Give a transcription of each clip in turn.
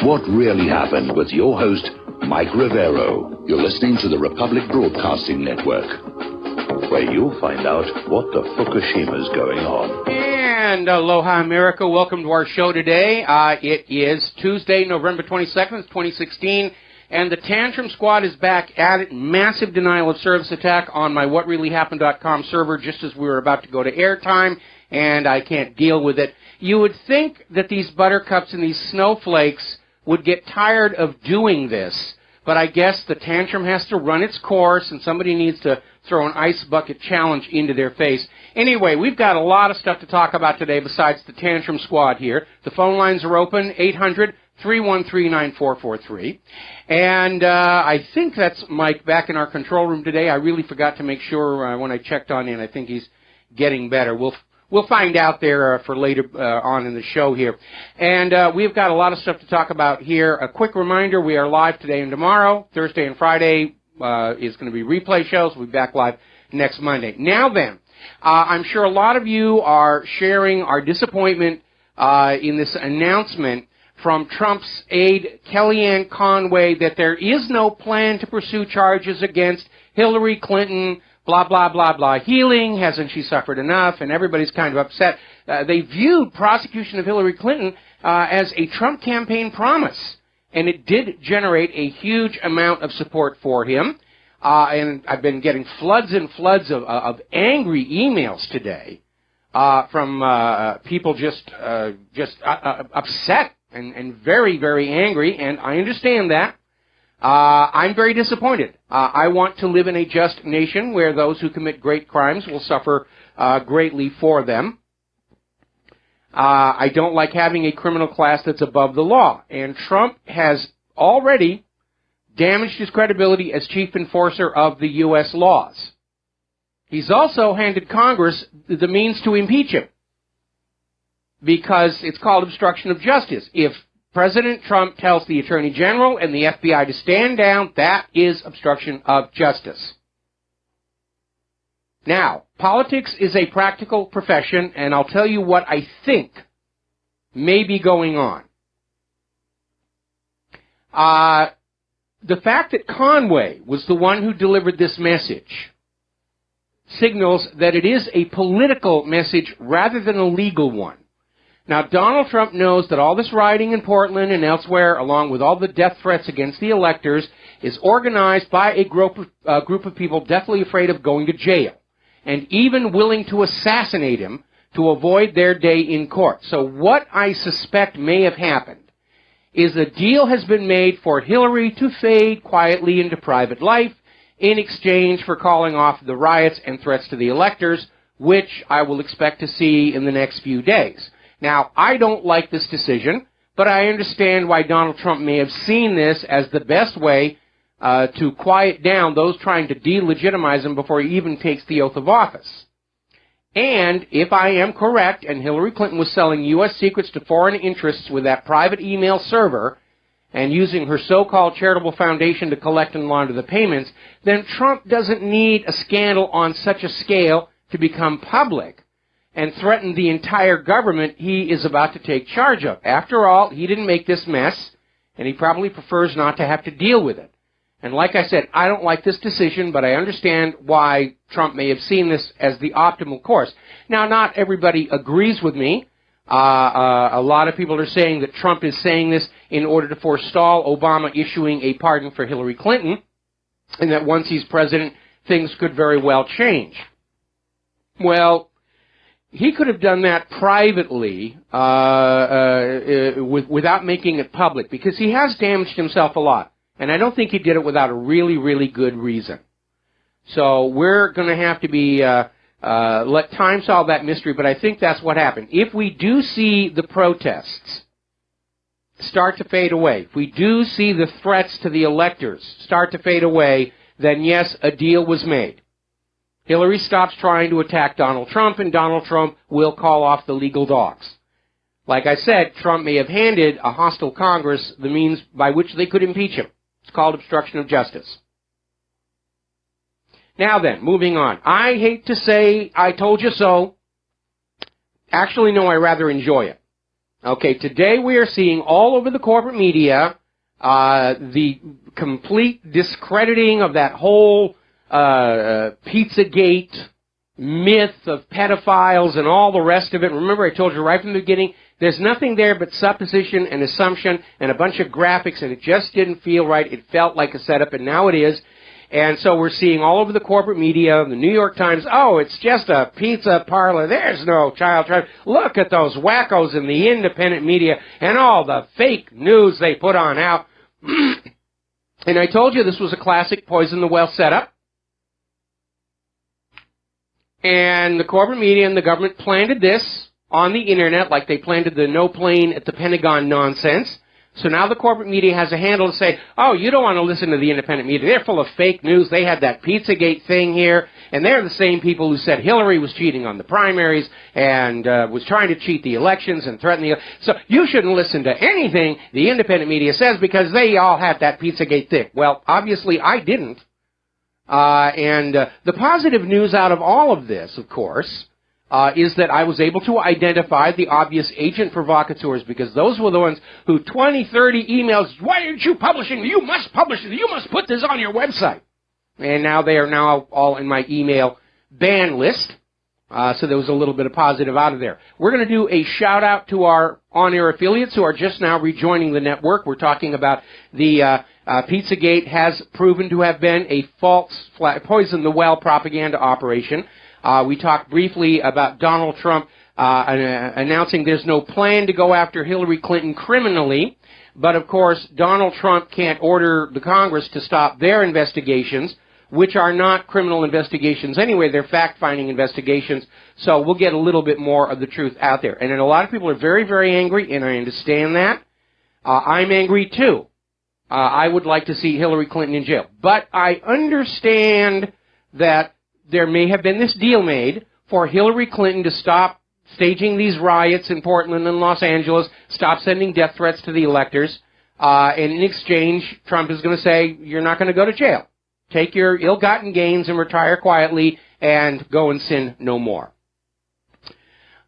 What Really Happened with your host, Mike Rivero. You're listening to the Republic Broadcasting Network, where you'll find out what the Fukushima's going on. And aloha, America. Welcome to our show today. It is Tuesday, November 22nd, 2016, and the Tantrum Squad is back at it. Massive denial of service attack on my WhatReallyHappened.com server just as we were about to go to airtime, and I can't deal with it. You would think that these buttercups and these snowflakes would get tired of doing this, but I guess the tantrum has to run its course, and somebody needs to throw an ice bucket challenge into their face. Anyway, we've got a lot of stuff to talk about today besides the Tantrum Squad here. The phone lines are open, 800-313-9443. And I think that's Mike back in our control room today. I really forgot to make sure when I checked on in. I think he's getting better. We'll find out there for later on in the show here. And we've got a lot of stuff to talk about here. A quick reminder, we are live today and tomorrow. Thursday and Friday is going to be replay shows. We'll be back live next Monday. Now then, I'm sure a lot of you are sharing our disappointment in this announcement from Trump's aide, Kellyanne Conway, that there is no plan to pursue charges against Hillary Clinton, blah, blah, blah, blah, healing, hasn't she suffered enough, and everybody's kind of upset. They viewed prosecution of Hillary Clinton as a Trump campaign promise, and it did generate a huge amount of support for him. And I've been getting floods and floods of angry emails today from people just upset and very, very angry, and I understand that. I'm very disappointed. I want to live in a just nation where those who commit great crimes will suffer greatly for them. I don't like having a criminal class that's above the law, and Trump has already damaged his credibility as chief enforcer of the U.S. laws. He's also handed Congress the means to impeach him because it's called obstruction of justice. If President Trump tells the Attorney General and the FBI to stand down, that is obstruction of justice. Now, politics is a practical profession, and I'll tell you what I think may be going on. The fact that Conway was the one who delivered this message signals that it is a political message rather than a legal one. Now, Donald Trump knows that all this rioting in Portland and elsewhere, along with all the death threats against the electors, is organized by a group of people deathly afraid of going to jail, and even willing to assassinate him to avoid their day in court. So what I suspect may have happened is a deal has been made for Hillary to fade quietly into private life in exchange for calling off the riots and threats to the electors, which I will expect to see in the next few days. Now, I don't like this decision, but I understand why Donald Trump may have seen this as the best way to quiet down those trying to delegitimize him before he even takes the oath of office. And if I am correct, and Hillary Clinton was selling U.S. secrets to foreign interests with that private email server and using her so-called charitable foundation to collect and launder the payments, then Trump doesn't need a scandal on such a scale to become public and threaten the entire government he is about to take charge of. After all, he didn't make this mess, and he probably prefers not to have to deal with it. And like I said, I don't like this decision, but I understand why Trump may have seen this as the optimal course. Now, not everybody agrees with me. A lot of people are saying that Trump is saying this in order to forestall Obama issuing a pardon for Hillary Clinton, and that once he's president, things could very well change. Well, he could have done that privately without making it public, because he has damaged himself a lot. And I don't think he did it without a really, really good reason. So we're going to have to be let time solve that mystery, but I think that's what happened. If we do see the protests start to fade away, if we do see the threats to the electors start to fade away, then yes, a deal was made. Hillary stops trying to attack Donald Trump, and Donald Trump will call off the legal dogs. Like I said, Trump may have handed a hostile Congress the means by which they could impeach him. It's called obstruction of justice. Now then, moving on. I hate to say I told you so. Actually, no, I rather enjoy it. Okay, today we are seeing all over the corporate media the complete discrediting of that whole Pizzagate myth of pedophiles and all the rest of it. Remember, I told you right from the beginning, there's nothing there but supposition and assumption and a bunch of graphics, and it just didn't feel right. It felt like a setup, and now it is. And so we're seeing all over the corporate media, the New York Times, oh, it's just a pizza parlor. There's no child trafficking. Look at those wackos in the independent media and all the fake news they put on out. And I told you this was a classic poison the well setup. And the corporate media and the government planted this on the internet like they planted the no plane at the Pentagon nonsense. So now the corporate media has a handle to say, oh, you don't want to listen to the independent media. They're full of fake news. They had that Pizzagate thing here, and they're the same people who said Hillary was cheating on the primaries and was trying to cheat the elections and threaten the... So you shouldn't listen to anything the independent media says because they all had that Pizzagate thing. Well, obviously I didn't. The positive news out of all of this, of course, is that I was able to identify the obvious agent provocateurs because those were the ones who 20, 30 emails, why aren't you publishing? You must publish it. You must put this on your website. And now they are now all in my email ban list. So there was a little bit of positive out of there. We're going to do a shout out to our on-air affiliates who are just now rejoining the network. We're talking about the Pizzagate has proven to have been a false poison the well propaganda operation. We talked briefly about Donald Trump announcing there's no plan to go after Hillary Clinton criminally, but of course Donald Trump can't order the Congress to stop their investigations, which are not criminal investigations anyway. They're fact-finding investigations, so we'll get a little bit more of the truth out there. And then a lot of people are very, very angry, and I understand that. I'm angry too. I would like to see Hillary Clinton in jail. But I understand that there may have been this deal made for Hillary Clinton to stop staging these riots in Portland and Los Angeles, stop sending death threats to the electors, and in exchange, Trump is going to say, you're not going to go to jail. Take your ill-gotten gains and retire quietly and go and sin no more.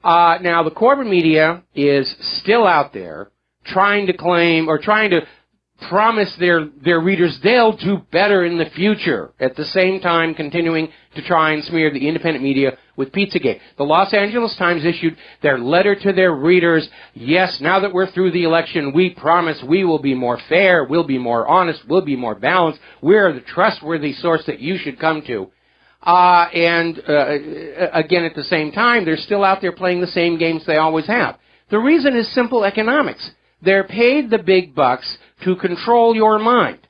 Now, the corporate media is still out there trying to claim or trying to promise their readers they'll do better in the future, at the same time continuing to try and smear the independent media with Pizzagate. The Los Angeles Times issued their letter to their readers. Yes, now that we're through the election, we promise we will be more fair, we'll be more honest, we'll be more balanced. We're the trustworthy source that you should come to. Again, at the same time, they're still out there playing the same games they always have. The reason is simple economics. They're paid the big bucks to control your mind.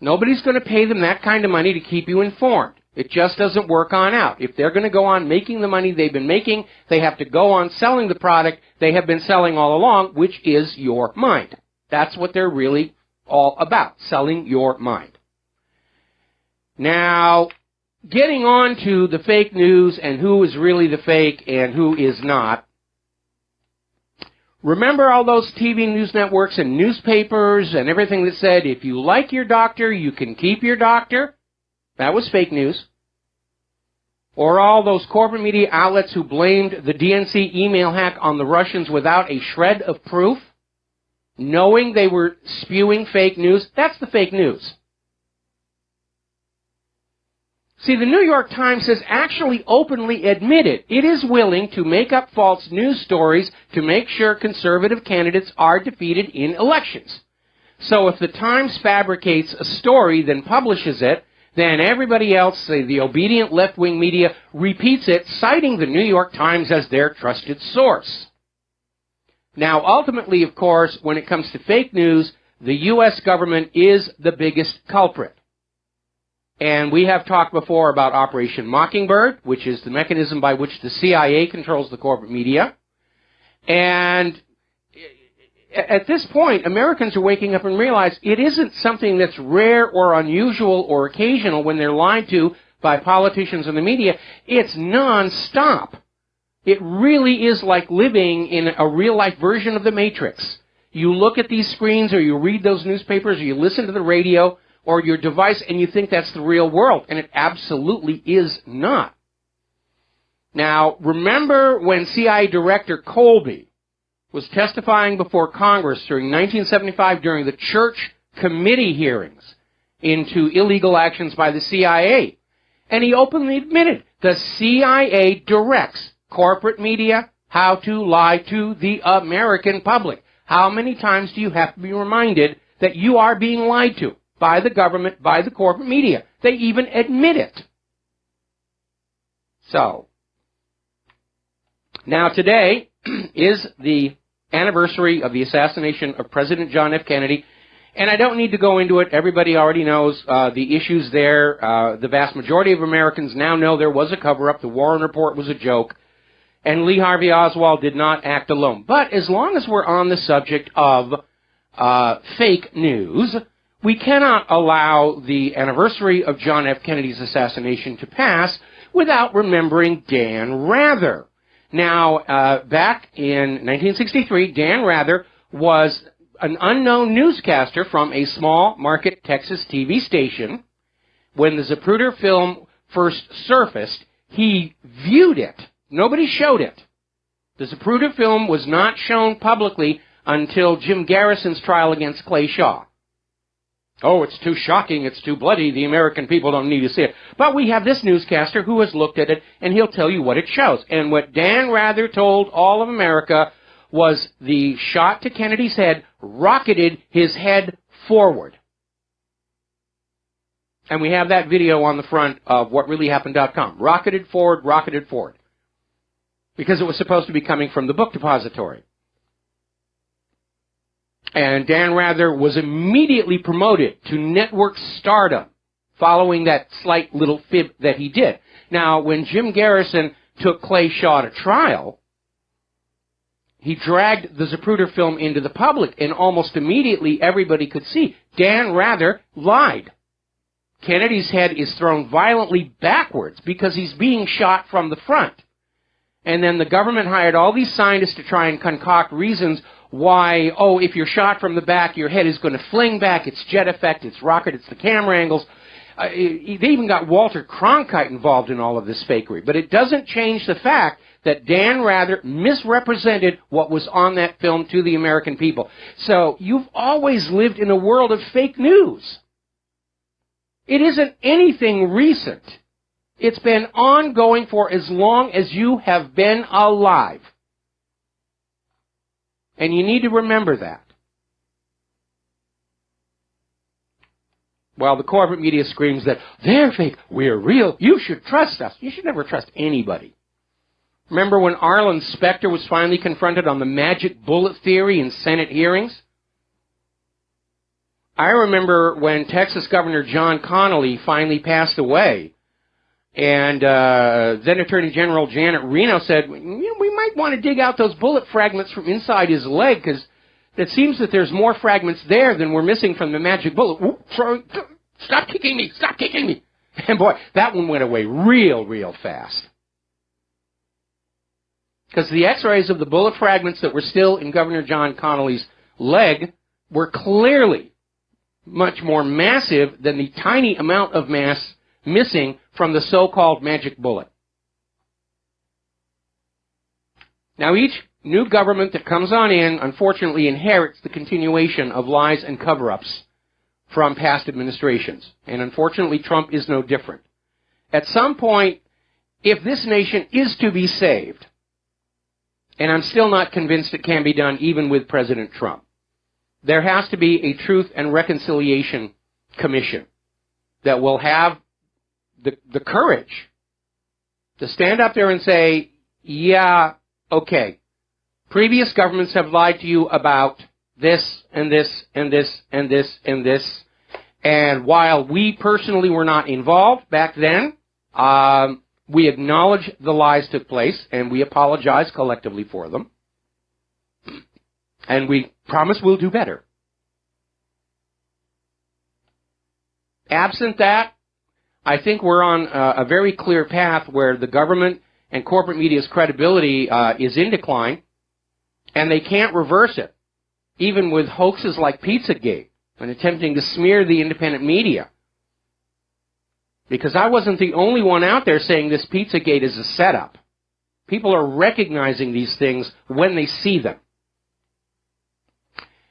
Nobody's going to pay them that kind of money to keep you informed. It just doesn't work on out. If they're going to go on making the money they've been making, they have to go on selling the product they have been selling all along, which is your mind. That's what they're really all about, selling your mind. Now, getting on to the fake news and who is really the fake and who is not. Remember all those TV news networks and newspapers and everything that said, if you like your doctor, you can keep your doctor? That was fake news. Or all those corporate media outlets who blamed the DNC email hack on the Russians without a shred of proof, knowing they were spewing fake news. That's the fake news. See, the New York Times has actually openly admitted it is willing to make up false news stories to make sure conservative candidates are defeated in elections. So if the Times fabricates a story, then publishes it, then everybody else, the obedient left-wing media, repeats it, citing the New York Times as their trusted source. Now, ultimately, of course, when it comes to fake news, the U.S. government is the biggest culprit. And we have talked before about Operation Mockingbird, which is the mechanism by which the CIA controls the corporate media. And at this point, Americans are waking up and realize it isn't something that's rare or unusual or occasional when they're lied to by politicians and the media. It's nonstop. It really is like living in a real-life version of the Matrix. You look at these screens or you read those newspapers or you listen to the radio or your device, and you think that's the real world, and it absolutely is not. Now, remember when CIA Director Colby was testifying before Congress during 1975 during the Church Committee hearings into illegal actions by the CIA. And he openly admitted the CIA directs corporate media how to lie to the American public. How many times do you have to be reminded that you are being lied to by the government, by the corporate media? They even admit it. So, now today is the anniversary of the assassination of President John F. Kennedy, and I don't need to go into it. Everybody already knows the issues there. The vast majority of Americans now know there was a cover-up. The Warren Report was a joke, and Lee Harvey Oswald did not act alone. But as long as we're on the subject of fake news, we cannot allow the anniversary of John F. Kennedy's assassination to pass without remembering Dan Rather. Now, back in 1963, Dan Rather was an unknown newscaster from a small market Texas TV station. When the Zapruder film first surfaced, he viewed it. Nobody showed it. The Zapruder film was not shown publicly until Jim Garrison's trial against Clay Shaw. Oh, it's too shocking, it's too bloody, the American people don't need to see it. But we have this newscaster who has looked at it, and he'll tell you what it shows. And what Dan Rather told all of America was the shot to Kennedy's head rocketed his head forward. And we have that video on the front of WhatReallyHappened.com. Rocketed forward, rocketed forward. Because it was supposed to be coming from the book depository. And Dan Rather was immediately promoted to network stardom following that slight little fib that he did. Now, when Jim Garrison took Clay Shaw to trial, he dragged the Zapruder film into the public, and almost immediately everybody could see Dan Rather lied. Kennedy's head is thrown violently backwards because he's being shot from the front. And then the government hired all these scientists to try and concoct reasons why, oh, if you're shot from the back, your head is going to fling back. It's jet effect, it's rocket, it's the camera angles. They even got Walter Cronkite involved in all of this fakery. But it doesn't change the fact that Dan Rather misrepresented what was on that film to the American people. So you've always lived in a world of fake news. It isn't anything recent. It's been ongoing for as long as you have been alive. And you need to remember that. While the corporate media screams that they're fake, we're real, you should trust us. You should never trust anybody. Remember when Arlen Specter was finally confronted on the magic bullet theory in Senate hearings? I remember when Texas Governor John Connally finally passed away, and then Attorney General Janet Reno said, we might want to dig out those bullet fragments from inside his leg, because it seems that there's more fragments there than we're missing from the magic bullet. Ooh, sorry, stop kicking me, stop kicking me. And boy, that one went away real fast. Because the x-rays of the bullet fragments that were still in Governor John Connally's leg were clearly much more massive than the tiny amount of mass missing from the so-called magic bullet. Now, each new government that comes on in, unfortunately, inherits the continuation of lies and cover-ups from past administrations. And unfortunately, Trump is no different. At some point, if this nation is to be saved, and I'm still not convinced it can be done even with President Trump, there has to be a Truth and Reconciliation Commission that will have the courage to stand up there and say, yeah, okay, previous governments have lied to you about this and this and this and this and this, and while we personally were not involved back then, we acknowledge the lies took place, and we apologize collectively for them, and we promise we'll do better. Absent that, I think we're on a very clear path where the government and corporate media's credibility is in decline, and they can't reverse it, even with hoaxes like Pizzagate and attempting to smear the independent media. Because I wasn't the only one out there saying this Pizzagate is a setup. People are recognizing these things when they see them.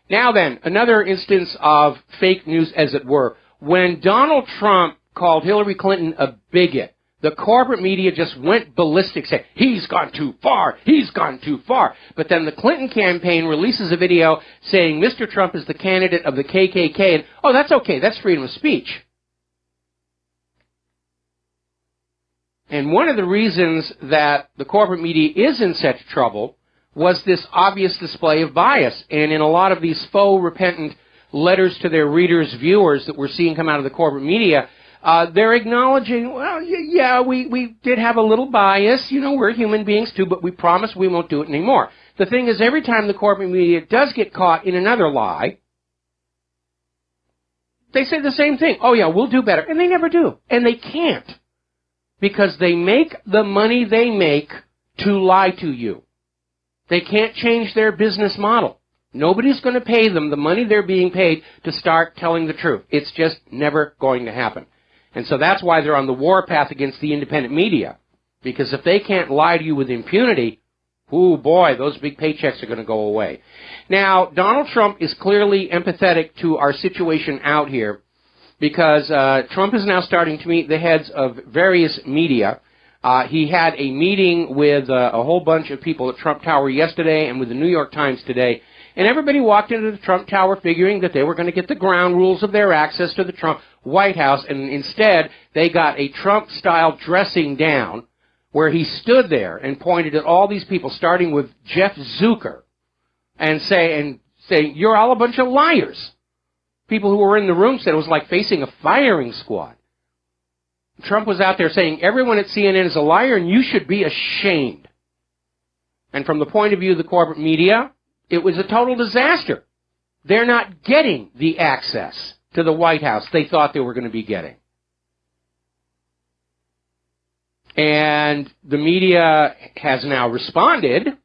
Now then, another instance of fake news, as it were. When Donald Trump called Hillary Clinton a bigot, the corporate media just went ballistic, saying, he's gone too far, he's gone too far. But then the Clinton campaign releases a video saying Mr. Trump is the candidate of the KKK, and, oh, that's okay, that's freedom of speech. And one of the reasons that the corporate media is in such trouble was this obvious display of bias. And in a lot of these faux repentant letters to their readers, viewers that we're seeing come out of the corporate media, they're acknowledging, well, yeah, we did have a little bias. You know, we're human beings too, but we promise we won't do it anymore. The thing is, every time the corporate media does get caught in another lie, they say the same thing. Oh, yeah, we'll do better. And they never do. And they can't. Because they make the money they make to lie to you. They can't change their business model. Nobody's going to pay them the money they're being paid to start telling the truth. It's just never going to happen. And so that's why they're on the warpath against the independent media. Because if they can't lie to you with impunity, ooh boy, those big paychecks are going to go away. Now, Donald Trump is clearly empathetic to our situation out here, because Trump is now starting to meet the heads of various media. He had a meeting with a whole bunch of people at Trump Tower yesterday and with the New York Times today. And everybody walked into the Trump Tower figuring that they were going to get the ground rules of their access to the Trump White House. And instead, they got a Trump-style dressing down where he stood there and pointed at all these people, starting with Jeff Zucker, and saying, you're all a bunch of liars. People who were in the room said it was like facing a firing squad. Trump was out there saying, everyone at CNN is a liar and you should be ashamed. And from the point of view of the corporate media, it was a total disaster. They're not getting the access to the White House they thought they were going to be getting. And the media has now responded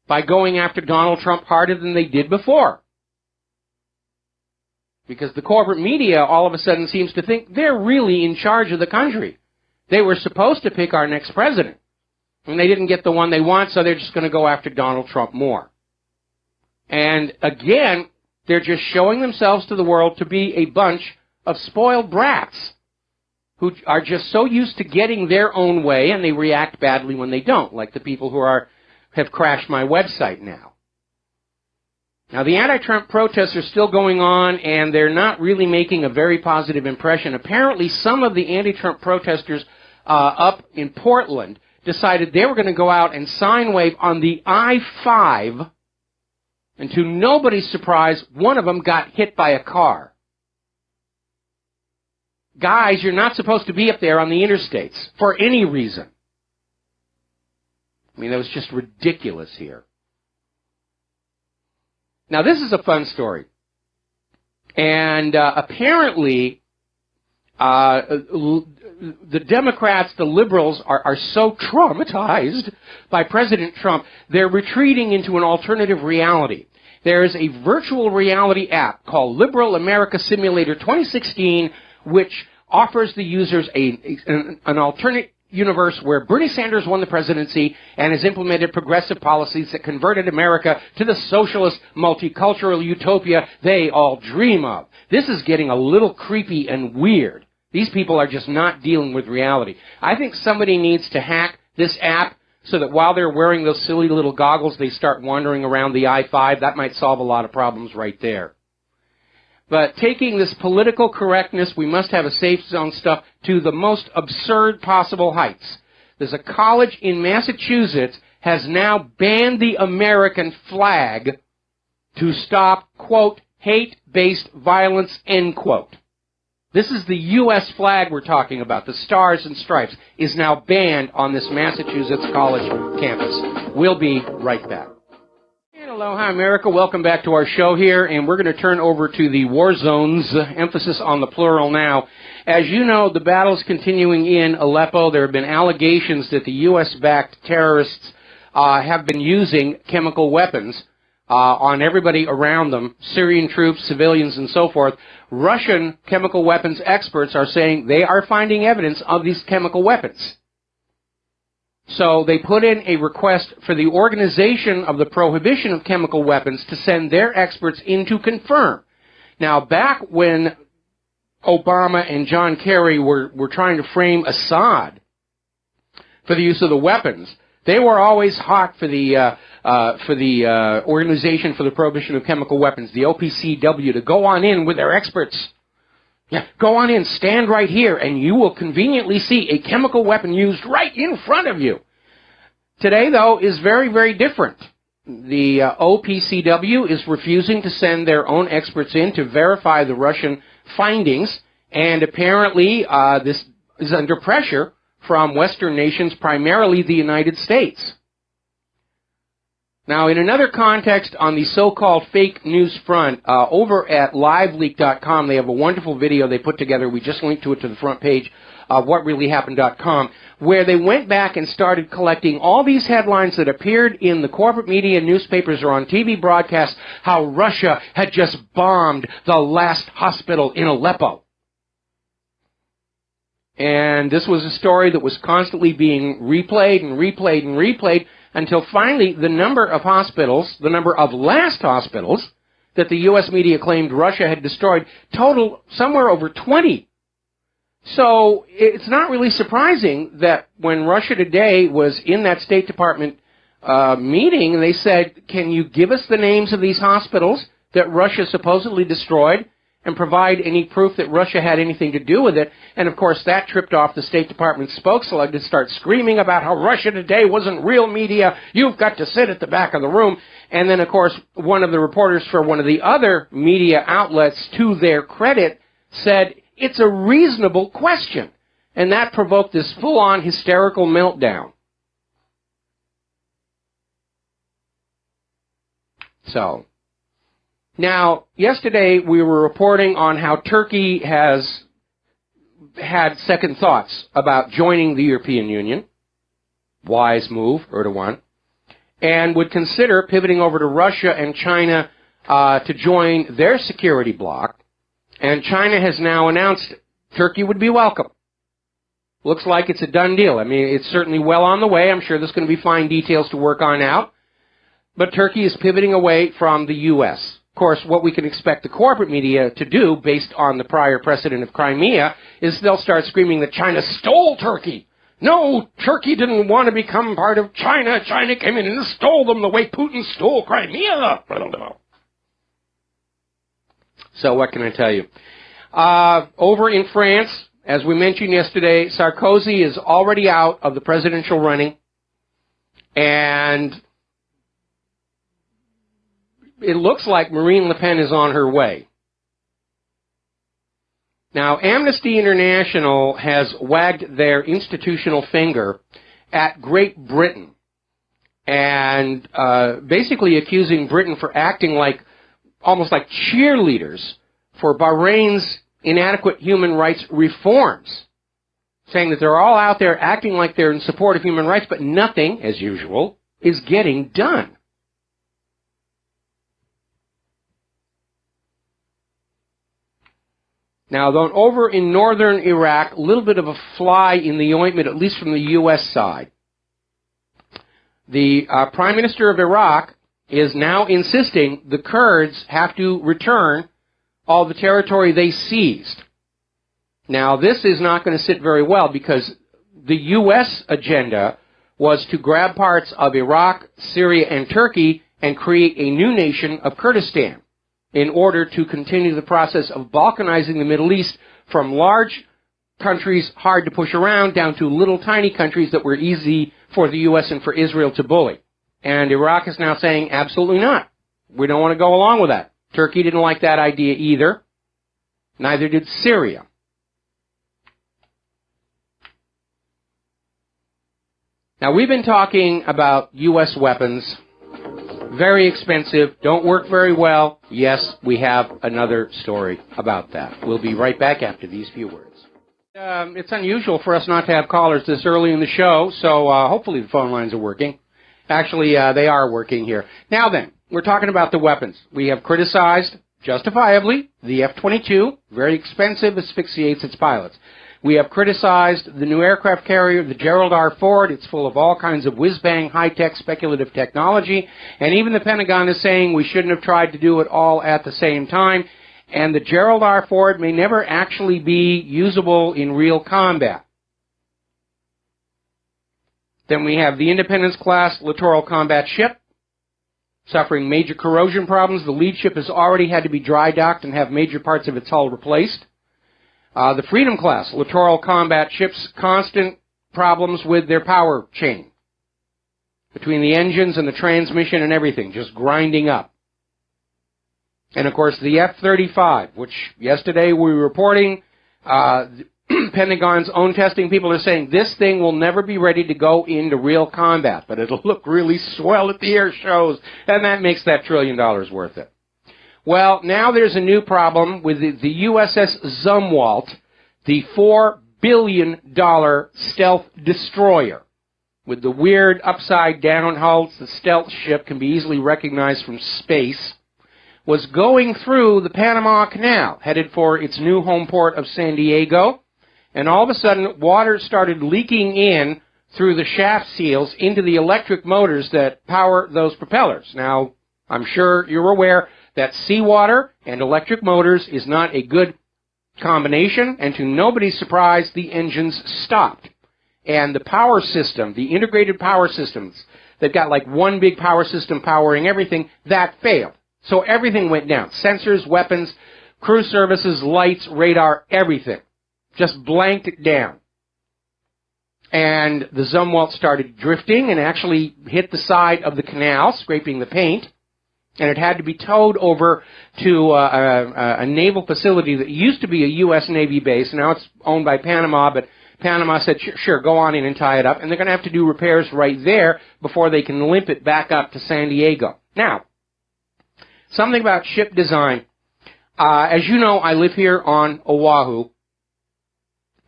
by going after Donald Trump harder than they did before. Because the corporate media all of a sudden seems to think they're really in charge of the country. They were supposed to pick our next president. And they didn't get the one they want, so they're just going to go after Donald Trump more. And again, they're just showing themselves to the world to be a bunch of spoiled brats who are just so used to getting their own way, and they react badly when they don't, like the people who have crashed my website now. Now, the anti-Trump protests are still going on, and they're not really making a very positive impression. Apparently, some of the anti-Trump protesters up in Portland decided they were going to go out and sign wave on the I-5, and to nobody's surprise, one of them got hit by a car. Guys, you're not supposed to be up there on the interstates for any reason. I mean, that was just ridiculous here. Now, this is a fun story. And apparently, the Democrats, the liberals, are so traumatized by President Trump, they're retreating into an alternative reality. There is a virtual reality app called Liberal America Simulator 2016, which offers the users an alternate universe where Bernie Sanders won the presidency and has implemented progressive policies that converted America to the socialist, multicultural utopia they all dream of. This is getting a little creepy and weird. These people are just not dealing with reality. I think somebody needs to hack this app so that while they're wearing those silly little goggles, they start wandering around the I-5. That might solve a lot of problems right there. But taking this political correctness, we must have a safe zone stuff to the most absurd possible heights. There's a college in Massachusetts has now banned the American flag to stop, quote, hate-based violence, end quote. This is the U.S. flag we're talking about. The Stars and Stripes is now banned on this Massachusetts college campus. We'll be right back. And aloha, America. Welcome back to our show here, and we're going to turn over to the war zones, emphasis on the plural now. As you know, the battle's continuing in Aleppo. There have been allegations that the U.S.-backed terrorists have been using chemical weapons on everybody around them, Syrian troops, civilians, and so forth. Russian chemical weapons experts are saying they are finding evidence of these chemical weapons. So they put in a request for the Organization of the Prohibition of Chemical Weapons to send their experts in to confirm. Now, back when Obama and John Kerry were trying to frame Assad for the use of the weapons, they were always hot for the Organization for the Prohibition of Chemical Weapons, the OPCW, to go on in with their experts. Yeah, go on in, stand right here, and you will conveniently see a chemical weapon used right in front of you. Today, though, is very, very different. The OPCW is refusing to send their own experts in to verify the Russian findings, and apparently this is under pressure from Western nations, primarily the United States. Now, in another context, on the so-called fake news front, over at liveleak.com, they have a wonderful video they put together. We just linked to it to the front page of WhatReallyHappened.com, where they went back and started collecting all these headlines that appeared in the corporate media, newspapers, or on TV broadcasts, how Russia had just bombed the last hospital in Aleppo. And this was a story that was constantly being replayed and replayed and replayed, until finally the number of hospitals, the number of last hospitals that the U.S. media claimed Russia had destroyed, totaled somewhere over 20. So it's not really surprising that when Russia Today was in that State Department meeting, they said, can you give us the names of these hospitals that Russia supposedly destroyed and provide any proof that Russia had anything to do with it? And, of course, that tripped off the State Department spokesman to start screaming about how Russia Today wasn't real media. You've got to sit at the back of the room. And then, of course, one of the reporters for one of the other media outlets, to their credit, said, it's a reasonable question. And that provoked this full-on hysterical meltdown. So, now, yesterday we were reporting on how Turkey has had second thoughts about joining the European Union. Wise move, Erdogan. And would consider pivoting over to Russia and China to join their security bloc. And China has now announced Turkey would be welcome. Looks like it's a done deal. I mean, it's certainly well on the way. I'm sure there's going to be fine details to work on out. But Turkey is pivoting away from the U.S. Of course, what we can expect the corporate media to do, based on the prior precedent of Crimea, is they'll start screaming that China stole Turkey. No, Turkey didn't want to become part of China. China came in and stole them the way Putin stole Crimea. So what can I tell you? Over in France, as we mentioned yesterday, Sarkozy is already out of the presidential running, and it looks like Marine Le Pen is on her way. Now, Amnesty International has wagged their institutional finger at Great Britain and basically accusing Britain for acting like almost like cheerleaders for Bahrain's inadequate human rights reforms, saying that they're all out there acting like they're in support of human rights, but nothing, as usual, is getting done. Now, though, over in northern Iraq, a little bit of a fly in the ointment, at least from the U.S. side. The Prime Minister of Iraq is now insisting the Kurds have to return all the territory they seized. Now, this is not going to sit very well because the U.S. agenda was to grab parts of Iraq, Syria, and Turkey and create a new nation of Kurdistan in order to continue the process of balkanizing the Middle East from large countries hard to push around down to little tiny countries that were easy for the U.S. and for Israel to bully. And Iraq is now saying, absolutely not. We don't want to go along with that. Turkey didn't like that idea either. Neither did Syria. Now, we've been talking about U.S. weapons. Very expensive, don't work very well. Yes, we have another story about that. We'll be right back after these few words. It's unusual for us not to have callers this early in the show, so hopefully the phone lines are working. Actually, they are working here. Now then, we're talking about the weapons. We have criticized, justifiably, the F-22. Very expensive, asphyxiates its pilots. We have criticized the new aircraft carrier, the Gerald R. Ford. It's full of all kinds of whiz-bang, high-tech, speculative technology. And even the Pentagon is saying we shouldn't have tried to do it all at the same time. And the Gerald R. Ford may never actually be usable in real combat. Then we have the Independence-class littoral combat ship, suffering major corrosion problems. The lead ship has already had to be dry docked and have major parts of its hull replaced. The Freedom-class littoral combat ships, constant problems with their power chain, between the engines and the transmission and everything, just grinding up. And, of course, the F-35, which yesterday we were reporting, Pentagon's own testing people are saying this thing will never be ready to go into real combat, but it'll look really swell at the air shows, and that makes that $1 trillion worth it. Well, now there's a new problem with the USS Zumwalt, the $4 billion stealth destroyer. With the weird upside-down hulls, the stealth ship can be easily recognized from space, was going through the Panama Canal, headed for its new home port of San Diego, and all of a sudden, water started leaking in through the shaft seals into the electric motors that power those propellers. Now, I'm sure you're aware that seawater and electric motors is not a good combination, and to nobody's surprise, the engines stopped. And the power system, the integrated power systems, they've got like one big power system powering everything, that failed. So everything went down. Sensors, weapons, crew services, lights, radar, everything. Just blanked it down. And the Zumwalt started drifting and actually hit the side of the canal, scraping the paint. And it had to be towed over to a naval facility that used to be a U.S. Navy base. Now it's owned by Panama, but Panama said, sure, go on in and tie it up. And they're going to have to do repairs right there before they can limp it back up to San Diego. Now, something about ship design. As you know, I live here on Oahu,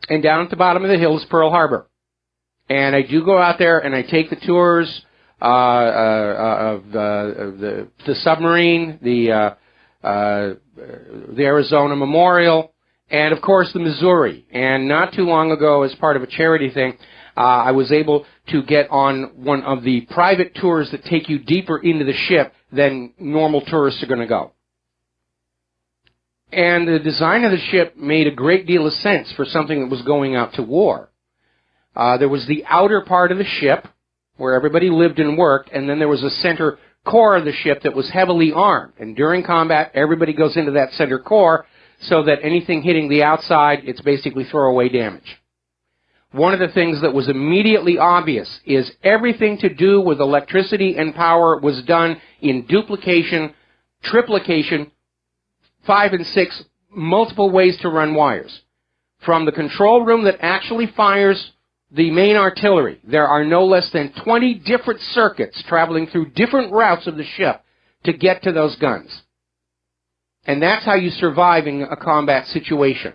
and down at the bottom of the hill is Pearl Harbor. And I do go out there and I take the tours of the submarine, the Arizona Memorial, and of course the Missouri. And not too long ago, as part of a charity thing, I was able to get on one of the private tours that take you deeper into the ship than normal tourists are going to go. And the design of the ship made a great deal of sense for something that was going out to war. There was the outer part of the ship, where everybody lived and worked, and then there was a center core of the ship that was heavily armed. And during combat, everybody goes into that center core so that anything hitting the outside, it's basically throwaway damage. One of the things that was immediately obvious is everything to do with electricity and power was done in duplication, triplication, 5 and 6, multiple ways to run wires. From the control room that actually fires the main artillery, there are no less than 20 different circuits traveling through different routes of the ship to get to those guns. And that's how you survive in a combat situation.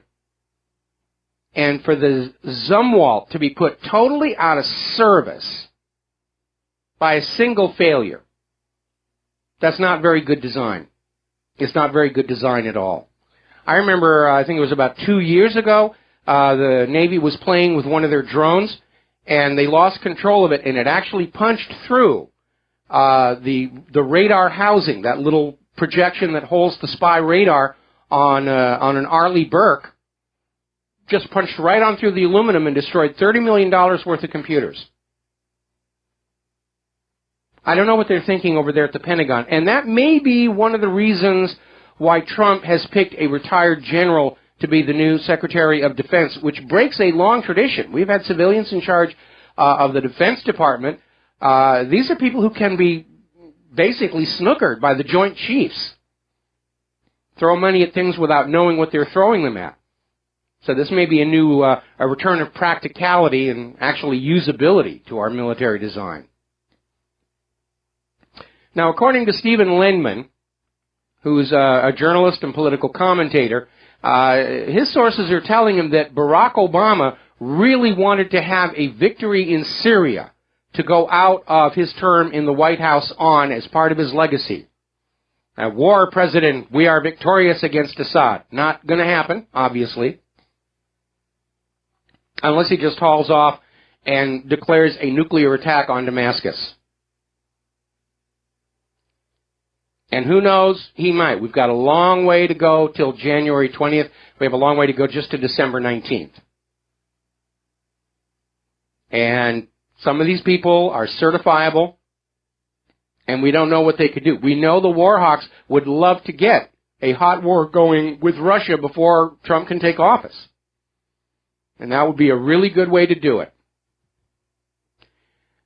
And for the Zumwalt to be put totally out of service by a single failure, that's not very good design. It's not very good design at all. I remember, I think it was about 2 years ago, the Navy was playing with one of their drones, and they lost control of it, and it actually punched through the radar housing, that little projection that holds the spy radar on an Arleigh Burke, just punched right on through the aluminum and destroyed $30 million worth of computers. I don't know what they're thinking over there at the Pentagon, and that may be one of the reasons why Trump has picked a retired general to be the new Secretary of Defense, which breaks a long tradition. We've had civilians in charge of the Defense Department. These are people who can be basically snookered by the Joint Chiefs. Throw money at things without knowing what they're throwing them at. So this may be a new a return of practicality and actually usability to our military design. Now, according to Stephen Lendman, who's a journalist and political commentator, his sources are telling him that Barack Obama really wanted to have a victory in Syria to go out of his term in the White House on as part of his legacy. War president, we are victorious against Assad. Not going to happen, obviously. unless he just hauls off and declares a nuclear attack on Damascus. And who knows, he might. We've got a long way to go till January 20th. We have a long way to go just to December 19th. And some of these people are certifiable, and we don't know what they could do. We know the Warhawks would love to get a hot war going with Russia before Trump can take office. And that would be a really good way to do it.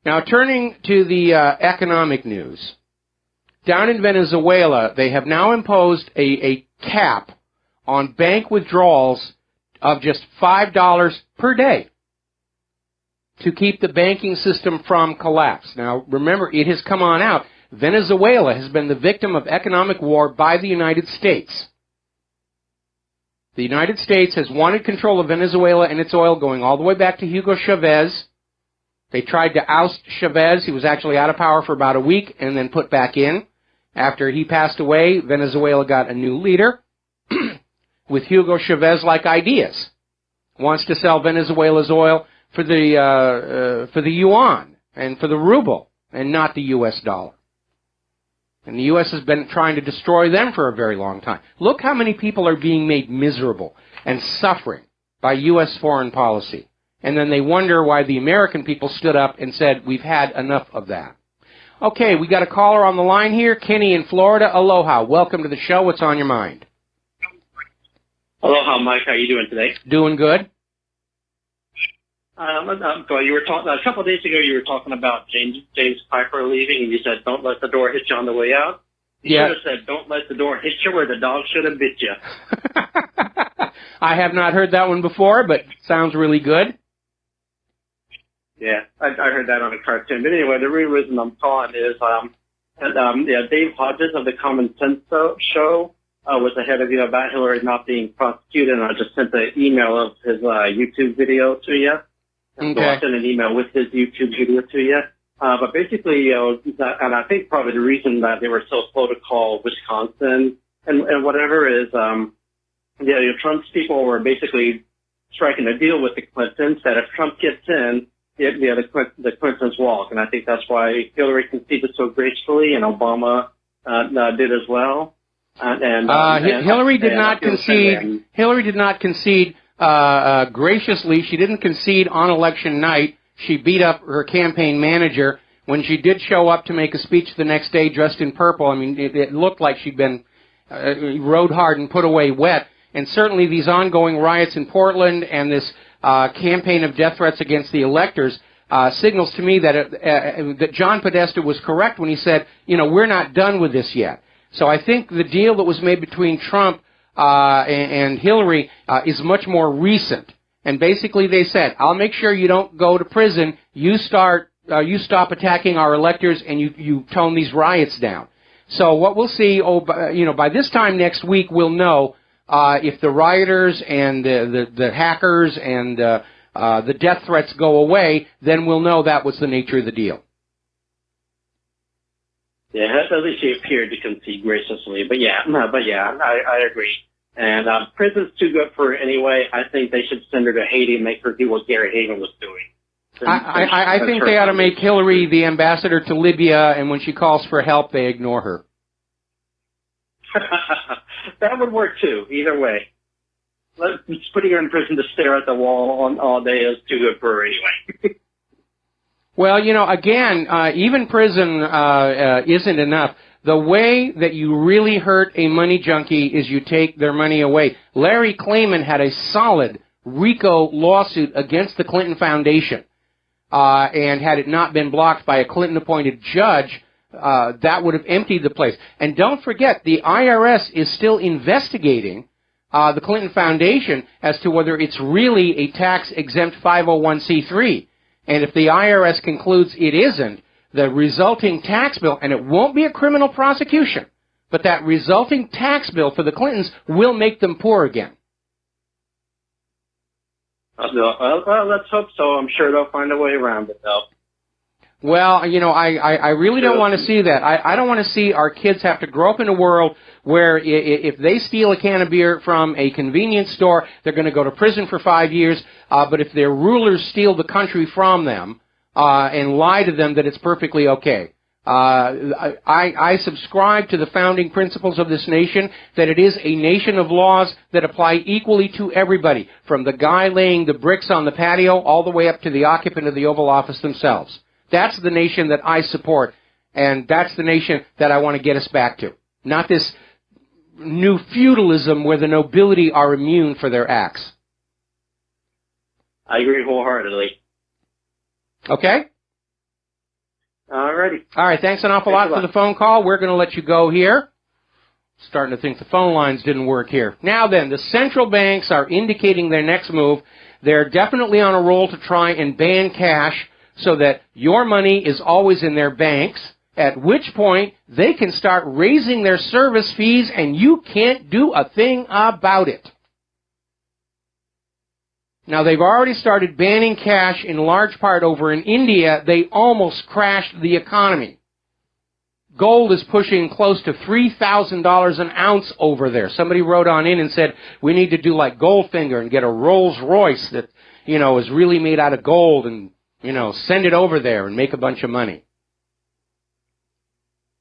Now, turning to the economic news. Down in Venezuela, they have now imposed a cap on bank withdrawals of just $5 per day to keep the banking system from collapse. Now, remember, it has come on out. Venezuela has been the victim of economic war by the United States. The United States has wanted control of Venezuela and its oil going all the way back to Hugo Chavez. They tried to oust Chavez. He was actually out of power for about a week and then put back in. After he passed away, Venezuela got a new leader with Hugo Chavez-like ideas. Wants to sell Venezuela's oil for the yuan and for the ruble and not the U.S. dollar. And the U.S. has been trying to destroy them for a very long time. Look how many people are being made miserable and suffering by U.S. foreign policy. And then they wonder why the American people stood up and said, we've had enough of that. Okay, we got a caller on the line here. Kenny in Florida. Aloha. Welcome to the show. What's on your mind? Aloha, Mike. How are you doing today? Doing good. So you were talking a couple of days ago. You were talking about James Piper leaving, and you said, "Don't let the door hit you on the way out." You should have said, "Don't let the door hit you where the dog should have bit you." I have not heard that one before, but sounds really good. Yeah, I heard that on a cartoon. But anyway, the real reason I'm calling is, Dave Hodges of the Common Sense Show was the head of about Hillary not being prosecuted, and I just sent the email of his YouTube video to you. Okay. So I sent an email with his YouTube video to you. But basically, and I think probably the reason that they were so slow to call Wisconsin and whatever is, Trump's people were basically striking a deal with the Clintons that if Trump gets in, the Clintons walk. And I think that's why Hillary conceded so gracefully, and Obama did as well. Hillary did not concede. Hillary did not concede graciously. She didn't concede on election night. She beat up her campaign manager when she did show up to make a speech the next day dressed in purple. I mean, it looked like she'd been rode hard and put away wet. And certainly these ongoing riots in Portland and this campaign of death threats against the electors signals to me that that John Podesta was correct when he said, we're not done with this yet. So I think the deal that was made between Trump and Hillary is much more recent. And basically they said, I'll make sure you don't go to prison. You stop attacking our electors, and you tone these riots down. So what we'll see, by this time next week, we'll know if the rioters and the hackers and the death threats go away. Then we'll know that was the nature of the deal. Yeah, at least she appeared to concede graciously. But I agree. And prison's too good for her anyway. I think they should send her to Haiti and make her do what Gary Hagan was doing. I think they ought to make Hillary the ambassador to Libya, and when she calls for help, they ignore her. That would work too. Either way, just putting her in prison to stare at the wall all day is too good for her anyway. Well, again, even prison isn't enough. The way that you really hurt a money junkie is you take their money away. Larry Klayman had a solid RICO lawsuit against the Clinton Foundation, and had it not been blocked by a Clinton-appointed judge, that would have emptied the place. And don't forget, the IRS is still investigating the Clinton Foundation as to whether it's really a tax-exempt 501c3. And if the IRS concludes it isn't, the resulting tax bill, and it won't be a criminal prosecution, but that resulting tax bill for the Clintons will make them poor again. Well, let's hope so. I'm sure they'll find a way around it, though. Well, you know, I really don't want to see that. I don't want to see our kids have to grow up in a world where if they steal a can of beer from a convenience store, they're going to go to prison for 5 years. But if their rulers steal the country from them and lie to them, that it's perfectly okay. I subscribe to the founding principles of this nation, that it is a nation of laws that apply equally to everybody, from the guy laying the bricks on the patio all the way up to the occupant of the Oval Office themselves. That's the nation that I support, and that's the nation that I want to get us back to. Not this new feudalism where the nobility are immune for their acts. I agree wholeheartedly. Okay? Alrighty. All right, thanks an awful lot for the phone call. We're going to let you go here. Starting to think the phone lines didn't work here. Now then, the central banks are indicating their next move. They're definitely on a roll to try and ban cash so that your money is always in their banks, at which point they can start raising their service fees and you can't do a thing about it. Now, they've already started banning cash in large part over in India. They almost crashed the economy. Gold is pushing close to $3,000 an ounce over there. Somebody wrote on in and said, we need to do like Goldfinger and get a Rolls Royce that, you know, is really made out of gold and, you know, send it over there and make a bunch of money.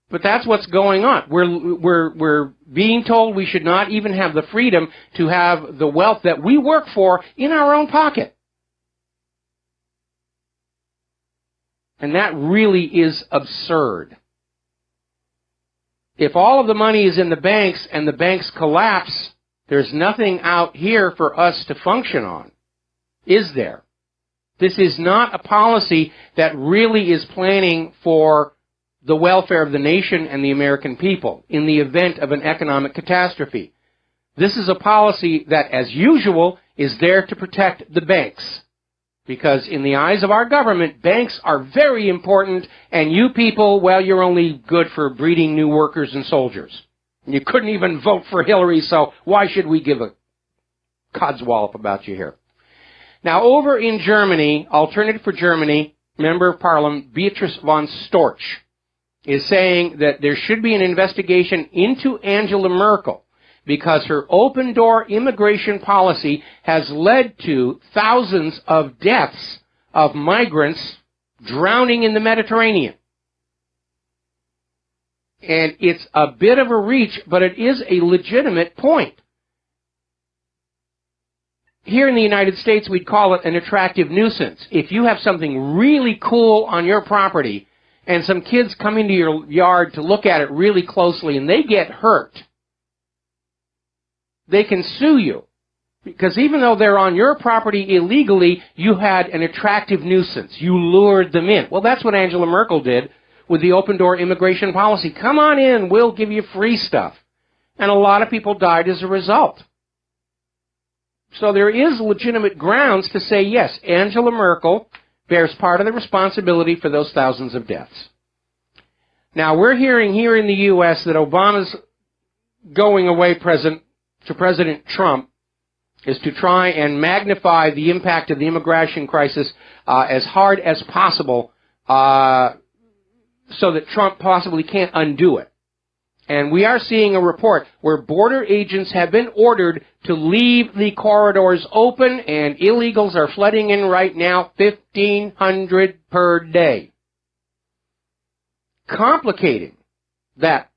But that's what's going on. We're being told we should not even have the freedom to have the wealth that we work for in our own pocket. And that really is absurd. If all of the money is in the banks and the banks collapse, there's nothing out here for us to function on, is there? This is not a policy that really is planning for the welfare of the nation and the American people in the event of an economic catastrophe. This is a policy that, as usual, is there to protect the banks. Because in the eyes of our government, banks are very important, and you people, well, you're only good for breeding new workers and soldiers. You couldn't even vote for Hillary, so why should we give a codswallop about you here? Now, over in Germany, Alternative for Germany, Member of Parliament Beatrice von Storch is saying that there should be an investigation into Angela Merkel because her open-door immigration policy has led to thousands of deaths of migrants drowning in the Mediterranean. And it's a bit of a reach, but it is a legitimate point. Here in the United States, we'd call it an attractive nuisance. If you have something really cool on your property and some kids come into your yard to look at it really closely and they get hurt, they can sue you. Because even though they're on your property illegally, you had an attractive nuisance. You lured them in. Well, that's what Angela Merkel did with the open-door immigration policy. Come on in, we'll give you free stuff. And a lot of people died as a result. So there is legitimate grounds to say, yes, Angela Merkel bears part of the responsibility for those thousands of deaths. Now, we're hearing here in the U.S. that Obama's going away to President Trump is to try and magnify the impact of the immigration crisis as hard as possible so that Trump possibly can't undo it. And we are seeing a report where border agents have been ordered to leave the corridors open, and illegals are flooding in right now, 1,500 per day. Complicating that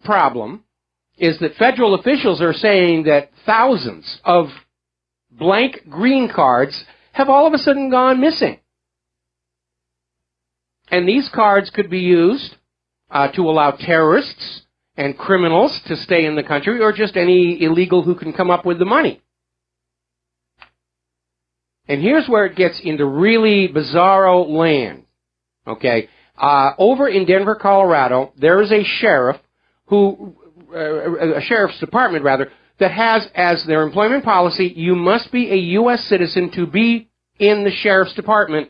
problem is that federal officials are saying that thousands of blank green cards have all of a sudden gone missing. And these cards could be used to allow terrorists and criminals to stay in the country, or just any illegal who can come up with the money. And here's where it gets into really bizarro land. Okay, over in Denver, Colorado, there is a sheriff a sheriff's department rather, that has as their employment policy, you must be a U.S. citizen to be in the sheriff's department.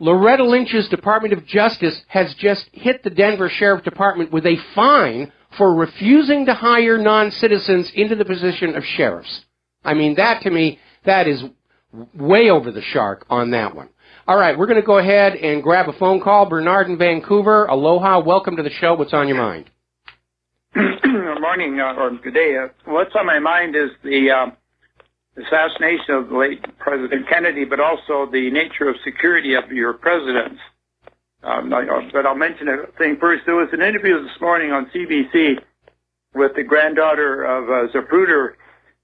Loretta Lynch's Department of Justice has just hit the Denver Sheriff Department with a fine for refusing to hire non-citizens into the position of sheriffs. I mean, that to me, that is way over the shark on that one. All right, we're going to go ahead and grab a phone call. Bernard in Vancouver, aloha, welcome to the show. What's on your mind? Good morning, or good day. What's on my mind is the assassination of the late President Kennedy, but also the nature of security of your presidents. But I'll mention a thing first. There was an interview this morning on CBC with the granddaughter of Zapruder,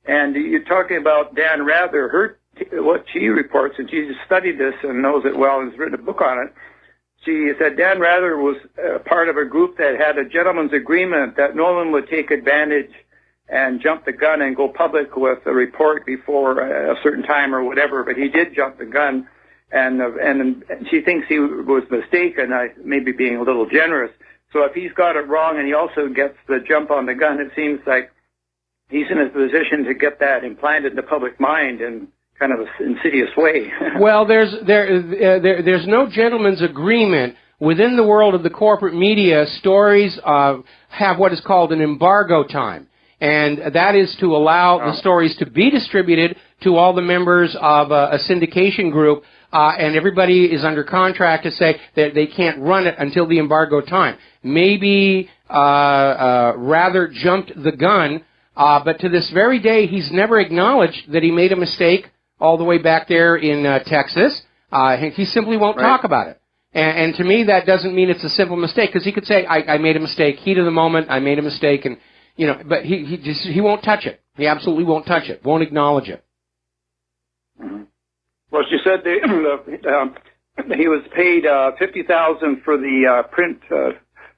and you're talking about Dan Rather, what she reports, and she studied this and knows it well and has written a book on it. She said Dan Rather was part of a group that had a gentleman's agreement that no one would take advantage and jump the gun and go public with a report before a certain time or whatever, but he did jump the gun, and she thinks he was mistaken, maybe being a little generous. So if he's got it wrong and he also gets the jump on the gun, it seems like he's in a position to get that implanted in the public mind in kind of an insidious way. Well, there's no gentleman's agreement. Within the world of the corporate media, stories have what is called an embargo time. And that is to allow the stories to be distributed to all the members of a syndication group, and everybody is under contract to say that they can't run it until the embargo time. Maybe Rather jumped the gun, but to this very day, he's never acknowledged that he made a mistake all the way back there in Texas. He simply won't talk about it. And to me, that doesn't mean it's a simple mistake, because he could say, I made a mistake, heat of the moment, I made a mistake, and you know, but he won't touch it. He absolutely won't touch it. Won't acknowledge it. Mm-hmm. Well, she said he was paid $50,000 for the print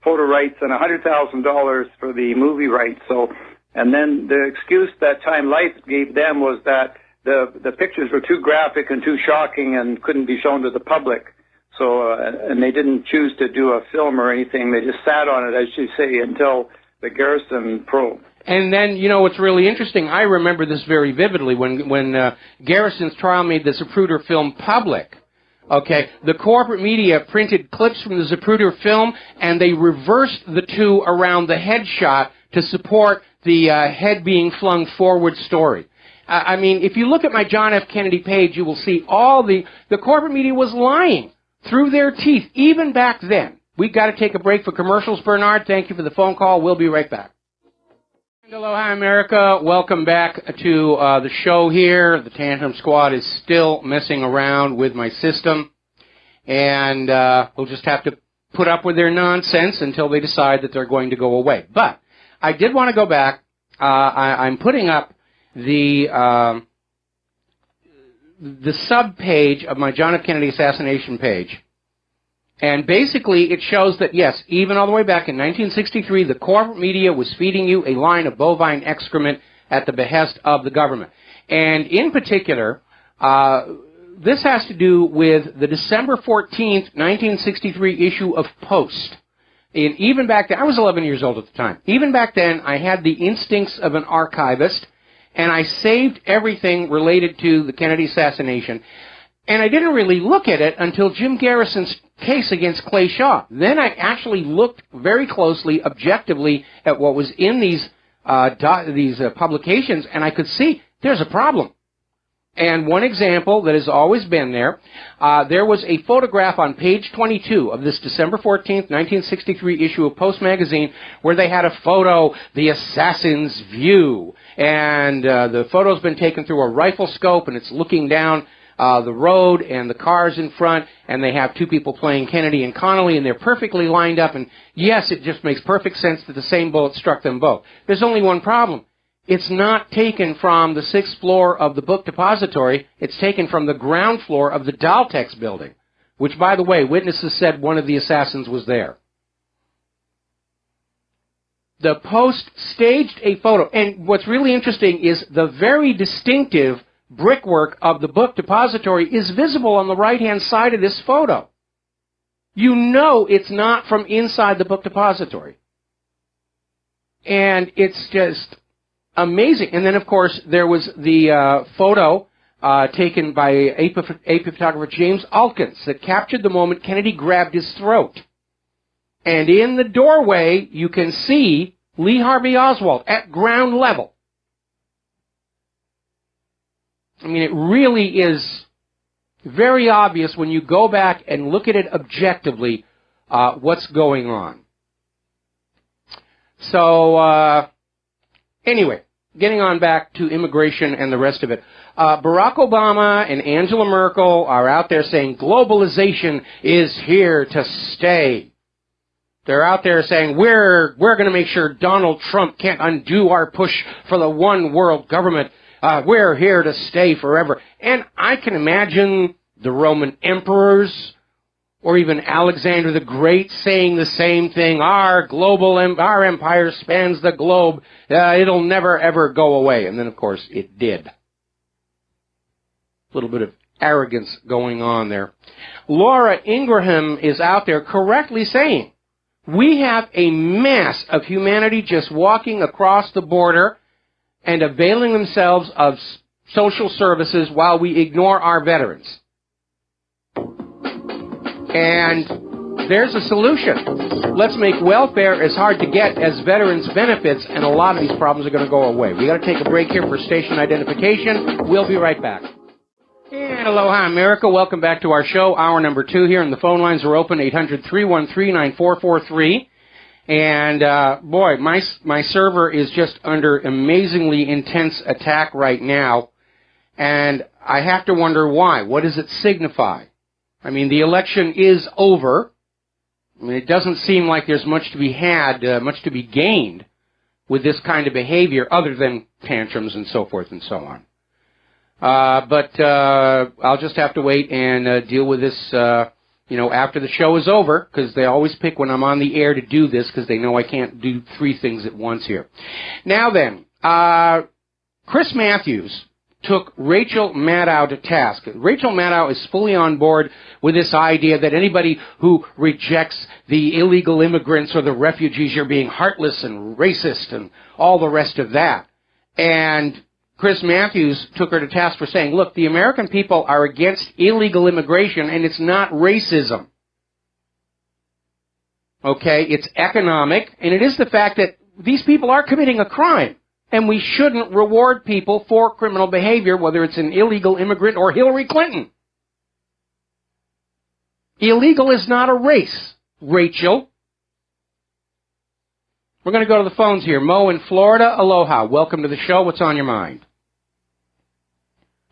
photo rights and $100,000 for the movie rights. So, and then the excuse that Time Life gave them was that the pictures were too graphic and too shocking and couldn't be shown to the public. So, and they didn't choose to do a film or anything. They just sat on it, as you say, until the Garrison probe. And then, you know, what's really interesting, I remember this very vividly, when Garrison's trial made the Zapruder film public. Okay, the corporate media printed clips from the Zapruder film, and they reversed the two around the headshot to support the head being flung forward story. I mean, if you look at my John F. Kennedy page, you will see all the corporate media was lying through their teeth, even back then. We've got to take a break for commercials, Bernard. Thank you for the phone call. We'll be right back. Aloha, America. Welcome back to the show here. The Tantrum Squad is still messing around with my system, and we'll just have to put up with their nonsense until they decide that they're going to go away. But I did want to go back. I'm putting up the sub-page of my John F. Kennedy assassination page. And basically, it shows that, yes, even all the way back in 1963, the corporate media was feeding you a line of bovine excrement at the behest of the government. And in particular, this has to do with the December 14th, 1963 issue of Post. And even back then, I was 11 years old at the time. Even back then, I had the instincts of an archivist, and I saved everything related to the Kennedy assassination. And I didn't really look at it until Jim Garrison's case against Clay Shaw. Then I actually looked very closely, objectively, at what was in these publications, and I could see there's a problem. And one example that has always been there was a photograph on page 22 of this December 14th, 1963 issue of Post magazine where they had a photo, the assassin's view. And the photo's been taken through a rifle scope, and it's looking down the road and the cars in front, and they have two people playing Kennedy and Connolly, and they're perfectly lined up, and yes, it just makes perfect sense that the same bullet struck them both. There's only one problem. It's not taken from the 6th floor of the book depository. It's taken from the ground floor of the Daltex building, which, by the way, witnesses said one of the assassins was there. The Post staged a photo, and what's really interesting is the very distinctive brickwork of the book depository is visible on the right-hand side of this photo. You know it's not from inside the book depository. And it's just amazing. And then, of course, there was the photo taken by AP photographer James Alkins that captured the moment Kennedy grabbed his throat. And in the doorway, you can see Lee Harvey Oswald at ground level. I mean, it really is Very obvious when you go back and look at it objectively, what's going on. So, anyway, getting on back to immigration and the rest of it. Barack Obama and Angela Merkel are out there saying globalization is here to stay. They're out there saying we're going to make sure Donald Trump can't undo our push for the one world government. We're here to stay forever. And I can imagine the Roman emperors or even Alexander the Great saying the same thing. Our empire spans the globe. It'll never, ever go away. And then, of course, it did. A little bit of arrogance going on there. Laura Ingraham is out there correctly saying, we have a mass of humanity just walking across the border and availing themselves of social services while we ignore our veterans. And there's a solution. Let's make welfare as hard to get as veterans' benefits, and a lot of these problems are going to go away. We got to take a break here for station identification. We'll be right back. And aloha, America. Welcome back to our show, hour number 2 here, and the phone lines are open, 800-313-9443. And, boy, my server is just under amazingly intense attack right now, and I have to wonder why. What does it signify? I mean, the election is over. I mean, it doesn't seem like there's much to be had, much to be gained with this kind of behavior other than tantrums and so forth and so on. But I'll just have to wait and deal with this, after the show is over, because they always pick when I'm on the air to do this, because they know I can't do 3 things at once here. Now then, Chris Matthews took Rachel Maddow to task. Rachel Maddow is fully on board with this idea that anybody who rejects the illegal immigrants or the refugees are being heartless and racist and all the rest of that. And Chris Matthews took her to task for saying, look, the American people are against illegal immigration, and it's not racism. Okay, it's economic, and it is the fact that these people are committing a crime, and we shouldn't reward people for criminal behavior, whether it's an illegal immigrant or Hillary Clinton. Illegal is not a race, Rachel. We're going to go to the phones here. Mo in Florida, aloha. Welcome to the show. What's on your mind?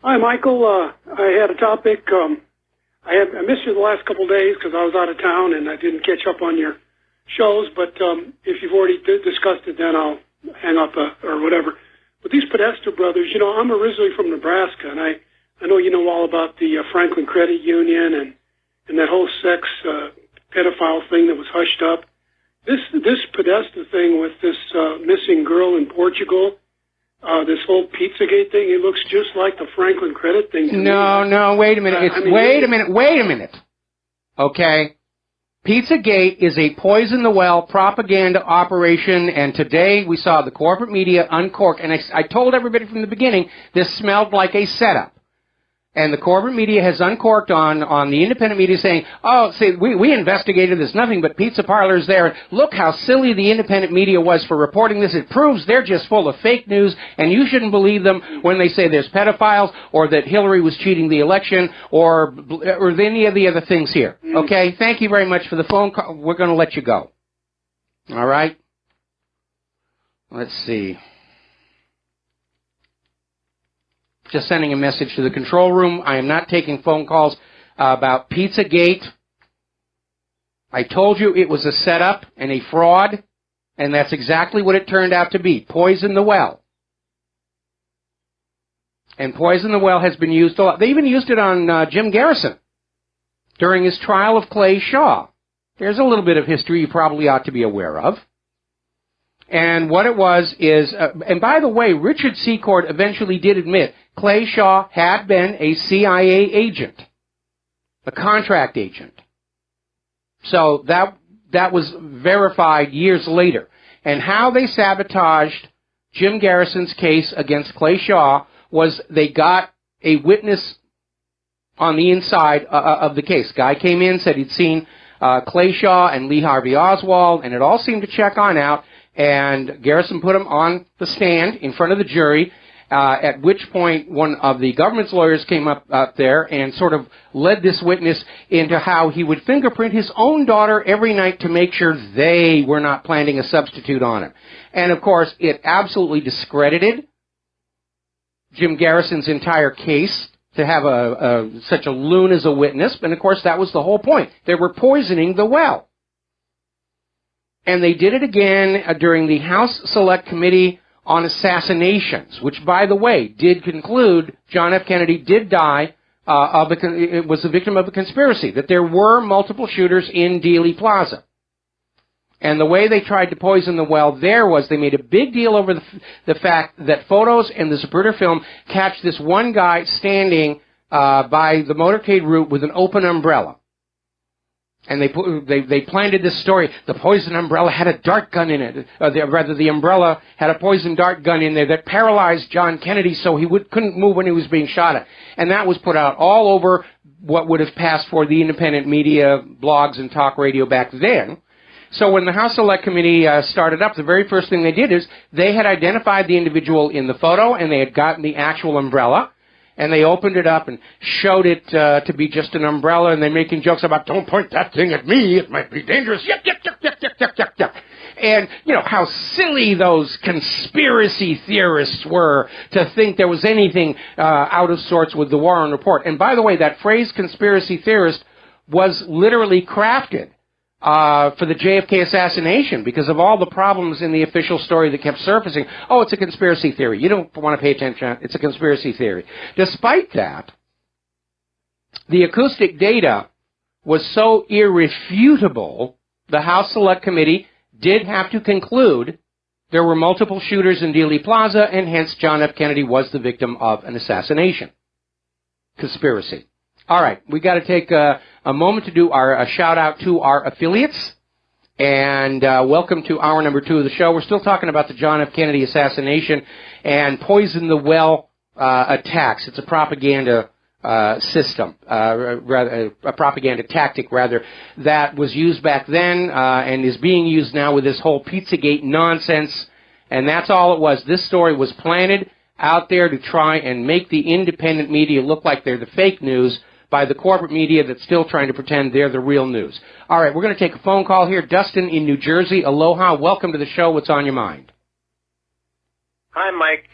Hi, Michael. I had a topic. I missed you the last couple of days because I was out of town and I didn't catch up on your shows. But if you've already discussed it, then I'll hang up or whatever. But these Podesta brothers, I'm originally from Nebraska, and I know you know all about the Franklin Credit Union and that whole sex pedophile thing that was hushed up. This Podesta thing with this missing girl in Portugal. This whole Pizzagate thing, it looks just like the Franklin Credit thing. No, wait a minute. Wait a minute. Okay. Pizzagate is a poison the well propaganda operation, and today we saw the corporate media uncork, and I told everybody from the beginning this smelled like a setup. And the corporate media has uncorked on the independent media saying, we investigated, there's nothing but pizza parlors there. Look how silly the independent media was for reporting this. It proves they're just full of fake news, and you shouldn't believe them when they say there's pedophiles or that Hillary was cheating the election or any of the other things here. Okay? Thank you very much for the phone call. We're going to let you go. All right? Let's see. Just sending a message to the control room. I am not taking phone calls about Pizzagate. I told you it was a setup and a fraud, and that's exactly what it turned out to be. Poison the well. And poison the well has been used a lot. They even used it on Jim Garrison during his trial of Clay Shaw. There's a little bit of history you probably ought to be aware of. And what it was is, and by the way, Richard Secord eventually did admit Clay Shaw had been a CIA agent, a contract agent. So that was verified years later. And how they sabotaged Jim Garrison's case against Clay Shaw was they got a witness on the inside of the case. Guy came in, said he'd seen Clay Shaw and Lee Harvey Oswald, and it all seemed to check on out. And Garrison put him on the stand in front of the jury, at which point one of the government's lawyers came up there and sort of led this witness into how he would fingerprint his own daughter every night to make sure they were not planting a substitute on him. And, of course, it absolutely discredited Jim Garrison's entire case to have such a loon as a witness. And, of course, that was the whole point. They were poisoning the well. And they did it again during the House Select Committee on Assassinations, which, by the way, did conclude John F. Kennedy did die, was the victim of a conspiracy, that there were multiple shooters in Dealey Plaza. And the way they tried to poison the well there was they made a big deal over the fact that photos and the Zapruder film catch this one guy standing by the motorcade route with an open umbrella. And they planted this story. The poison umbrella had a dart gun in it. The umbrella had a poison dart gun in there that paralyzed John Kennedy so he couldn't move when he was being shot at. And that was put out all over what would have passed for the independent media, blogs, and talk radio back then. So when the House Select Committee started up, the very first thing they did is they had identified the individual in the photo, and they had gotten the actual umbrella. And they opened it up and showed it to be just an umbrella, and they're making jokes about, don't point that thing at me, it might be dangerous, yuck, yuck, yuck, yuck, yuck, yuck, yuck, yuck. And, you know, how silly those conspiracy theorists were to think there was anything out of sorts with the Warren Report. And by the way, that phrase conspiracy theorist was literally crafted for the JFK assassination because of all the problems in the official story that kept surfacing. Oh, it's a conspiracy theory. You don't want to pay attention. It's a conspiracy theory. Despite that, the acoustic data was so irrefutable, the House Select Committee did have to conclude there were multiple shooters in Dealey Plaza, and hence John F. Kennedy was the victim of an assassination. Conspiracy. All right, we got to take a moment to do a shout-out to our affiliates, and welcome to hour number 2 of the show. We're still talking about the John F. Kennedy assassination and poison the well attacks. It's a propaganda system, rather a propaganda tactic, rather, that was used back then and is being used now with this whole Pizzagate nonsense, and that's all it was. This story was planted out there to try and make the independent media look like they're the fake news by the corporate media that's still trying to pretend they're the real news. All right, we're going to take a phone call here. Dustin in New Jersey. Aloha. Welcome to the show. What's on your mind? Hi, Mike.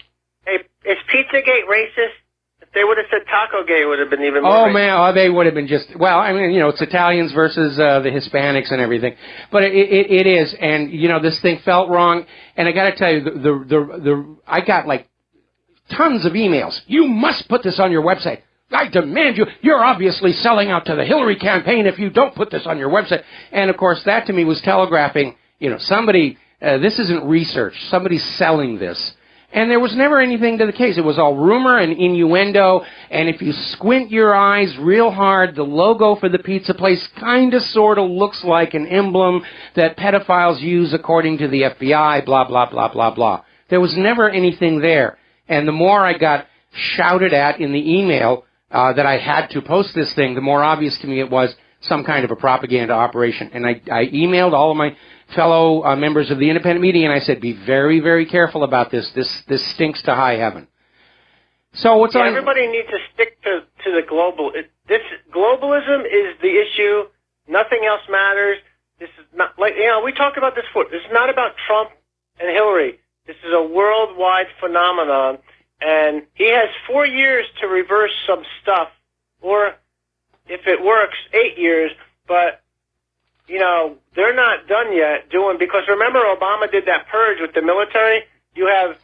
Hey, is Pizzagate racist? If they would have said Taco Gate, it would have been even more racist. Man, they would have been just, well, I mean, you know, it's Italians versus the Hispanics and everything. But it is, and, you know, this thing felt wrong. And I got to tell you, I got, like, tons of emails. You must put this on your website. I demand you. You're obviously selling out to the Hillary campaign if you don't put this on your website. And, of course, that to me was telegraphing, you know, somebody, this isn't research. Somebody's selling this. And there was never anything to the case. It was all rumor and innuendo. And if you squint your eyes real hard, the logo for the pizza place kind of sort of looks like an emblem that pedophiles use according to the FBI, blah, blah, blah, blah, blah. There was never anything there. And the more I got shouted at in the email that I had to post this thing, the more obvious to me it was some kind of a propaganda operation. And I emailed all of my fellow members of the independent media, and I said, be very, very careful about this. This stinks to high heaven. So what's on? Everybody needs to stick to the global. This globalism is the issue. Nothing else matters. This is not like, you know, we talk about this before. This is not about Trump and Hillary. This is a worldwide phenomenon, and he has 4 years to reverse some stuff, or if it works, 8 years. But you know, they're not done yet doing, because remember Obama did that purge with the military? You have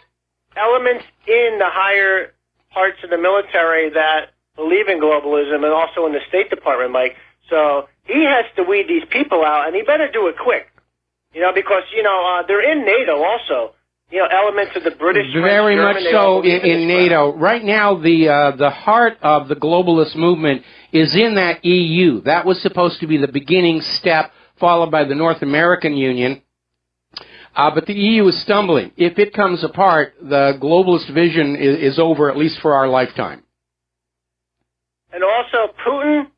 elements in the higher parts of the military that believe in globalism, and also in the State Department, Mike. So he has to weed these people out, and he better do it quick. You know, because, you know, they're in NATO also. You know, elements of the British, very French, much German, so in NATO. Right now, the heart of the globalist movement is in that EU. That was supposed to be the beginning step, followed by the North American Union. But the EU is stumbling. If it comes apart, the globalist vision is over, at least for our lifetime. And also, Putin,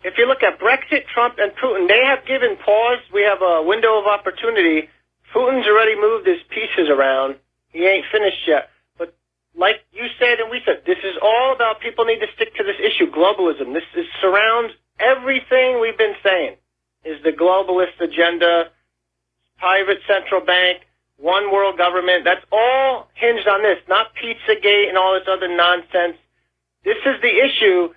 if you look at Brexit, Trump, and Putin, they have given pause. We have a window of opportunity. Putin's already moved his pieces around. He ain't finished yet. But like you said and we said, this is all about people need to stick to this issue, globalism. This surrounds everything we've been saying, is the globalist agenda, private central bank, one world government. That's all hinged on this, not Pizzagate and all this other nonsense. This is the issue,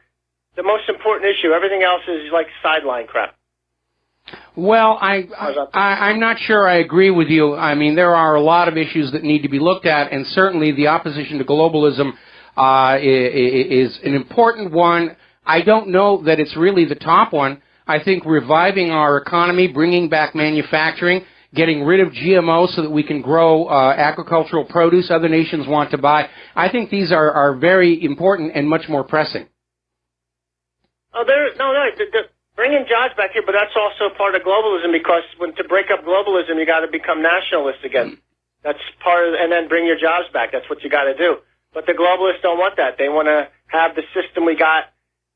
the most important issue. Everything else is like sideline crap. Well, I'm not sure I agree with you. I mean, there are a lot of issues that need to be looked at, and certainly the opposition to globalism is an important one. I don't know that it's really the top one. I think reviving our economy, bringing back manufacturing, getting rid of GMOs so that we can grow agricultural produce other nations want to buy, I think these are very important and much more pressing. Oh, bringing jobs back here, but that's also part of globalism, because to break up globalism, you got to become nationalist again. That's part of, and then bring your jobs back. That's what you got to do. But the globalists don't want that. They want to have the system we got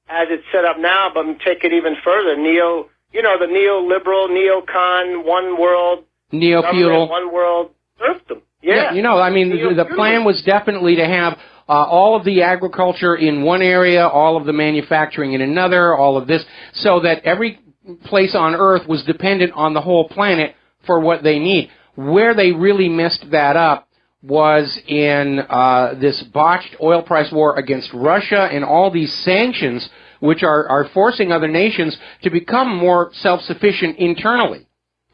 as it's set up now, but take it even further. The neoliberal, neocon, one world, neo-feudal, one world serfdom. Yeah. The plan was definitely to have all of the agriculture in one area, all of the manufacturing in another, all of this, so that every place on Earth was dependent on the whole planet for what they need. Where they really messed that up was in this botched oil price war against Russia and all these sanctions, which are forcing other nations to become more self-sufficient internally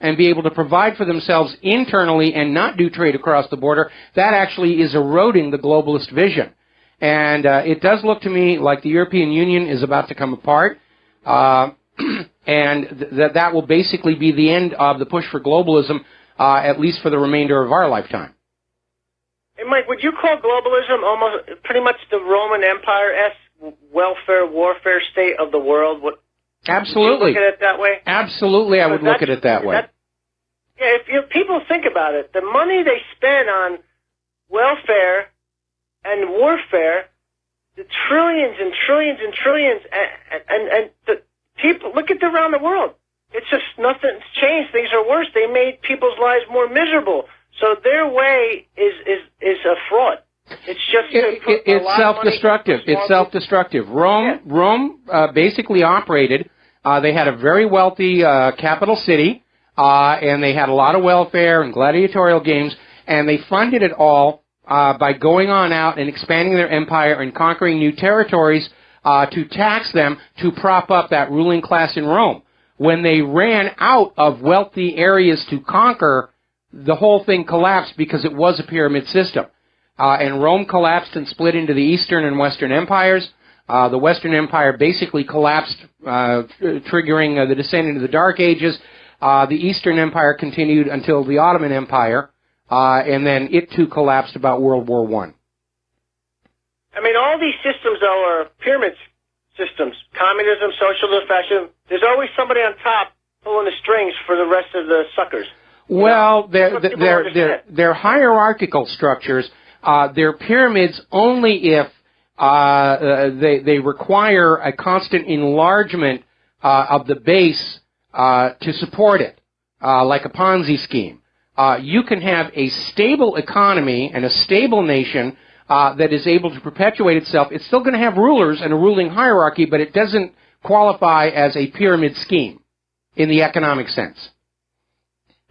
and be able to provide for themselves internally and not do trade across the border. That actually is eroding the globalist vision. And it does look to me like the European Union is about to come apart, and that will basically be the end of the push for globalism, at least for the remainder of our lifetime. Hey, Mike, would you call globalism almost pretty much the Roman Empire-esque welfare, warfare state of the world? Absolutely. Would you look at it that way? Absolutely, I would look at it that way. If people think about it, the money they spend on welfare and warfare, the trillions and trillions and trillions, and the people, look at around the world. It's just nothing's changed. Things are worse. They made people's lives more miserable. So their way is a fraud. It's just it's self-destructive. It's self-destructive. Rome basically operated. They had a very wealthy capital city, and they had a lot of welfare and gladiatorial games, and they funded it all by going on out and expanding their empire and conquering new territories to tax them to prop up that ruling class in Rome. When they ran out of wealthy areas to conquer, the whole thing collapsed because it was a pyramid system. And Rome collapsed and split into the Eastern and Western empires. The Western Empire basically collapsed, triggering the descent into the Dark Ages. The Eastern Empire continued until the Ottoman Empire, and then it too collapsed about World War I. I mean, all these systems, though, are pyramid systems. Communism, socialism, fascism. There's always somebody on top pulling the strings for the rest of the suckers. Well, they're hierarchical structures. They're pyramids only if they require a constant enlargement of the base to support it, like a Ponzi scheme. You can have a stable economy and a stable nation that is able to perpetuate itself. It's still going to have rulers and a ruling hierarchy, but it doesn't qualify as a pyramid scheme in the economic sense.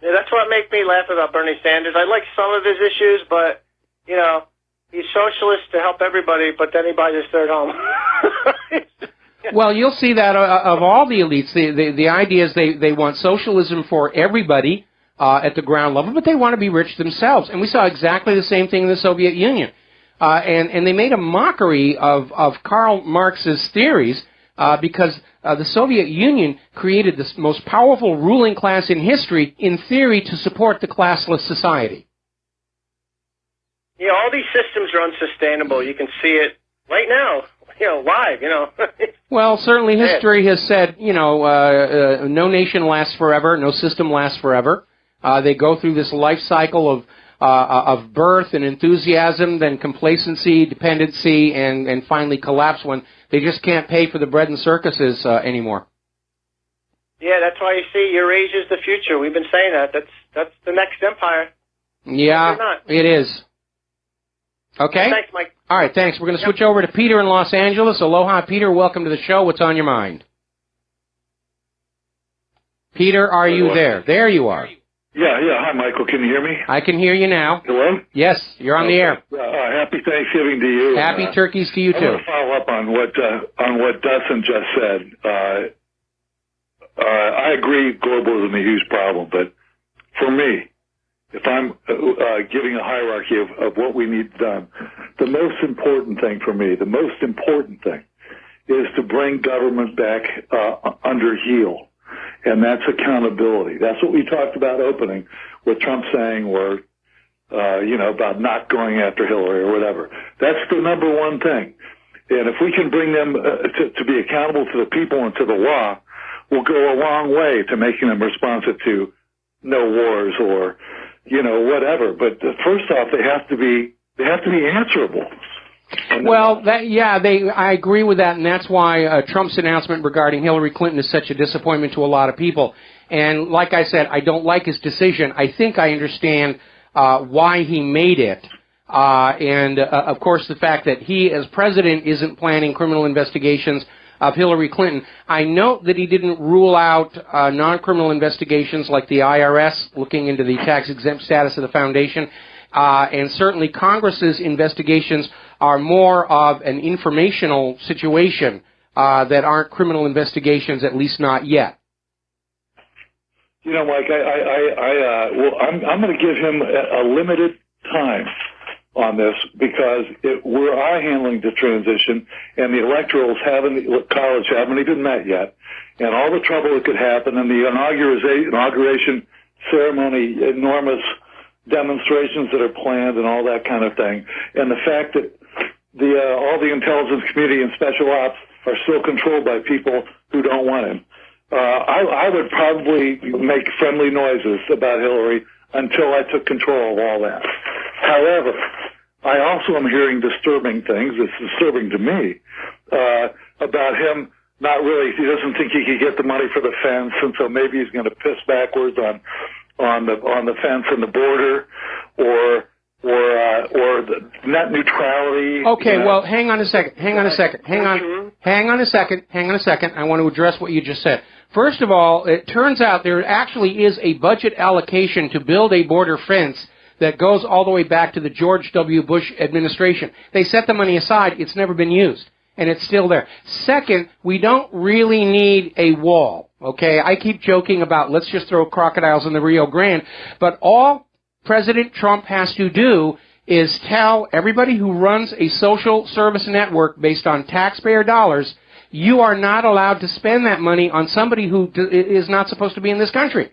Yeah, that's what makes me laugh about Bernie Sanders. I like some of his issues, but, you know, he's socialist to help everybody, but then he buys his third home. Well, you'll see that of all the elites. The idea is they want socialism for everybody at the ground level, but they want to be rich themselves. And we saw exactly the same thing in the Soviet Union. And they made a mockery of Karl Marx's theories because the Soviet Union created the most powerful ruling class in history, in theory, to support the classless society. Yeah, all these systems are unsustainable. You can see it right now, live, Well, certainly history has said, no nation lasts forever, no system lasts forever. They go through this life cycle of birth and enthusiasm, then complacency, dependency, and finally collapse when they just can't pay for the bread and circuses anymore. Yeah, that's why you see Eurasia's the future. We've been saying that. That's the next empire. Yeah, it is. Okay? Thanks, Mike. All right, thanks. We're going to switch over to Peter in Los Angeles. Aloha, Peter. Welcome to the show. What's on your mind? Peter, are you there? There you are. Yeah. Hi, Michael. Can you hear me? I can hear you now. Hello? Yes, you're on the air. Happy Thanksgiving to you. Happy turkeys to you, I too. want to follow up on what Dustin just said. I agree globalism is a huge problem, but for me, if I'm giving a hierarchy of what we need done, the most important thing for me, is to bring government back under heel. And that's accountability. That's what we talked about opening with Trump saying, or, about not going after Hillary or whatever. That's the number one thing. And if we can bring them to be accountable to the people and to the law, we'll go a long way to making them responsive to no wars or, whatever. But first off, they have to be answerable. Well, I agree with that, and that's why Trump's announcement regarding Hillary Clinton is such a disappointment to a lot of people. And like I said, I don't like his decision. I think I understand why he made it. Of course, the fact that he, as president, isn't planning criminal investigations of Hillary Clinton. I note that he didn't rule out non-criminal investigations like the IRS looking into the tax-exempt status of the foundation. And certainly Congress's investigations are more of an informational situation that aren't criminal investigations, at least not yet. Mike, I'm going to give him a limited time on this because we're handling the transition, and the electorals college haven't even met yet, and all the trouble that could happen, and the inauguration ceremony, enormous demonstrations that are planned and all that kind of thing, and the fact that all the intelligence community and special ops are still controlled by people who don't want him. I would probably make friendly noises about Hillary until I took control of all that. However, I also am hearing disturbing things. It's disturbing to me about him not really. He doesn't think he could get the money for the fence, and so maybe he's going to piss backwards on the fence and the border, or the net neutrality. Okay, well, hang on a second. Hang on a second. I want to address what you just said. First of all, it turns out there actually is a budget allocation to build a border fence that goes all the way back to the George W. Bush administration. They set the money aside. It's never been used, and it's still there. Second, we don't really need a wall, okay? I keep joking about let's just throw crocodiles in the Rio Grande, but all President Trump has to do is tell everybody who runs a social service network based on taxpayer dollars, you are not allowed to spend that money on somebody who is not supposed to be in this country.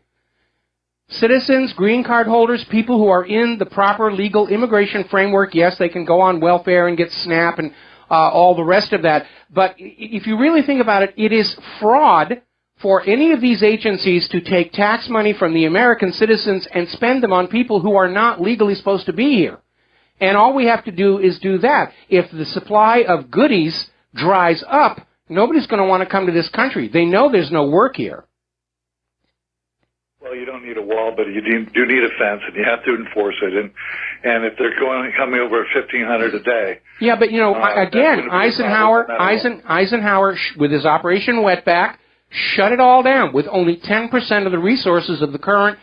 Citizens, green card holders, people who are in the proper legal immigration framework, yes, they can go on welfare and get SNAP and all the rest of that. But if you really think about it, it is fraud for any of these agencies to take tax money from the American citizens and spend them on people who are not legally supposed to be here. And all we have to do is do that. If the supply of goodies dries up, nobody's going to want to come to this country. They know there's no work here. Well, you don't need a wall, but you do need a fence, and you have to enforce it. And if they're coming over at $1,500 a day. Yeah, but again, Eisenhower, with his Operation Wetback, shut it all down with only 10% of the resources of the current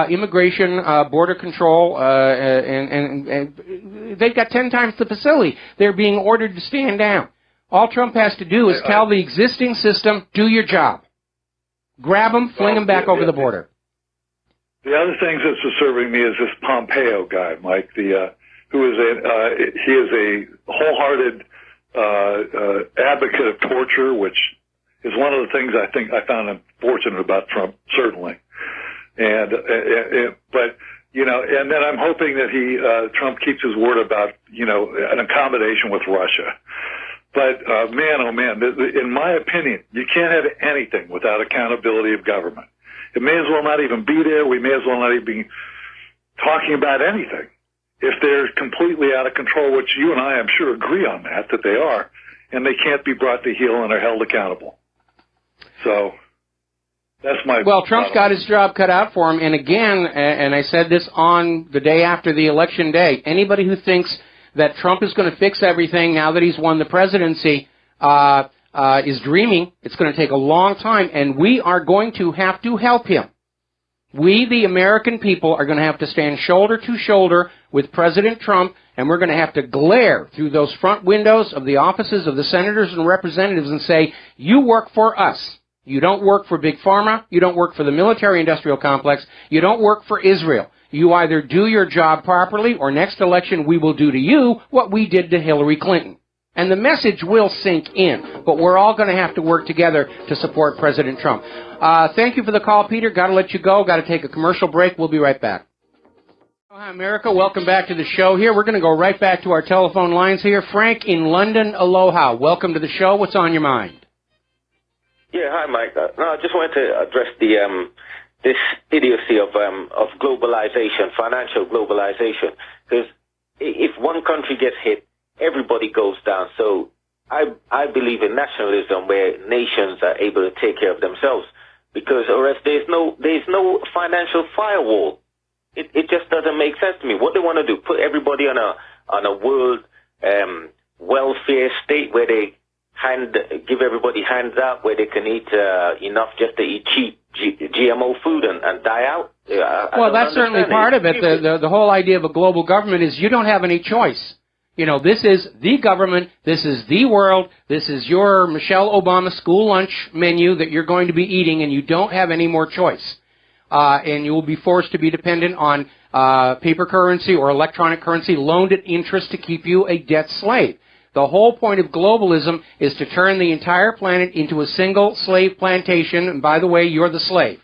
immigration, border control, and they've got 10 times the facility. They're being ordered to stand down. All Trump has to do is tell the existing system, do your job. Grab them, fling them back over the border. The other thing that's disturbing me is this Pompeo guy, Mike, he is a wholehearted advocate of torture, which is one of the things I think I found unfortunate about Trump, certainly. And then I'm hoping that Trump keeps his word about, an accommodation with Russia. But, man, oh man, in my opinion, you can't have anything without accountability of government. It may as well not even be there. We may as well not even be talking about anything if they're completely out of control, which you and I, I'm sure, agree on that they are, and they can't be brought to heel and are held accountable. So that's my... Well, Trump's got his job cut out for him, and again, and I said this on the day after the election day, anybody who thinks that Trump is going to fix everything now that he's won the presidency is dreaming. It's going to take a long time, and we are going to have to help him. We, the American people, are going to have to stand shoulder to shoulder with President Trump, and we're going to have to glare through those front windows of the offices of the senators and representatives and say, you work for us. You don't work for Big Pharma. You don't work for the military-industrial complex. You don't work for Israel. You either do your job properly, or next election we will do to you what we did to Hillary Clinton. And the message will sink in, but we're all going to have to work together to support President Trump. Thank you for the call, Peter. Got to let you go. Got to take a commercial break. We'll be right back. Hi, America. Welcome back to the show here. We're going to go right back to our telephone lines here. Frank in London, aloha. Welcome to the show. What's on your mind? Yeah, hi, Mike. No, I just wanted to address the this idiocy of globalization, financial globalization, because if one country gets hit, everybody goes down. So I believe in nationalism, where nations are able to take care of themselves, because or else there's no financial firewall. It just doesn't make sense to me. What they want to do, put everybody on a world welfare state where they give everybody hands out, where they can eat enough just to eat cheap GMO food and die out. Well, that's certainly part of it. The whole idea of a global government is you don't have any choice. You know, this is the government, this is the world, this is your Michelle Obama school lunch menu that you're going to be eating, and you don't have any more choice. And you will be forced to be dependent on paper currency or electronic currency loaned at interest to keep you a debt slave. The whole point of globalism is to turn the entire planet into a single slave plantation, and by the way, you're the slave.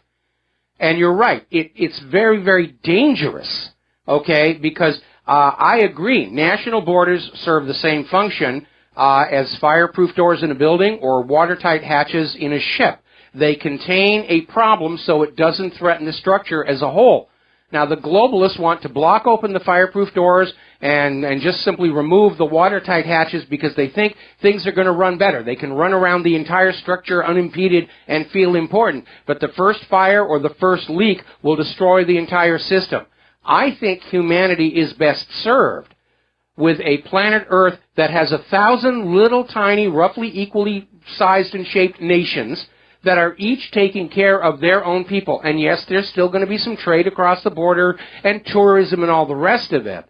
And you're right, it's very, very dangerous, okay, because I agree. National borders serve the same function as fireproof doors in a building or watertight hatches in a ship. They contain a problem so it doesn't threaten the structure as a whole. Now, the globalists want to block open the fireproof doors and just simply remove the watertight hatches because they think things are going to run better. They can run around the entire structure unimpeded and feel important. But the first fire or the first leak will destroy the entire system. I think humanity is best served with a planet Earth that has 1,000 little tiny, roughly equally sized and shaped nations that are each taking care of their own people. And yes, there's still going to be some trade across the border and tourism and all the rest of it.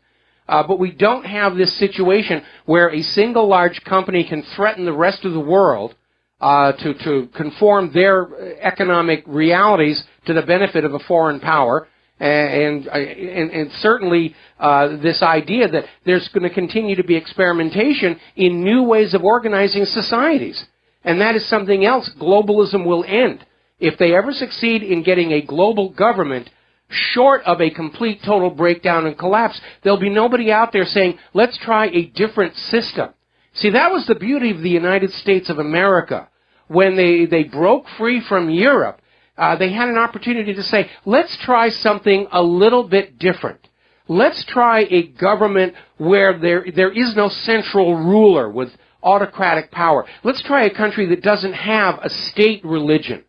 But we don't have this situation where a single large company can threaten the rest of the world to conform their economic realities to the benefit of a foreign power. And certainly this idea that there's going to continue to be experimentation in new ways of organizing societies. And that is something else globalism will end. If they ever succeed in getting a global government short of a complete total breakdown and collapse, there'll be nobody out there saying, let's try a different system. See, that was the beauty of the United States of America. When they broke free from Europe, they had an opportunity to say, let's try something a little bit different. Let's try a government where there is no central ruler with autocratic power. Let's try a country that doesn't have a state religion.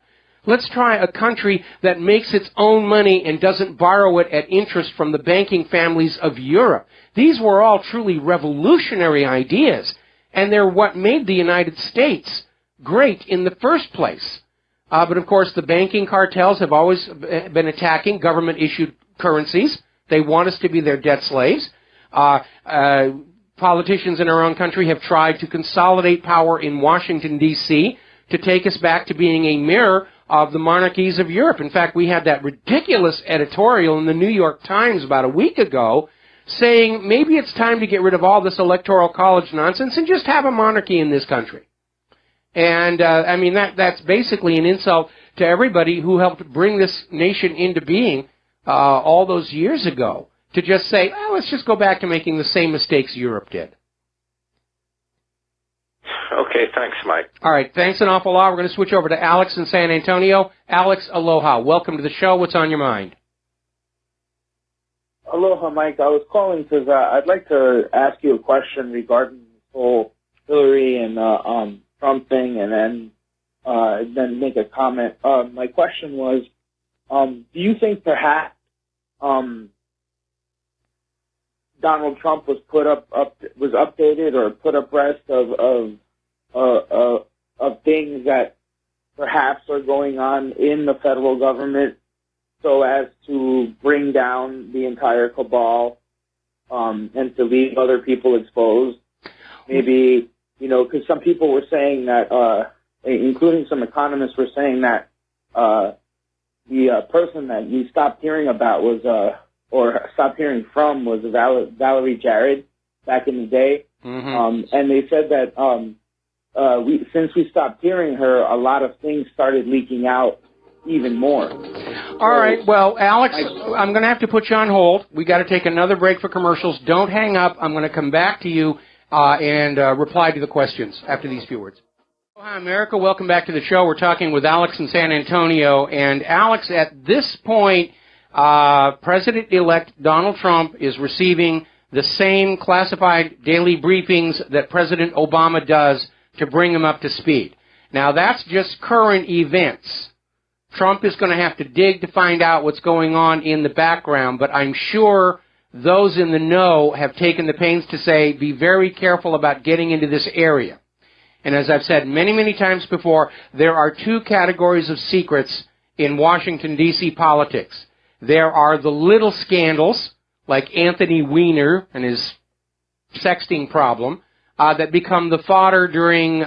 Let's try a country that makes its own money and doesn't borrow it at interest from the banking families of Europe. These were all truly revolutionary ideas, and they're what made the United States great in the first place. But of course, the banking cartels have always been attacking government-issued currencies. They want us to be their debt slaves. Politicians in our own country have tried to consolidate power in Washington, D.C., to take us back to being a mirror of the monarchies of Europe. In fact, we had that ridiculous editorial in the New York Times about a week ago saying maybe it's time to get rid of all this electoral college nonsense and just have a monarchy in this country. And, I mean, that's basically an insult to everybody who helped bring this nation into being all those years ago, to just say, oh, let's just go back to making the same mistakes Europe did. Okay, thanks, Mike. All right, thanks an awful lot. We're going to switch over to Alex in San Antonio. Alex, aloha. Welcome to the show. What's on your mind? Aloha, Mike. I was calling because I'd like to ask you a question regarding the whole Hillary and Trump thing, and then make a comment. My question was, do you think perhaps Donald Trump was was updated or put abreast of things that perhaps are going on in the federal government, so as to bring down the entire cabal and to leave other people exposed. Maybe, because some people were saying that, including some economists were saying that the person that you stopped hearing about or stopped hearing from was Valerie Jarrett back in the day. Mm-hmm. And they said that since we stopped hearing her, a lot of things started leaking out even more. All right. Well, Alex, I'm going to have to put you on hold. We got to take another break for commercials. Don't hang up. I'm going to come back to you and reply to the questions after these few words. Hi, America. Welcome back to the show. We're talking with Alex in San Antonio. And Alex, at this point, President-elect Donald Trump is receiving the same classified daily briefings that President Obama does to bring him up to speed. Now, that's just current events. Trump is going to have to dig to find out what's going on in the background, but I'm sure those in the know have taken the pains to say, be very careful about getting into this area. And as I've said many, many times before, there are two categories of secrets in Washington, D.C. politics. There are the little scandals, like Anthony Weiner and his sexting problem, that become the fodder during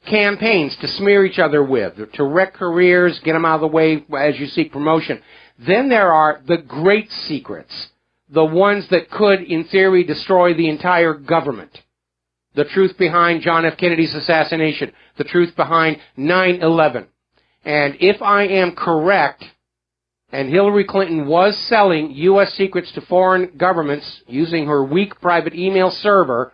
campaigns to smear each other with, to wreck careers, get them out of the way as you seek promotion. Then there are the great secrets, the ones that could, in theory, destroy the entire government. The truth behind John F. Kennedy's assassination, the truth behind 9/11. And if I am correct, and Hillary Clinton was selling U.S. secrets to foreign governments using her weak private email server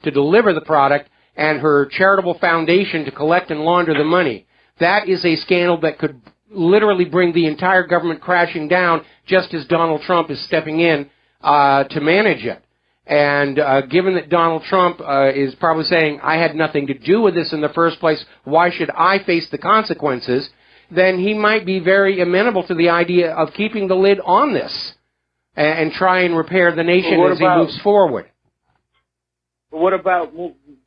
to deliver the product, and her charitable foundation to collect and launder the money. That is a scandal that could literally bring the entire government crashing down, just as Donald Trump is stepping in to manage it. And given that Donald Trump is probably saying, I had nothing to do with this in the first place, why should I face the consequences, then he might be very amenable to the idea of keeping the lid on this and try and repair the nation as he moves forward. What about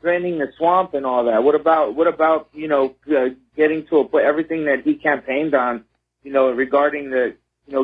draining the swamp and all that? What about getting to a point, everything that he campaigned on, regarding the,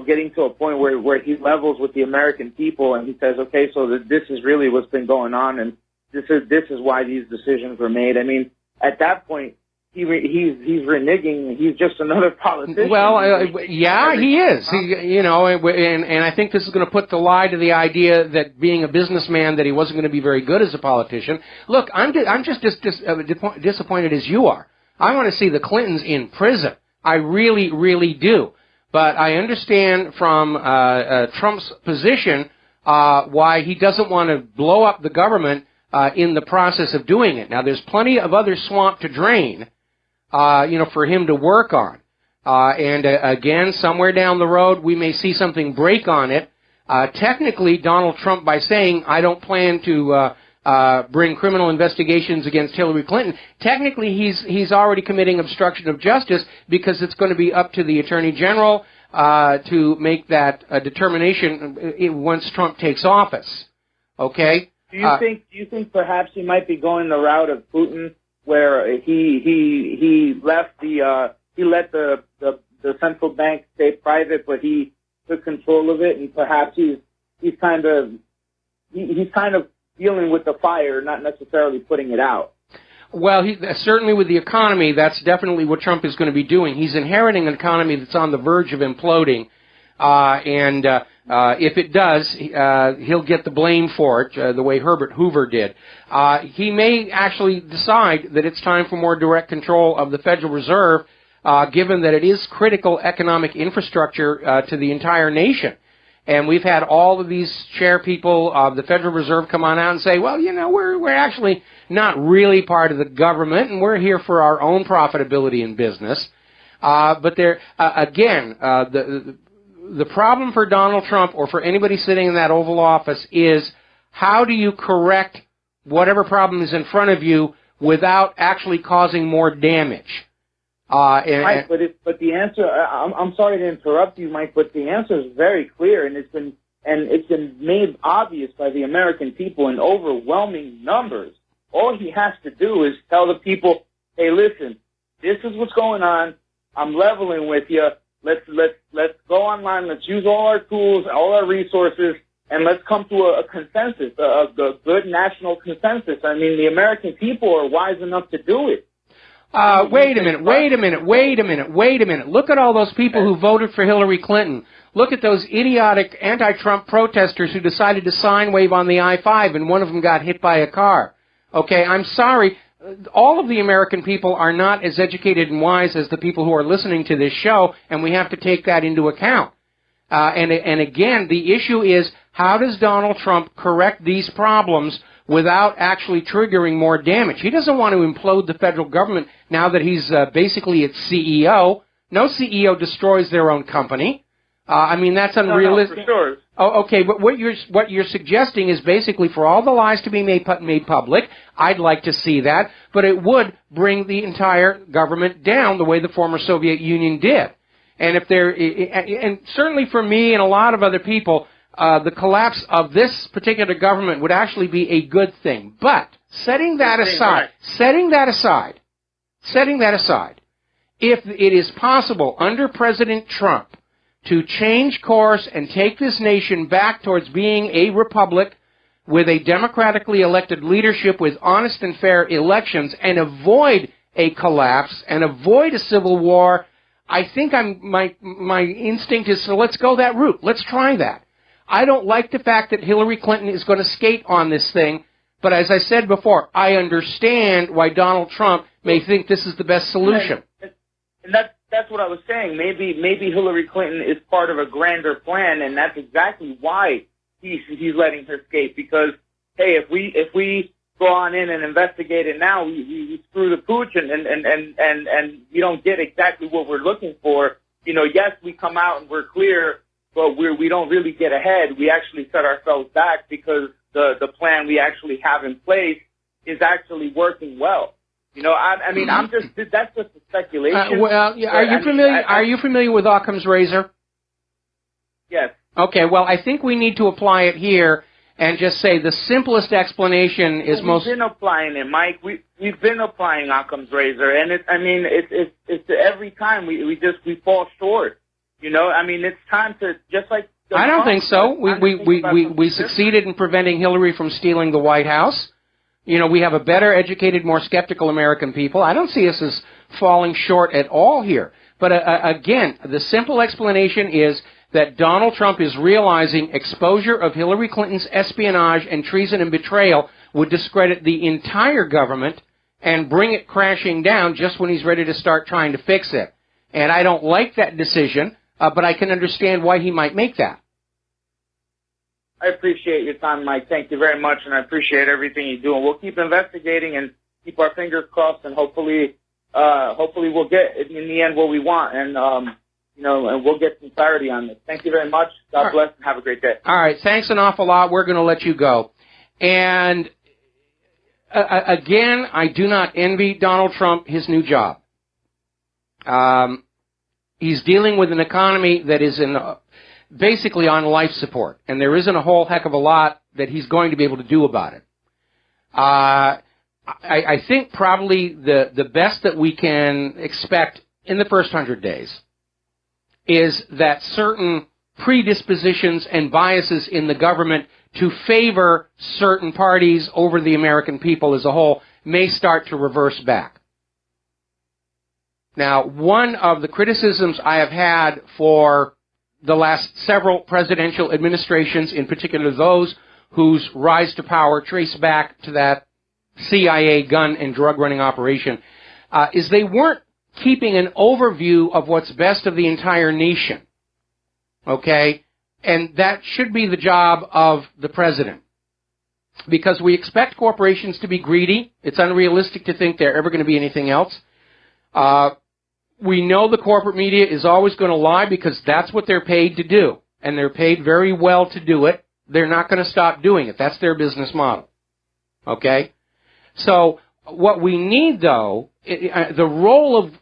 getting to a point where he levels with the American people and he says, okay, so this is really what's been going on, and this is why these decisions were made. I mean, at that point, he's reneging. He's just another politician. Well, yeah, he is. And I think this is going to put the lie to the idea that being a businessman, that he wasn't going to be very good as a politician. Look, I'm just disappointed as you are. I want to see the Clintons in prison. I really, really do. But I understand from Trump's position why he doesn't want to blow up the government in the process of doing it. Now, there's plenty of other swamp to drain, for him to work on. And again, somewhere down the road, we may see something break on it. Technically, Donald Trump, by saying, I don't plan to bring criminal investigations against Hillary Clinton, technically he's already committing obstruction of justice, because it's going to be up to the Attorney General to make that determination once Trump takes office. Okay? Do you think perhaps he might be going the route of Putin, where he let the central bank stay private, but he took control of it, and perhaps he's kind of dealing with the fire, not necessarily putting it out? Well, certainly with the economy, that's definitely what Trump is going to be doing. He's inheriting an economy that's on the verge of imploding, and if it does, he'll get the blame for it, the way Herbert Hoover did. He may actually decide that it's time for more direct control of the Federal Reserve, given that it is critical economic infrastructure to the entire nation. And we've had all of these chair people of the Federal Reserve come on out and say, well, we're actually not really part of the government, and we're here for our own profitability in business. But there, again, the problem for Donald Trump, or for anybody sitting in that Oval Office, is how do you correct whatever problem is in front of you without actually causing more damage? Mike, but the answer, I'm sorry to interrupt you, Mike, but the answer is very clear, and it's been and it's been made obvious by the American people in overwhelming numbers. All he has to do is tell the people, hey, listen, this is what's going on. I'm leveling with you. Let's go online. Let's use all our tools, all our resources, and let's come to a consensus, a good national consensus. I mean, the American people are wise enough to do it. Wait a minute. Look at all those people who voted for Hillary Clinton. Look at those idiotic anti-Trump protesters who decided to sign wave on the I-5, and one of them got hit by a car. Okay, I'm sorry. All of the American people are not as educated and wise as the people who are listening to this show, and we have to take that into account. And again, the issue is, how does Donald Trump correct these problems without actually triggering more damage? He doesn't want to implode the federal government now that he's basically its CEO. No CEO destroys their own company. I mean, that's unrealistic. No, for sure. Oh, okay, but what you're suggesting is basically for all the lies to be made public. I'd like to see that, but it would bring the entire government down the way the former Soviet Union did. And and certainly for me and a lot of other people, the collapse of this particular government would actually be a good thing. But setting that aside, if it is possible under President Trump to change course and take this nation back towards being a republic with a democratically elected leadership with honest and fair elections and avoid a collapse and avoid a civil war, I think my instinct is, so let's go that route. Let's try that. I don't like the fact that Hillary Clinton is going to skate on this thing, but as I said before, I understand why Donald Trump may think this is the best solution. And that's what I was saying. Maybe Hillary Clinton is part of a grander plan, and that's exactly why he's letting her skate. Because hey, if we go on in and investigate it now, we screw the pooch, and we don't get exactly what we're looking for. You know, yes, we come out and we're clear, but we don't really get ahead. We actually set ourselves back because the plan we actually have in place is actually working well. You know, I mean, that's just a speculation. Well, yeah, are you familiar with Occam's razor? Yes. Okay, well, I think we need to apply it here and just say the simplest explanation is We've been applying it, Mike. We've been applying Occam's razor, and it's every time we fall short. You know, I mean, it's time to just like. I don't think so. We succeeded in preventing Hillary from stealing the White House. You know, we have a better educated, more skeptical American people. I don't see us as falling short at all here. But again, the simple explanation is that Donald Trump is realizing exposure of Hillary Clinton's espionage and treason and betrayal would discredit the entire government and bring it crashing down just when he's ready to start trying to fix it. And I don't like that decision, but I can understand why he might make that. I appreciate your time, Mike. Thank you very much, and I appreciate everything you do. And we'll keep investigating and keep our fingers crossed, and hopefully we'll get in the end what we want, and and we'll get some clarity on this. Thank you very much. God bless, and have a great day. All right, thanks an awful lot. We're going to let you go. And again, I do not envy Donald Trump his new job. He's dealing with an economy that is basically on life support, and there isn't a whole heck of a lot that he's going to be able to do about it. I think probably the best that we can expect in the first 100 days is that certain predispositions and biases in the government to favor certain parties over the American people as a whole may start to reverse back. Now, one of the criticisms I have had for the last several presidential administrations, in particular those whose rise to power trace back to that CIA gun and drug running operation, is they weren't keeping an overview of what's best of the entire nation. Okay? And that should be the job of the president. Because we expect corporations to be greedy. It's unrealistic to think they're ever going to be anything else. We know the corporate media is always going to lie because that's what they're paid to do. And they're paid very well to do it. They're not going to stop doing it. That's their business model. Okay? So what we need, though, the role of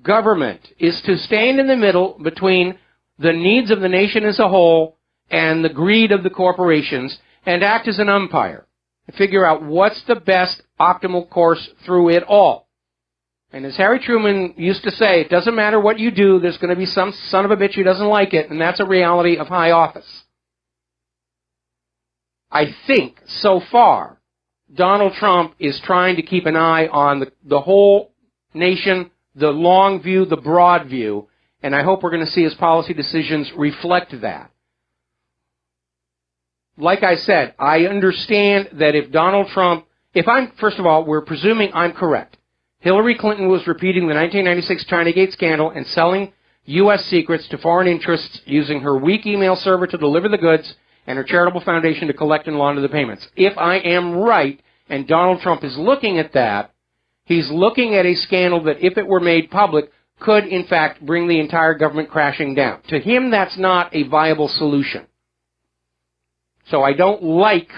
government is to stand in the middle between the needs of the nation as a whole and the greed of the corporations and act as an umpire and figure out what's the best optimal course through it all. And as Harry Truman used to say, it doesn't matter what you do, there's going to be some son of a bitch who doesn't like it, and that's a reality of high office. I think, so far, Donald Trump is trying to keep an eye on the whole nation, the long view, the broad view, and I hope we're going to see his policy decisions reflect that. Like I said, I understand that if Donald Trump, first of all, we're presuming I'm correct. Hillary Clinton was repeating the 1996 Chinagate scandal and selling U.S. secrets to foreign interests using her weak email server to deliver the goods and her charitable foundation to collect and launder the payments. If I am right, and Donald Trump is looking at that, he's looking at a scandal that, if it were made public, could, in fact, bring the entire government crashing down. To him, that's not a viable solution. So I don't like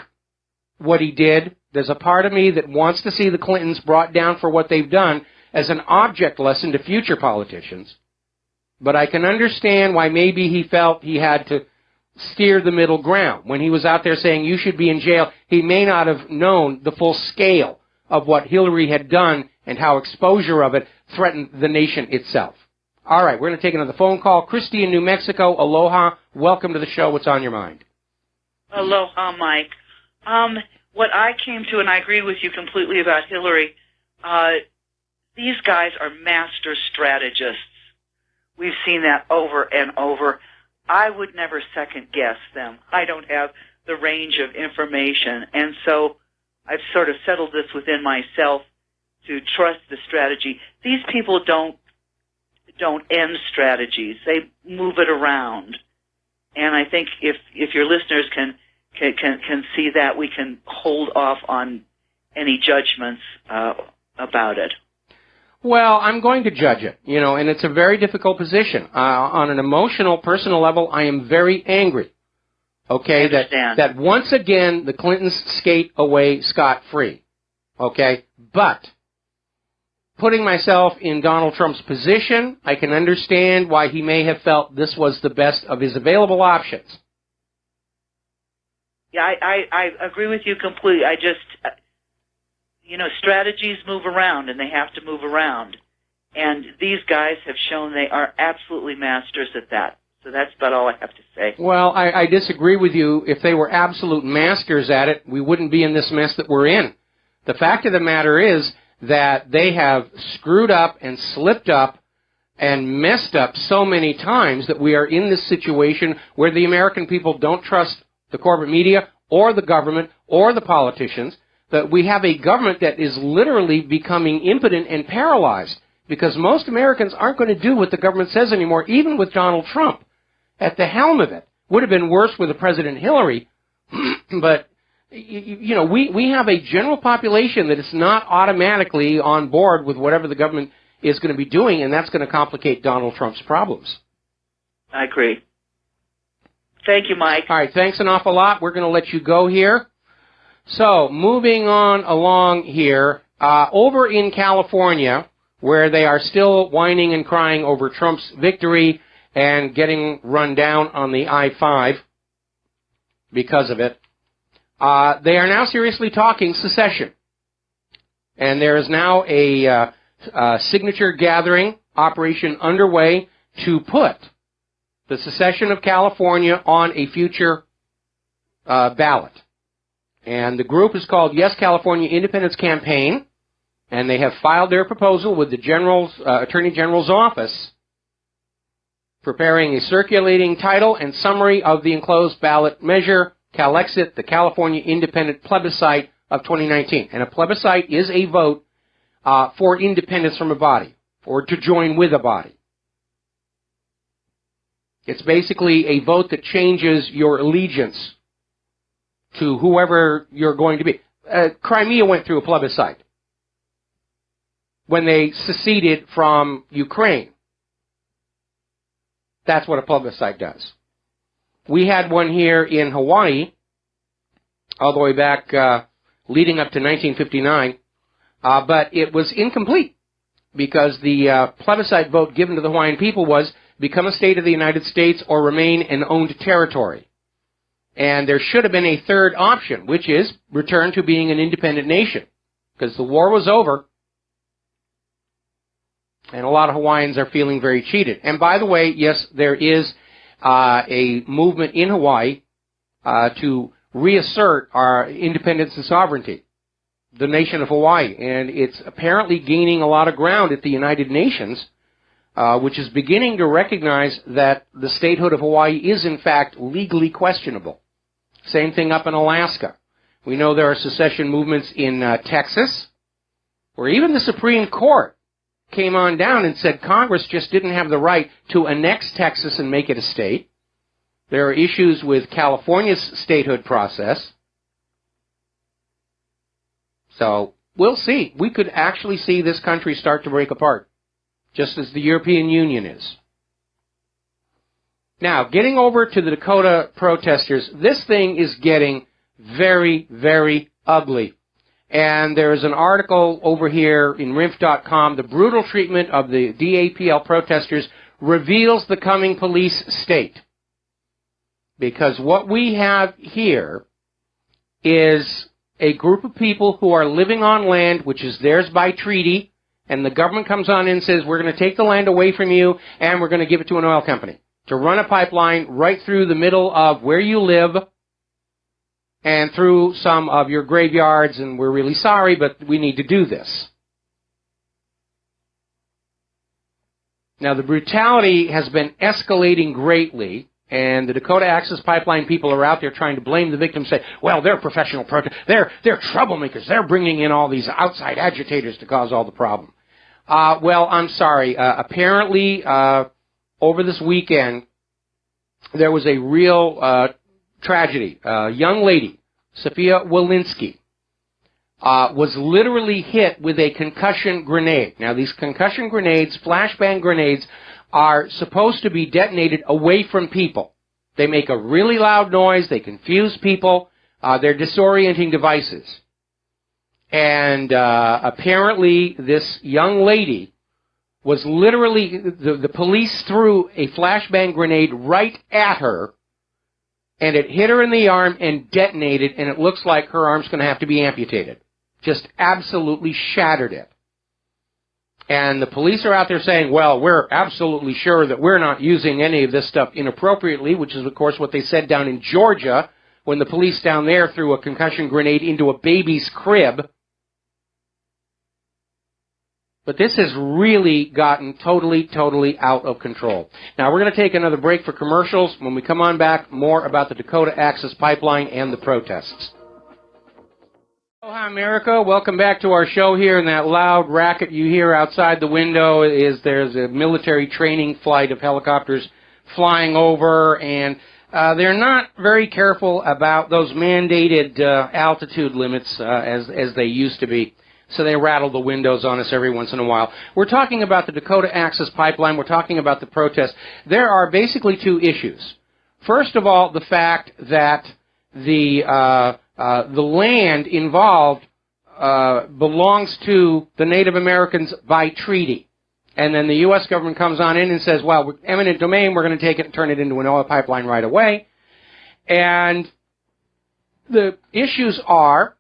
what he did. There's a part of me that wants to see the Clintons brought down for what they've done as an object lesson to future politicians. But I can understand why maybe he felt he had to steer the middle ground. When he was out there saying you should be in jail, he may not have known the full scale of what Hillary had done and how exposure of it threatened the nation itself. All right, we're going to take another phone call. Christy in New Mexico, aloha. Welcome to the show. What's on your mind? Aloha, Mike. What I came to, and I agree with you completely about Hillary, these guys are master strategists. We've seen that over and over. I would never second guess them. I don't have the range of information, and so I've sort of settled this within myself to trust the strategy. These people don't end strategies. They move it around. And I think if your listeners can see that, we can hold off on any judgments about it. Well, I'm going to judge it, and it's a very difficult position. On an emotional, personal level, I am very angry. Okay, that once again the Clintons skate away scot-free. Okay, but putting myself in Donald Trump's position, I can understand why he may have felt this was the best of his available options. Yeah, I agree with you completely. I just, strategies move around, and they have to move around. And these guys have shown they are absolutely masters at that. So that's about all I have to say. Well, I disagree with you. If they were absolute masters at it, we wouldn't be in this mess that we're in. The fact of the matter is that they have screwed up and slipped up and messed up so many times that we are in this situation where the American people don't trust the corporate media or the government or the politicians, that we have a government that is literally becoming impotent and paralyzed because most Americans aren't going to do what the government says anymore, even with Donald Trump at the helm of it. Would have been worse with the President Hillary, but we have a general population that is not automatically on board with whatever the government is going to be doing, and that's going to complicate Donald Trump's problems. I agree. Thank you, Mike. All right, thanks an awful lot. We're going to let you go here. So, moving on along here, over in California, where they are still whining and crying over Trump's victory and getting run down on the I-5 because of it, they are now seriously talking secession. And there is now a signature gathering operation underway to put the secession of California on a future ballot. And the group is called Yes California Independence Campaign, and they have filed their proposal with the Attorney General's office, preparing a circulating title and summary of the enclosed ballot measure, Calexit, the California Independent Plebiscite of 2019. And a plebiscite is a vote for independence from a body, or to join with a body. It's basically a vote that changes your allegiance to whoever you're going to be. Crimea went through a plebiscite when they seceded from Ukraine. That's what a plebiscite does. We had one here in Hawaii all the way back leading up to 1959, but it was incomplete because the plebiscite vote given to the Hawaiian people was become a state of the United States or remain an owned territory. And there should have been a third option, which is return to being an independent nation, because the war was over, and a lot of Hawaiians are feeling very cheated. And by the way, yes, there is a movement in Hawaii to reassert our independence and sovereignty, the nation of Hawaii, and it's apparently gaining a lot of ground at the United Nations, which is beginning to recognize that the statehood of Hawaii is in fact legally questionable. Same thing up in Alaska. We know there are secession movements in Texas, where even the Supreme Court came on down and said Congress just didn't have the right to annex Texas and make it a state. There are issues with California's statehood process. So we'll see. We could actually see this country start to break apart, just as the European Union is. Now, getting over to the Dakota protesters, this thing is getting very, very ugly. And there's an article over here in RINF.com, the brutal treatment of the DAPL protesters reveals the coming police state. Because what we have here is a group of people who are living on land which is theirs by treaty, and the government comes on in and says, we're going to take the land away from you, and we're going to give it to an oil company to run a pipeline right through the middle of where you live and through some of your graveyards, and we're really sorry, but we need to do this. Now, the brutality has been escalating greatly, and the Dakota Access Pipeline people are out there trying to blame the victims, say, well, they're professional protesters, they're troublemakers, they're bringing in all these outside agitators to cause all the problem. Well, I'm sorry. Apparently, over this weekend, there was a real tragedy. A young lady, Sophia Walensky, was literally hit with a concussion grenade. Now, these concussion grenades, flashbang grenades, are supposed to be detonated away from people. They make a really loud noise. They confuse people. They're disorienting devices. And apparently this young lady was literally, the police threw a flashbang grenade right at her, and it hit her in the arm and detonated, and it looks like her arm's going to have to be amputated. Just absolutely shattered it. And the police are out there saying, well, we're absolutely sure that we're not using any of this stuff inappropriately, which is, of course, what they said down in Georgia when the police down there threw a concussion grenade into a baby's crib. But this has really gotten totally out of control. Now, we're going to take another break for commercials. When we come on back, more about the Dakota Access Pipeline and the protests. Aloha, America. Welcome back to our show here. And that loud racket you hear outside the window is there's a military training flight of helicopters flying over, and they're not very careful about those mandated altitude limits as they used to be. So they rattle the windows on us every once in a while. We're talking about the Dakota Access Pipeline. We're talking about the protests. There are basically two issues. First of all, the fact that the land involved belongs to the Native Americans by treaty. And then the U.S. government comes on in and says, well, we're eminent domain, we're going to take it and turn it into an oil pipeline right away. And the issues are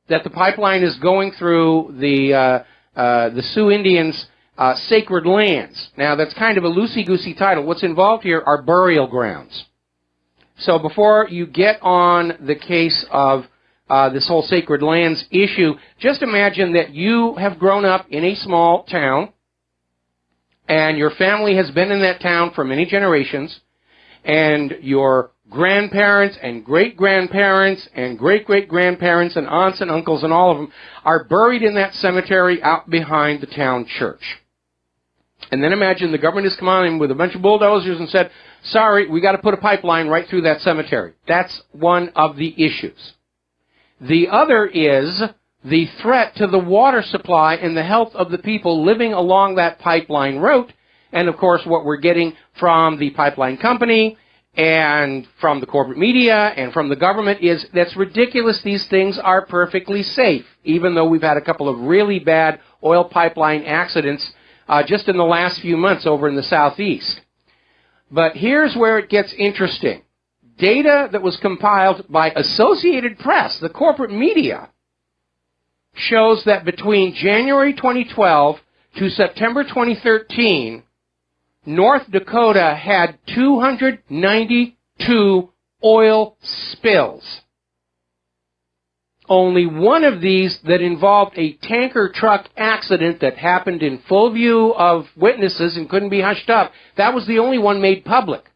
that the pipeline is going through the Sioux Indians' sacred lands. Now, that's kind of a loosey-goosey title. What's involved here are burial grounds. So before you get on the case of this whole sacred lands issue, just imagine that you have grown up in a small town, and your family has been in that town for many generations, and your grandparents and great-grandparents and great-great-grandparents and aunts and uncles and all of them are buried in that cemetery out behind the town church. And then imagine the government has come on in with a bunch of bulldozers and said, sorry, we got to put a pipeline right through that cemetery. That's one of the issues. The other is the threat to the water supply and the health of the people living along that pipeline route. And, of course, what we're getting from the pipeline company and from the corporate media and from the government is that's ridiculous. These things are perfectly safe, even though we've had a couple of really bad oil pipeline accidents just in the last few months over in the southeast. But here's where it gets interesting. data that was compiled by Associated Press, the corporate media, shows that between January 2012 to September 2013, North Dakota had 292 oil spills. Only one of these that involved a tanker truck accident that happened in full view of witnesses and couldn't be hushed up. That was the only one made public.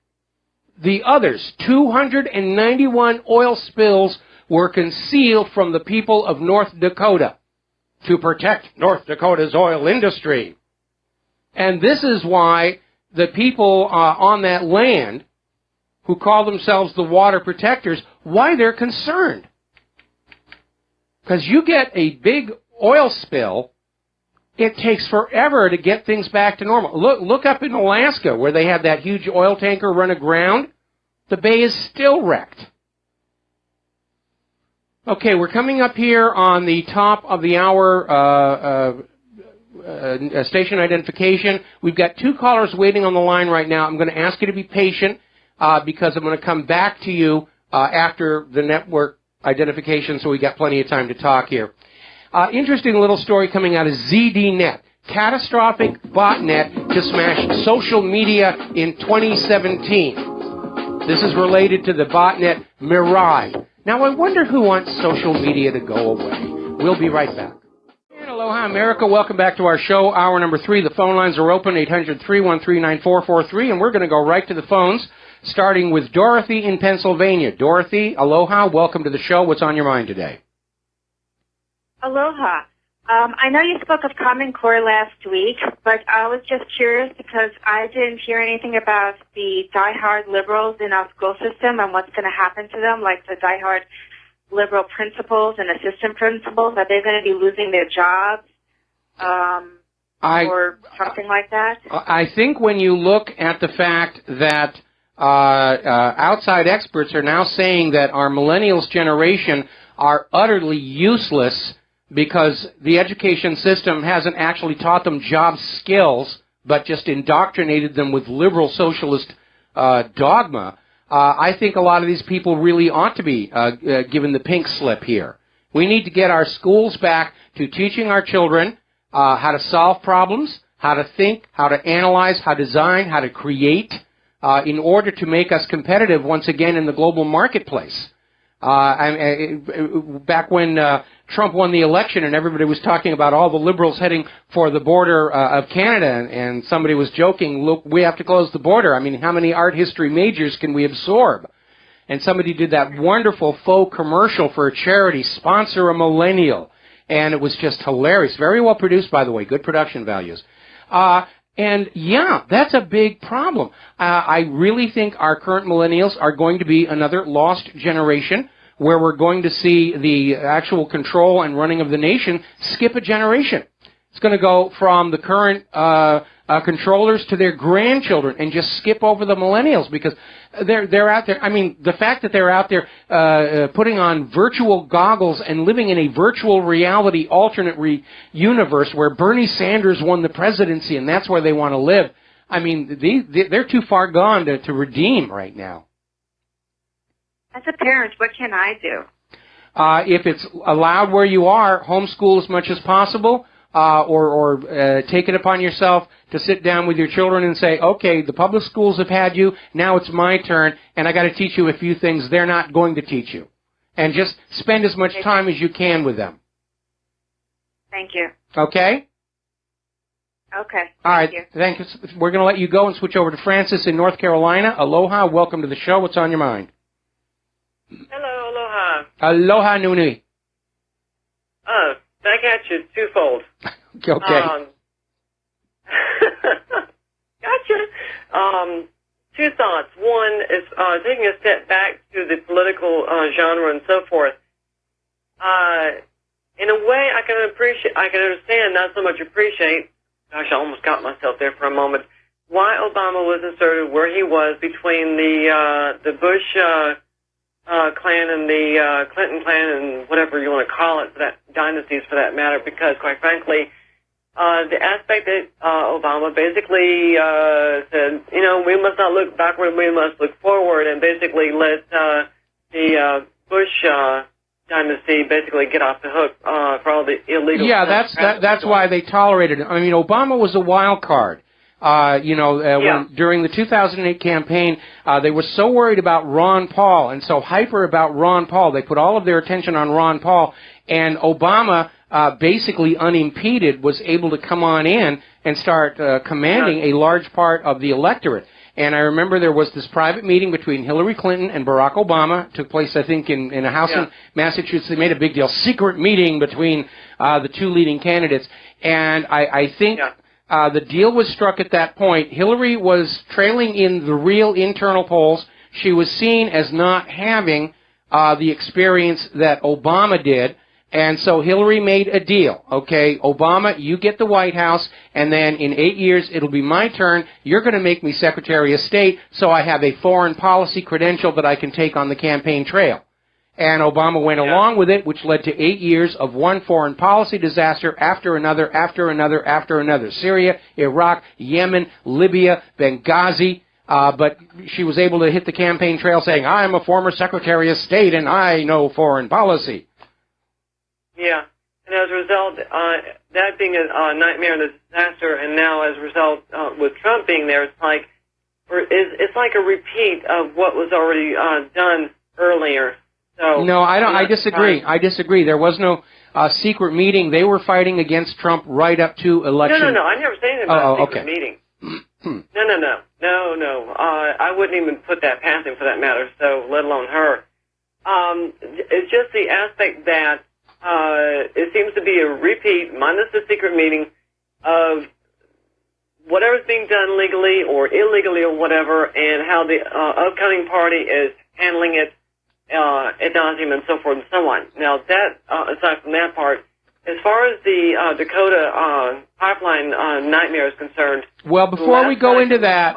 The others, 291 oil spills, were concealed from the people of North Dakota to protect North Dakota's oil industry. And this is why the people on that land, who call themselves the water protectors, why they're concerned. Because you get a big oil spill, it takes forever to get things back to normal. Look up in Alaska where they had that huge oil tanker run aground. The bay is still wrecked. Okay, we're coming up here on the top of the hour station identification. We've got two callers waiting on the line right now. I'm going to ask you to be patient because I'm going to come back to you after the network identification, so we got plenty of time to talk here. Interesting little story coming out of ZDNet. Catastrophic botnet to smash social media in 2017. This is related to the botnet Mirai. Now, I wonder who wants social media to go away. We'll be right back. And aloha, America. Welcome back to our show, hour number 3. The phone lines are open, 800-313-9443, and we're going to go right to the phones, starting with Dorothy in Pennsylvania. Dorothy, aloha. Welcome to the show. What's on your mind today? Aloha. I know you spoke of Common Core last week, but I was just curious because I didn't hear anything about the diehard liberals in our school system and what's going to happen to them, like the diehard liberal principals and assistant principals. Are they going to be losing their jobs or something like that? I think when you look at the fact that outside experts are now saying that our millennials generation are utterly useless because the education system hasn't actually taught them job skills, but just indoctrinated them with liberal socialist dogma. I think a lot of these people really ought to be given the pink slip here. We need to get our schools back to teaching our children how to solve problems, how to think, how to analyze, how to design, how to create, in order to make us competitive once again in the global marketplace. Back when Trump won the election and everybody was talking about all the liberals heading for the border of Canada, and somebody was joking, look, we have to close the border. I mean, how many art history majors can we absorb? And somebody did that wonderful faux commercial for a charity, Sponsor a Millennial. And it was just hilarious. Very well produced, by the way. Good production values. And yeah, that's a big problem. I really think our current millennials are going to be another lost generation where we're going to see the actual control and running of the nation skip a generation. It's going to go from the current controllers to their grandchildren and just skip over the millennials because they're out there. I mean, the fact that they're out there putting on virtual goggles and living in a virtual reality alternate universe where Bernie Sanders won the presidency and that's where they want to live. I mean, they're too far gone to redeem right now. As a parent, what can I do? If it's allowed where you are, homeschool as much as possible. Or take it upon yourself to sit down with your children and say, okay, the public schools have had you, now it's my turn, and I got to teach you a few things they're not going to teach you. And just spend as much time as you can with them. Thank you. Okay? Okay. All right. Thank you. We're going to let you go and switch over to Francis in North Carolina. Aloha. Welcome to the show. What's on your mind? Hello, aloha. Aloha, Nuni. I got you twofold. Okay. Gotcha. Two thoughts. One is taking a step back to the political genre and so forth. In a way, I can understand, not so much appreciate. Gosh, I almost got myself there for a moment. Why Obama was inserted where he was between the Bush clan and the Clinton clan and whatever you want to call it, for that dynasties for that matter, because quite frankly, the aspect that Obama basically said, we must not look backward, we must look forward, and basically let the Bush dynasty basically get off the hook for all the illegal. Yeah, that's why they tolerated it. I mean, Obama was a wild card. When, during the 2008 campaign, they were so worried about Ron Paul and so hyper about Ron Paul. They put all of their attention on Ron Paul, and Obama, basically unimpeded, was able to come on in and start commanding a large part of the electorate. And I remember there was this private meeting between Hillary Clinton and Barack Obama. It took place, I think, in a house in Massachusetts. They made a big deal. Secret meeting between the two leading candidates. And I think the deal was struck at that point. Hillary was trailing in the real internal polls. She was seen as not having the experience that Obama did. And so Hillary made a deal. Okay, Obama, you get the White House, and then in 8 years it'll be my turn. You're going to make me Secretary of State, so I have a foreign policy credential that I can take on the campaign trail. And Obama went along with it, which led to 8 years of one foreign policy disaster after another, after another, after another. Syria, Iraq, Yemen, Libya, Benghazi. But she was able to hit the campaign trail saying, I'm a former Secretary of State and I know foreign policy. Yeah, and as a result, that being a nightmare and a disaster, and now as a result, with Trump being there, it's like a repeat of what was already done earlier. So no, I disagree. I disagree. There was no secret meeting. They were fighting against Trump right up to election. No. I never said anything about a secret meeting. No. I wouldn't even put that past him for that matter. So let alone her. It's just the aspect that. It seems to be a repeat, minus the secret meeting, of whatever's being done legally or illegally or whatever, and how the upcoming party is handling it ad nauseum and so forth and so on. Now, that aside from that part, as far as the Dakota pipeline nightmare is concerned... Well, before we go into that,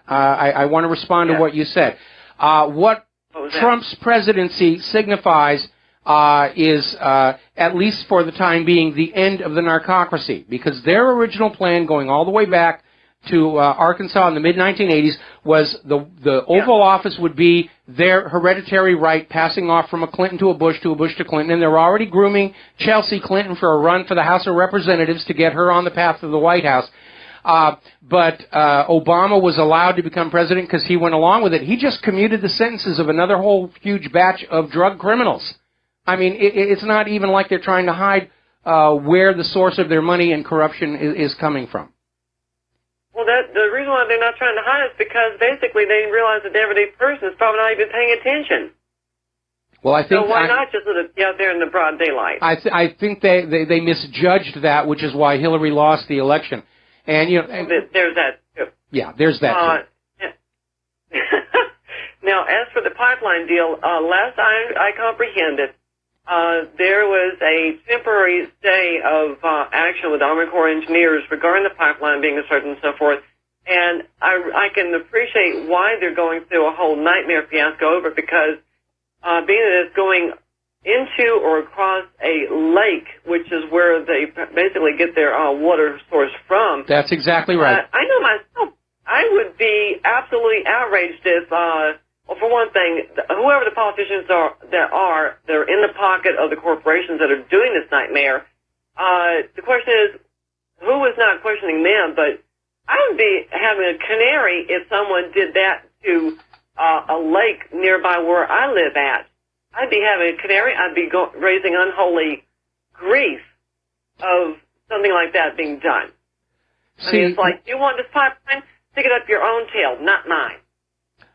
I want to respond to what you said. What Trump's presidency signifies is, at least for the time being, the end of the narcocracy, because their original plan, going all the way back to Arkansas in the mid-1980s, was the Oval Office would be their hereditary right, passing off from a Clinton to a Bush to Clinton, and they're already grooming Chelsea Clinton for a run for the House of Representatives to get her on the path to the White House. But Obama was allowed to become president because he went along with it. He just commuted the sentences of another whole huge batch of drug criminals. I mean, it's not even like they're trying to hide where the source of their money and corruption is coming from. Well, the reason why they're not trying to hide is because basically they realize that the everyday person is probably not even paying attention. Well, I think. So why not just let it be out there in the broad daylight? I think they misjudged that, which is why Hillary lost the election. And there's that too. Yeah, there's that too. Now, as for the pipeline deal, last I comprehended, there was a temporary stay of action with the Army Corps of Engineers regarding the pipeline being asserted and so forth. And I can appreciate why they're going through a whole nightmare fiasco over it, because being that it's going into or across a lake, which is where they basically get their water source from. That's exactly right. I know myself, I would be absolutely outraged if, well, for one thing, whoever the politicians are that are in the pocket of the corporations that are doing this nightmare, the question is, who is not questioning them? But I would be having a canary if someone did that to a lake nearby where I live at. I'd be having a canary. I'd be raising unholy grief of something like that being done. I mean, it's like, you want this pipeline? Stick it up your own tail, not mine.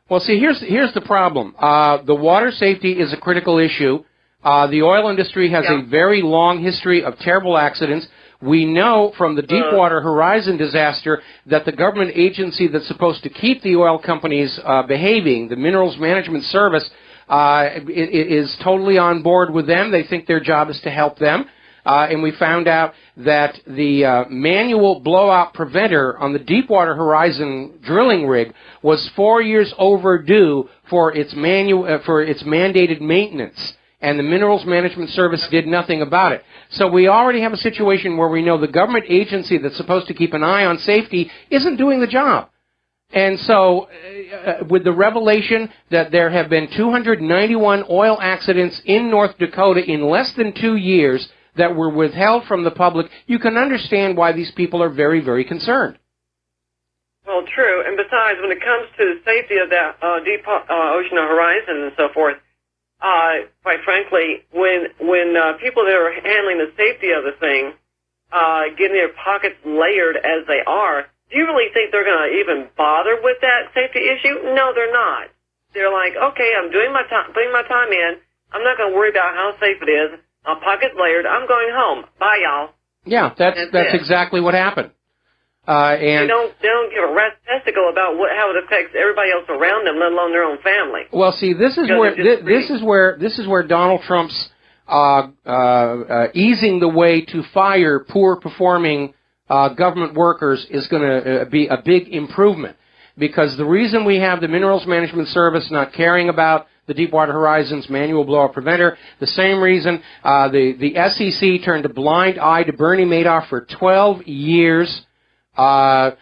Well, see, here's the problem. The water safety is a critical issue. The oil industry has a very long history of terrible accidents. We know from the Deepwater Horizon disaster that the government agency that's supposed to keep the oil companies behaving, the Minerals Management Service, is totally on board with them. They think their job is to help them. And we found out that the manual blowout preventer on the Deepwater Horizon drilling rig was 4 years overdue for its mandated maintenance. and the Minerals Management Service did nothing about it. So we already have a situation where we know the government agency that's supposed to keep an eye on safety isn't doing the job. And so, with the revelation that there have been 291 oil accidents in North Dakota in less than 2 years that were withheld from the public, you can understand why these people are very, very concerned. Well, true. And besides, when it comes to the safety of that deep ocean horizon and so forth, quite frankly, when people that are handling the safety of the thing, getting their pockets layered as they are, do you really think they're going to even bother with that safety issue? No, they're not. They're like, okay, I'm doing my time, putting my time in. I'm not going to worry about how safe it is. My pocket's layered. I'm going home. Bye, y'all. Yeah, that's exactly what happened. And they don't give a rat's testicle about how it affects everybody else around them, let alone their own family. Well, see, this is where Donald Trump's easing the way to fire poor performing government workers is going to be a big improvement, because the reason we have the Minerals Management Service not caring about the Deepwater Horizon's manual blowout preventer, the same reason the SEC turned a blind eye to Bernie Madoff for 12 years. The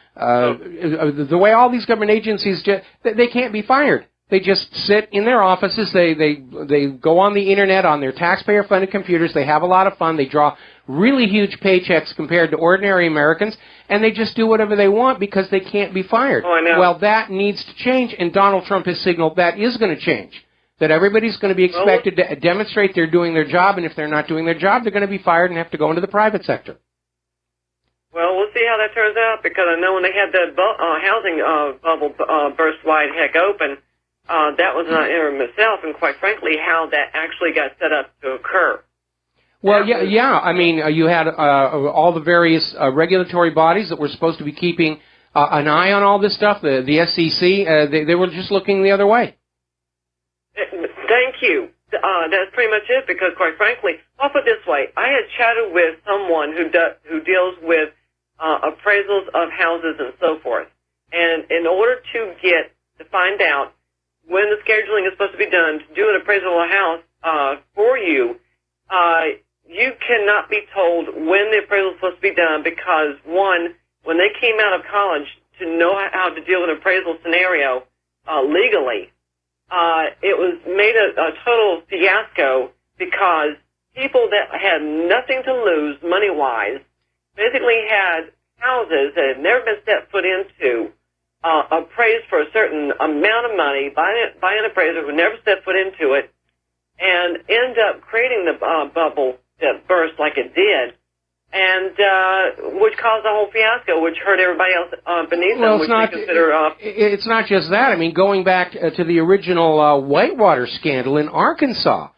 way all these government agencies, they can't be fired. They just sit in their offices. They go on the internet on their taxpayer-funded computers. They have a lot of fun. They draw really huge paychecks compared to ordinary Americans, and they just do whatever they want because they can't be fired. Oh, I know. Well, that needs to change, and Donald Trump has signaled that is going to change. That everybody's going to be expected to demonstrate they're doing their job, and if they're not doing their job, they're going to be fired and have to go into the private sector. Well, we'll see how that turns out, because I know when they had that housing bubble burst wide heck open, that was not in itself, and quite frankly, how that actually got set up to occur. Well, yeah. I mean, you had all the various regulatory bodies that were supposed to be keeping an eye on all this stuff. The SEC, they were just looking the other way. Thank you. That's pretty much it, because quite frankly, I'll put it this way. I had chatted with someone who deals with appraisals of houses and so forth. And in order to find out when the scheduling is supposed to be done to do an appraisal of a house for you, you cannot be told when the appraisal is supposed to be done, because, one, when they came out of college to know how to deal with an appraisal scenario legally, it was made a total fiasco, because people that had nothing to lose money-wise basically had houses that had never been set foot into, appraised for a certain amount of money by an appraiser who never set foot into it, and end up creating the bubble that burst like it did, and which caused a whole fiasco, which hurt everybody else beneath them, which they consider... It's not just that. I mean, going back to the original Whitewater scandal in Arkansas,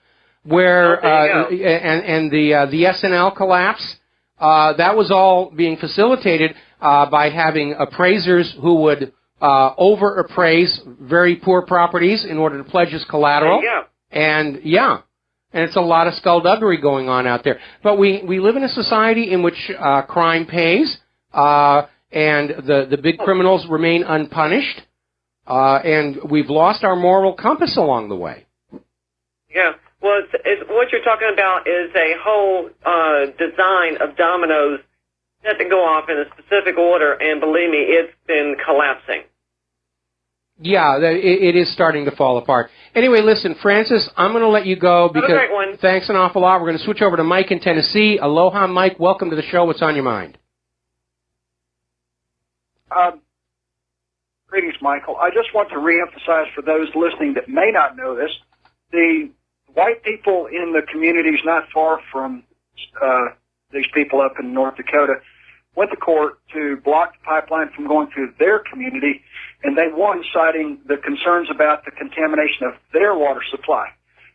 where and the SNL collapse, that was all being facilitated by having appraisers who would over-appraise very poor properties in order to pledge as collateral. And it's a lot of skullduggery going on out there. But we live in a society in which crime pays, and the big criminals remain unpunished, and we've lost our moral compass along the way. Yeah. Well, what you're talking about is a whole design of dominoes that to go off in a specific order, and believe me, it's been collapsing. Yeah, it is starting to fall apart. Anyway, listen, Francis, I'm going to let you go because have a great one. Thanks an awful lot. We're going to switch over to Mike in Tennessee. Aloha, Mike. Welcome to the show. What's on your mind? Greetings, Michael. I just want to reemphasize for those listening that may not know this, the white people in the communities not far from these people up in North Dakota went to court to block the pipeline from going through their community, and they won, citing the concerns about the contamination of their water supply.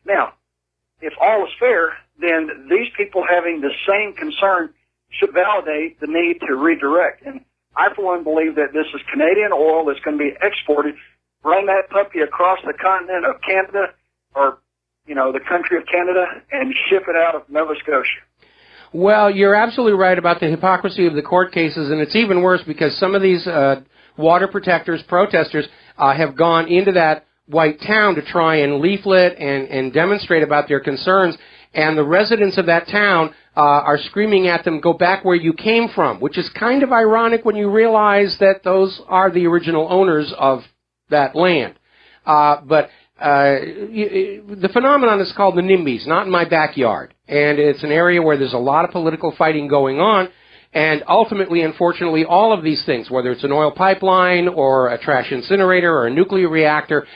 Now, if all is fair, then these people having the same concern should validate the need to redirect. And I, for one, believe that this is Canadian oil that's going to be exported. Run that puppy across the continent of Canada, or, the country of Canada, and ship it out of Nova Scotia. Well, you're absolutely right about the hypocrisy of the court cases, and it's even worse because some of these water protectors, protesters, have gone into that white town to try and leaflet and demonstrate about their concerns, and the residents of that town are screaming at them, go back where you came from, which is kind of ironic when you realize that those are the original owners of that land. But the phenomenon is called the NIMBYs, not in my backyard. And it's an area where there's a lot of political fighting going on. And ultimately, unfortunately, all of these things, whether it's an oil pipeline or a trash incinerator or a nuclear reactor,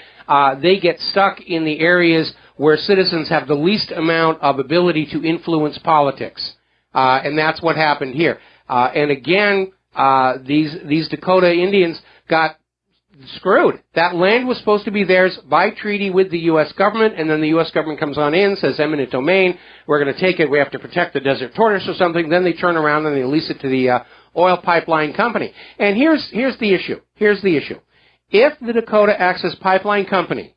they get stuck in the areas where citizens have the least amount of ability to influence politics. And that's what happened here. And again, these Dakota Indians got screwed. That land was supposed to be theirs by treaty with the U.S. government, and then the U.S. government comes on in, says eminent domain, we're going to take it, we have to protect the desert tortoise or something, then they turn around and they lease it to the oil pipeline company. And here's the issue. Here's the issue. If the Dakota Access Pipeline Company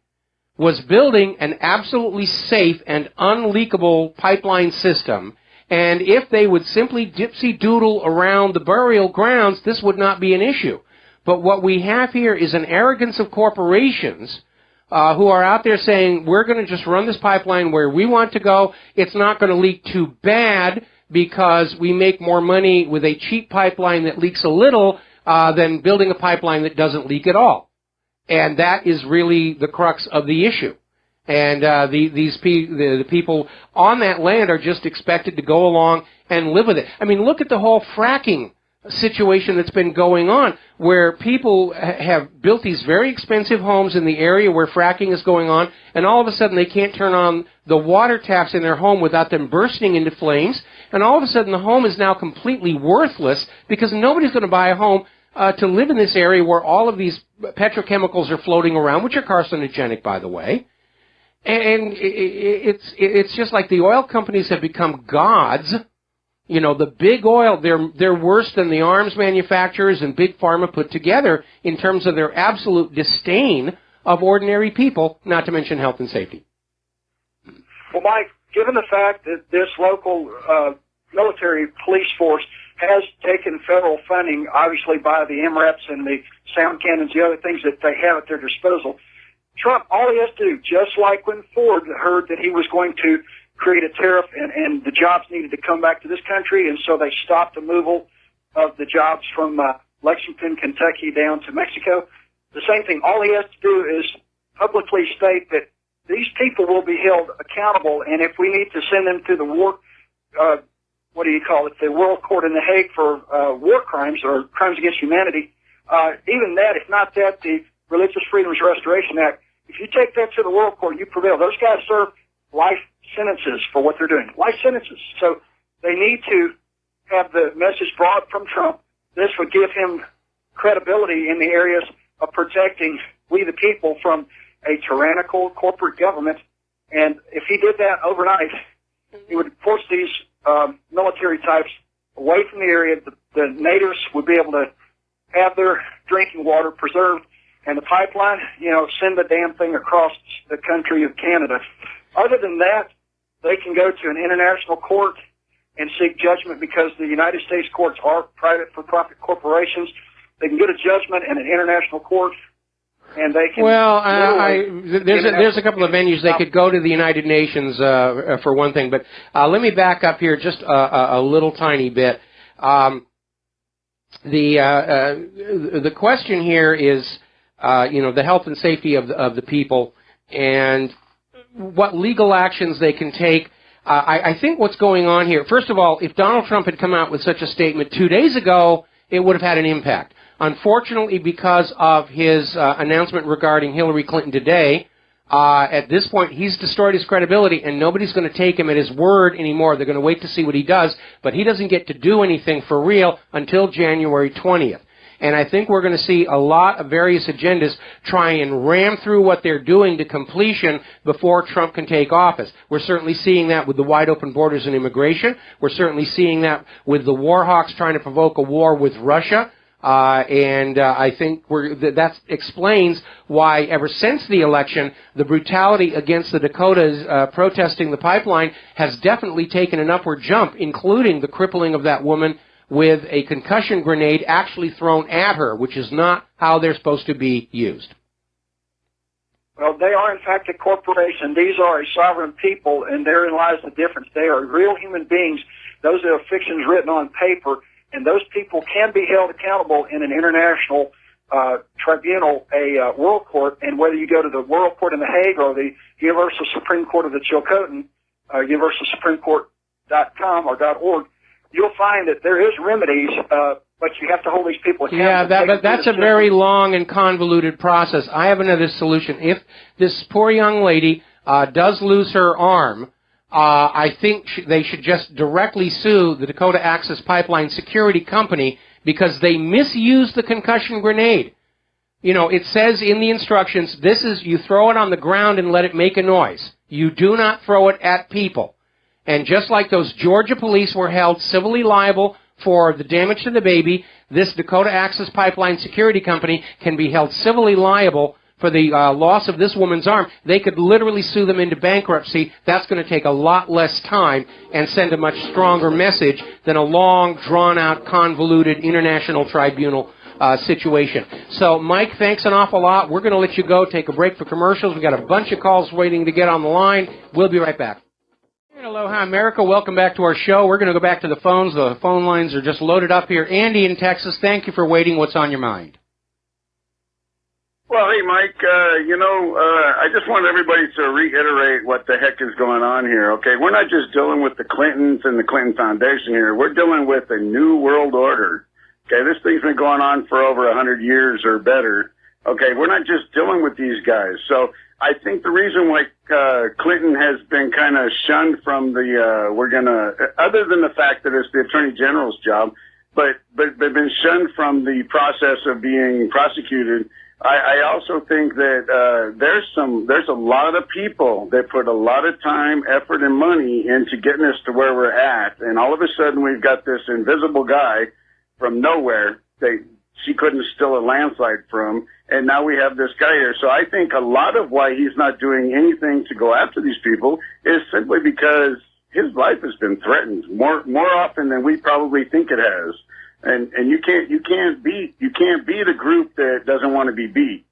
was building an absolutely safe and unleakable pipeline system, and if they would simply dipsy-doodle around the burial grounds, this would not be an issue. But what we have here is an arrogance of corporations who are out there saying, we're going to just run this pipeline where we want to go. It's not going to leak too bad because we make more money with a cheap pipeline that leaks a little than building a pipeline that doesn't leak at all. And that is really the crux of the issue. And the people on that land are just expected to go along and live with it. I mean, look at the whole fracking situation that's been going on, where people have built these very expensive homes in the area where fracking is going on, and all of a sudden they can't turn on the water taps in their home without them bursting into flames, and all of a sudden the home is now completely worthless because nobody's going to buy a home to live in this area where all of these petrochemicals are floating around, which are carcinogenic, by the way. And it's just like the oil companies have become gods. You know, the big oil, they're worse than the arms manufacturers and big pharma put together in terms of their absolute disdain of ordinary people, not to mention health and safety. Well, Mike, given the fact that this local military police force has taken federal funding, obviously by the MREPs and the sound cannons, the other things that they have at their disposal, Trump, all he has to do, just like when Ford heard that he was going to create a tariff and the jobs needed to come back to this country, and so they stopped the removal of the jobs from Lexington, Kentucky down to Mexico. The same thing. All he has to do is publicly state that these people will be held accountable, and if we need to send them to the war, the World Court in The Hague for war crimes or crimes against humanity, even that, if not that, the Religious Freedoms Restoration Act, if you take that to the World Court, you prevail. Those guys serve life sentences for what they're doing. Life sentences. So they need to have the message brought from Trump. This would give him credibility in the areas of protecting we the people from a tyrannical corporate government. And if he did that overnight, he would force these military types away from the area. The natives would be able to have their drinking water preserved, and the pipeline, send the damn thing across the country of Canada. Other than that, they can go to an international court and seek judgment because the United States courts are private for-profit corporations. They can get a judgment in an international court, and they can... Well, there's a couple of venues they could go to the United Nations for one thing, but let me back up here just a little tiny bit. The question here is, the health and safety of the people and what legal actions they can take. I think what's going on here, first of all, if Donald Trump had come out with such a statement 2 days ago, it would have had an impact. Unfortunately, because of his announcement regarding Hillary Clinton today, at this point, he's destroyed his credibility, and nobody's going to take him at his word anymore. They're going to wait to see what he does, but he doesn't get to do anything for real until January 20th. And I think we're going to see a lot of various agendas try and ram through what they're doing to completion before Trump can take office. We're certainly seeing that with the wide open borders and immigration. We're certainly seeing that with the war hawks trying to provoke a war with Russia. I think that explains why ever since the election, the brutality against the Dakotas protesting the pipeline has definitely taken an upward jump, including the crippling of that woman with a concussion grenade actually thrown at her, which is not how they're supposed to be used. Well, they are, in fact, a corporation. These are a sovereign people, and therein lies the difference. They are real human beings. Those are fictions written on paper, and those people can be held accountable in an international tribunal, a world court, and whether you go to the World Court in The Hague or the Universal Supreme Court of the Chilcotin, universalsupremecourt.com or .org, you'll find that there is remedies, but you have to hold these people accountable. Yeah, but that's a very long and convoluted process. I have another solution. If this poor young lady does lose her arm, I think they should just directly sue the Dakota Access Pipeline Security Company because they misused the concussion grenade. You know, it says in the instructions, this is, you throw it on the ground and let it make a noise. You do not throw it at people. And just like those Georgia police were held civilly liable for the damage to the baby, this Dakota Access Pipeline Security Company can be held civilly liable for the loss of this woman's arm. They could literally sue them into bankruptcy. That's going to take a lot less time and send a much stronger message than a long, drawn-out, convoluted international tribunal situation. So, Mike, thanks an awful lot. We're going to let you go, take a break for commercials. We've got a bunch of calls waiting to get on the line. We'll be right back. Aloha, America. Welcome back to our show. We're going to go back to the phones. The phone lines are just loaded up here. Andy in Texas, thank you for waiting. What's on your mind? Well, hey, Mike, I just want everybody to reiterate what the heck is going on here, okay? We're not just dealing with the Clintons and the Clinton Foundation here. We're dealing with a new world order, okay? This thing's been going on for over 100 years or better, okay? We're not just dealing with these guys. So I think the reason why Clinton has been kind of shunned from the, other than the fact that it's the Attorney General's job, but been shunned from the process of being prosecuted. I also think that there's a lot of people that put a lot of time, effort, and money into getting us to where we're at, and all of a sudden we've got this invisible guy from nowhere that she couldn't steal a landslide from, and now we have this guy here. So I think a lot of why he's not doing anything to go after these people is simply because his life has been threatened more often than we probably think it has. And you can't beat a group that doesn't want to be beat.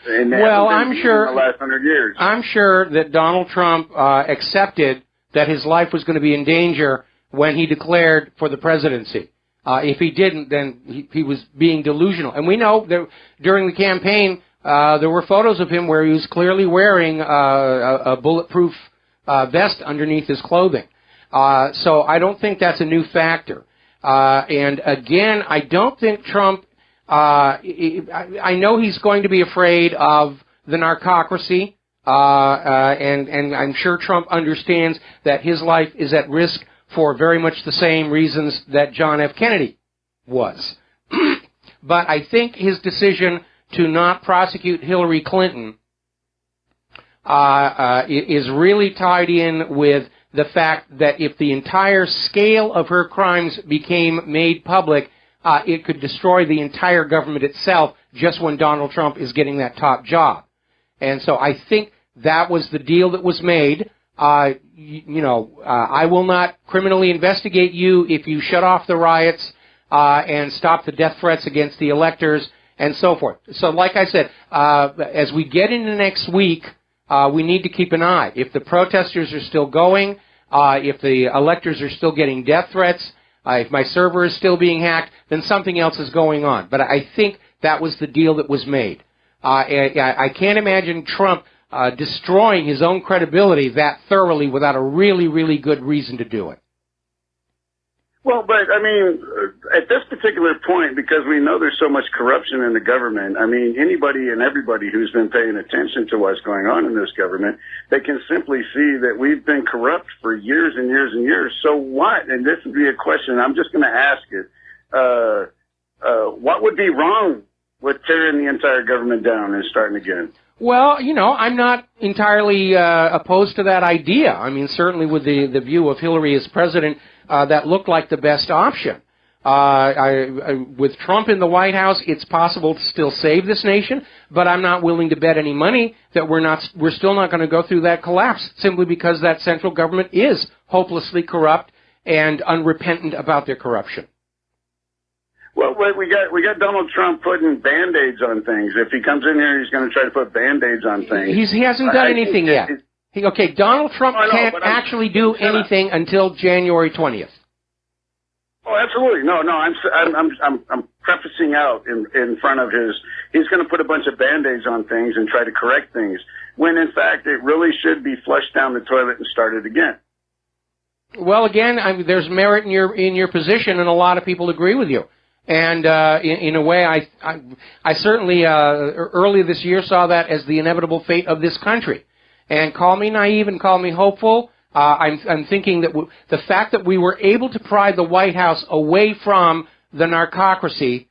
And well, I'm sure in the last 100 years. I'm sure that Donald Trump accepted that his life was going to be in danger when he declared for the presidency. If he didn't, then he was being delusional. And we know that during the campaign, there were photos of him where he was clearly wearing a bulletproof vest underneath his clothing. So I don't think that's a new factor. And again, I don't think Trump, I know he's going to be afraid of the narcocracy, and I'm sure Trump understands that his life is at risk for very much the same reasons that John F. Kennedy was. But I think his decision to not prosecute Hillary Clinton is really tied in with the fact that if the entire scale of her crimes became made public, it could destroy the entire government itself just when Donald Trump is getting that top job. And so I think that was the deal that was made. I will not criminally investigate you if you shut off the riots and stop the death threats against the electors and so forth. So like I said, as we get into next week, we need to keep an eye. If the protesters are still going, if the electors are still getting death threats, if my server is still being hacked, then something else is going on. But I think that was the deal that was made. I can't imagine Trump destroying his own credibility that thoroughly without a really, really good reason to do it. Well, but, I mean, at this particular point, because we know there's so much corruption in the government, I mean, anybody and everybody who's been paying attention to what's going on in this government, they can simply see that we've been corrupt for years and years and years. So what? And this would be a question, I'm just going to ask it. What would be wrong with tearing the entire government down and starting again? Well, I'm not entirely opposed to that idea. I mean, certainly with the view of Hillary as president, that looked like the best option. With Trump in the White House, it's possible to still save this nation, but I'm not willing to bet any money that we're still not going to go through that collapse, simply because that central government is hopelessly corrupt and unrepentant about their corruption. Well, we got Donald Trump putting Band-Aids on things. If he comes in here, he's going to try to put Band-Aids on things. He hasn't done anything yet. Okay, Donald Trump can't actually do anything until January 20th. Oh, absolutely. No, I'm prefacing out in front of his. He's going to put a bunch of Band-Aids on things and try to correct things, when in fact it really should be flushed down the toilet and started again. Well, again, there's merit in your position, and a lot of people agree with you. And in a way, I certainly early this year saw that as the inevitable fate of this country. And call me naive and call me hopeful. I'm thinking that the fact that we were able to pry the White House away from the narcocracy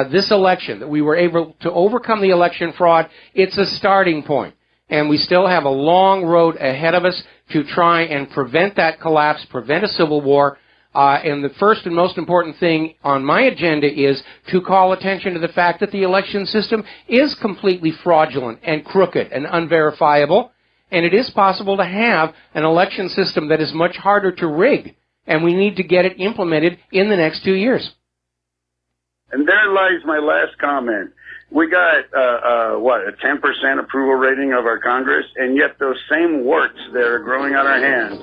this election, that we were able to overcome the election fraud, it's a starting point. And we still have a long road ahead of us to try and prevent that collapse, prevent a civil war. And the first and most important thing on my agenda is to call attention to the fact that the election system is completely fraudulent and crooked and unverifiable. And it is possible to have an election system that is much harder to rig. And we need to get it implemented in the next 2 years. And there lies my last comment. We got, a 10% approval rating of our Congress, and yet those same warts that are growing on our hands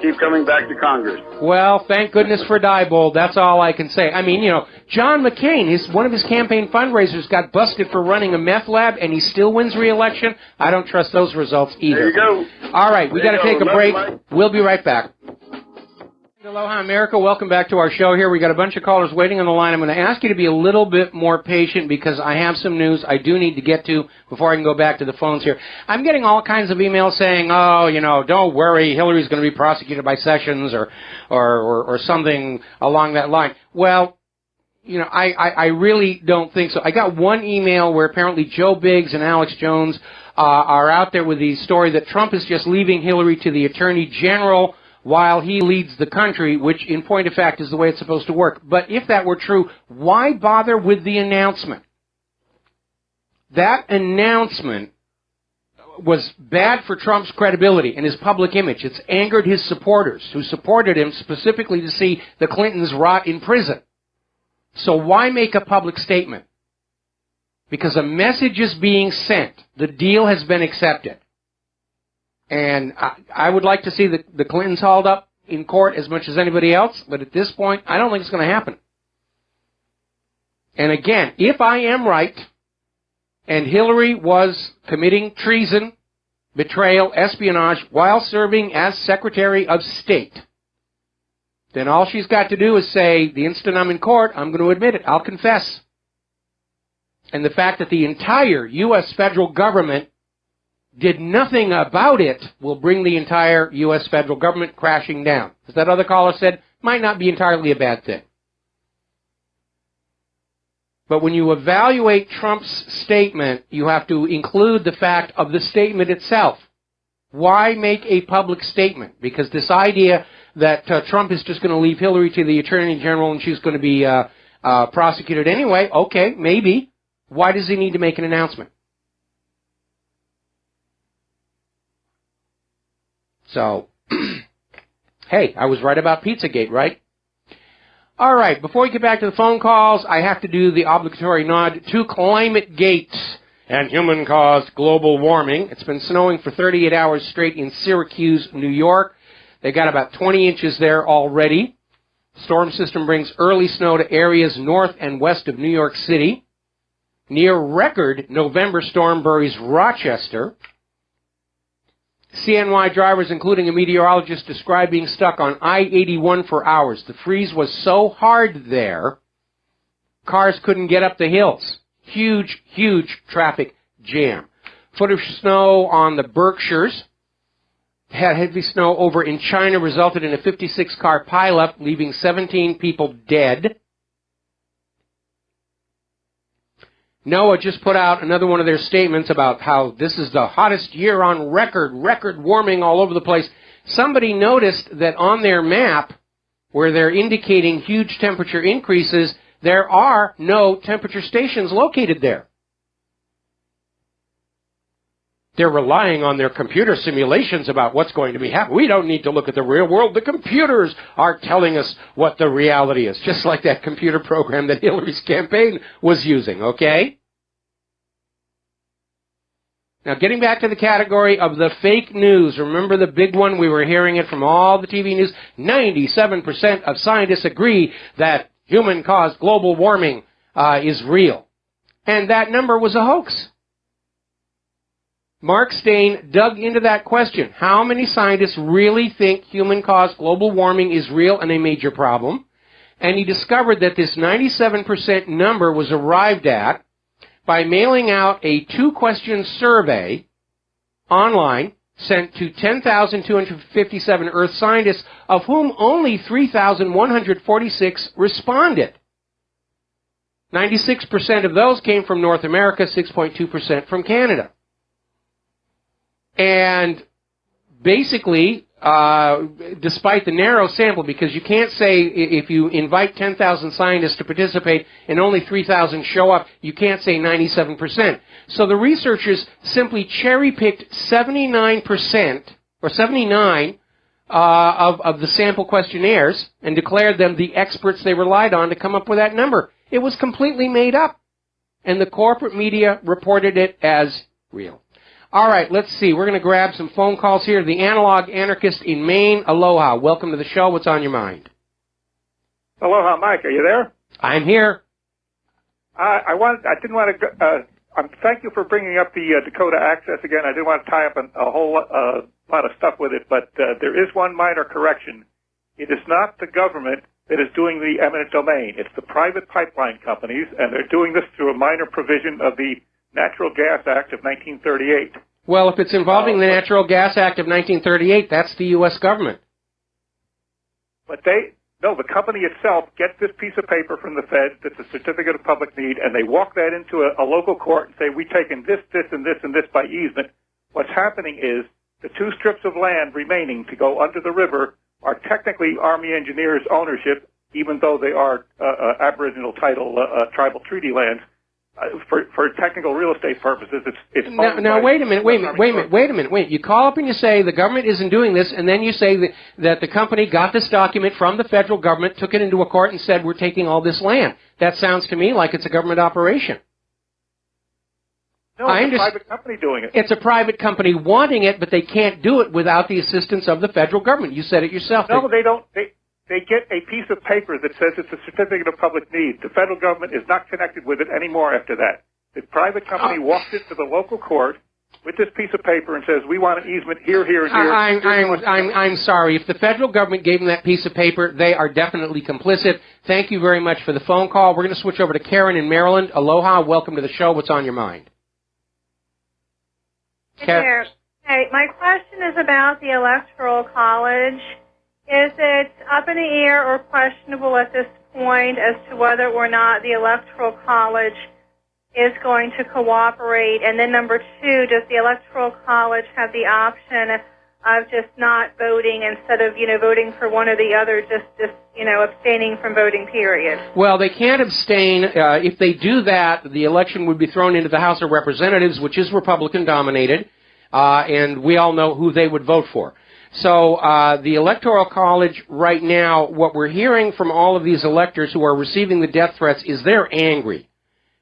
keep coming back to Congress. Well, thank goodness for Diebold. That's all I can say. I mean, John McCain, one of his campaign fundraisers got busted for running a meth lab, and he still wins re-election. I don't trust those results either. There you go. All right, we got to take a break. We'll be right back. Aloha, America. Welcome back to our show here. We got a bunch of callers waiting on the line. I'm going to ask you to be a little bit more patient because I have some news I do need to get to before I can go back to the phones here. I'm getting all kinds of emails saying, don't worry, Hillary's going to be prosecuted by Sessions or something along that line. Well, I really don't think so. I got one email where apparently Joe Biggs and Alex Jones are out there with the story that Trump is just leaving Hillary to the Attorney General while he leads the country, which in point of fact is the way it's supposed to work. But if that were true, why bother with the announcement? That announcement was bad for Trump's credibility and his public image. It's angered his supporters who supported him specifically to see the Clintons rot in prison. So why make a public statement? Because a message is being sent. The deal has been accepted. And I would like to see the Clintons hauled up in court as much as anybody else, but at this point, I don't think it's going to happen. And again, if I am right, and Hillary was committing treason, betrayal, espionage, while serving as Secretary of State, then all she's got to do is say, the instant I'm in court, I'm going to admit it, I'll confess. And the fact that the entire U.S. federal government did nothing about it will bring the entire U.S. federal government crashing down. As that other caller said, might not be entirely a bad thing. But when you evaluate Trump's statement, you have to include the fact of the statement itself. Why make a public statement? Because this idea that Trump is just going to leave Hillary to the Attorney General and she's going to be prosecuted anyway, okay, maybe. Why does he need to make an announcement? So, hey, I was right about Pizzagate, right? All right, before we get back to the phone calls, I have to do the obligatory nod to ClimateGate and human-caused global warming. It's been snowing for 38 hours straight in Syracuse, New York. They got about 20 inches there already. The storm system brings early snow to areas north and west of New York City. Near record November storm buries Rochester. CNY drivers, including a meteorologist, described being stuck on I-81 for hours. The freeze was so hard there, cars couldn't get up the hills. Huge, huge traffic jam. Foot of snow on the Berkshires. Had heavy snow over in China, resulted in a 56-car pileup, leaving 17 people dead. NOAA just put out another one of their statements about how this is the hottest year on record warming all over the place. Somebody noticed that on their map, where they're indicating huge temperature increases, there are no temperature stations located there. They're relying on their computer simulations about what's going to be happening. We don't need to look at the real world. The computers are telling us what the reality is, just like that computer program that Hillary's campaign was using, okay? Now, getting back to the category of the fake news, remember the big one? We were hearing it from all the TV news. 97% of scientists agree that human-caused global warming is real. And that number was a hoax. Mark Steyn dug into that question. How many scientists really think human-caused global warming is real and a major problem? And he discovered that this 97% number was arrived at by mailing out a 2-question survey online sent to 10,257 Earth scientists, of whom only 3,146 responded. 96% of those came from North America, 6.2% from Canada. And basically, despite the narrow sample, because you can't say if you invite 10,000 scientists to participate and only 3,000 show up, you can't say 97%. So the researchers simply cherry-picked 79% or 79 of the sample questionnaires and declared them the experts they relied on to come up with that number. It was completely made up, and the corporate media reported it as real. All right, let's see. We're going to grab some phone calls here. The Analog Anarchist in Maine. Aloha. Welcome to the show. What's on your mind? Aloha, Mike. Are you there? I'm here. Thank you for bringing up the Dakota Access again. I didn't want to tie up a whole lot of stuff with it, but there is one minor correction. It is not the government that is doing the eminent domain. It's the private pipeline companies, and they're doing this through a minor provision of the Natural Gas Act of 1938. Well, if it's involving the Natural Gas Act of 1938, that's the U.S. government. But the company itself gets this piece of paper from the Fed that's a certificate of public need, and they walk that into a local court and say, we've taken this, this, and this, and this by easement. What's happening is the 2 strips of land remaining to go under the river are technically Army engineers' ownership, even though they are Aboriginal title tribal treaty lands. For technical real estate purposes, it's now wait a minute. You call up and you say the government isn't doing this, and then you say that the company got this document from the federal government, took it into a court, and said we're taking all this land. That sounds to me like it's a government operation. No, it's a private company doing it. It's a private company wanting it, but they can't do it without the assistance of the federal government. You said it yourself. No, they don't. They get a piece of paper that says it's a certificate of public need. The federal government is not connected with it anymore after that. The private company walks into the local court with this piece of paper and says, we want an easement here, here, and here. I'm sorry. If the federal government gave them that piece of paper, they are definitely complicit. Thank you very much for the phone call. We're going to switch over to Karen in Maryland. Aloha. Welcome to the show. What's on your mind? Hey, my question is about the Electoral College. Is it up in the air or questionable at this point as to whether or not the Electoral College is going to cooperate? And then number 2, does the Electoral College have the option of just not voting instead of, voting for one or the other, just abstaining from voting, period? Well, they can't abstain. If they do that, the election would be thrown into the House of Representatives, which is Republican-dominated, and we all know who they would vote for. So the Electoral College right now, what we're hearing from all of these electors who are receiving the death threats is they're angry.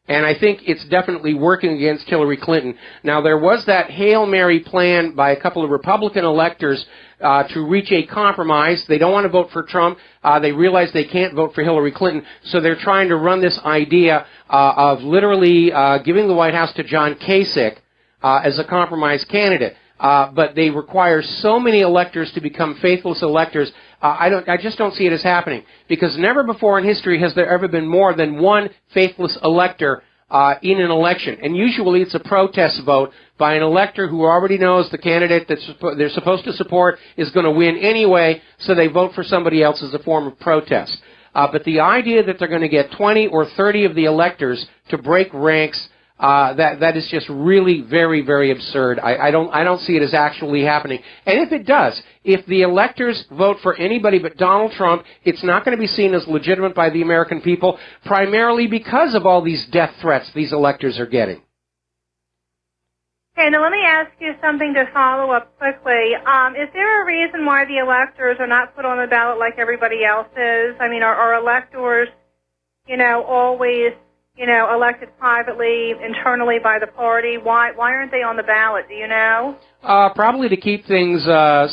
And I think it's definitely working against Hillary Clinton. Now, there was that Hail Mary plan by a couple of Republican electors to reach a compromise. They don't want to vote for Trump. They realize they can't vote for Hillary Clinton. So they're trying to run this idea of literally giving the White House to John Kasich as a compromise candidate. But they require so many electors to become faithless electors. I just don't see it as happening, because never before in history has there ever been more than one faithless elector in an election. And usually it's a protest vote by an elector who already knows the candidate that they're supposed to support is going to win anyway, so they vote for somebody else as a form of protest. But the idea that they're going to get 20 or 30 of the electors to break ranks, that is just really very, very absurd. I don't see it as actually happening. And if it does, if the electors vote for anybody but Donald Trump, it's not going to be seen as legitimate by the American people, primarily because of all these death threats these electors are getting. Okay, now let me ask you something to follow up quickly. Is there a reason why the electors are not put on the ballot like everybody else is? I mean, are electors, always, elected privately, internally by the party? Why aren't they on the ballot? Do you know? Probably to keep things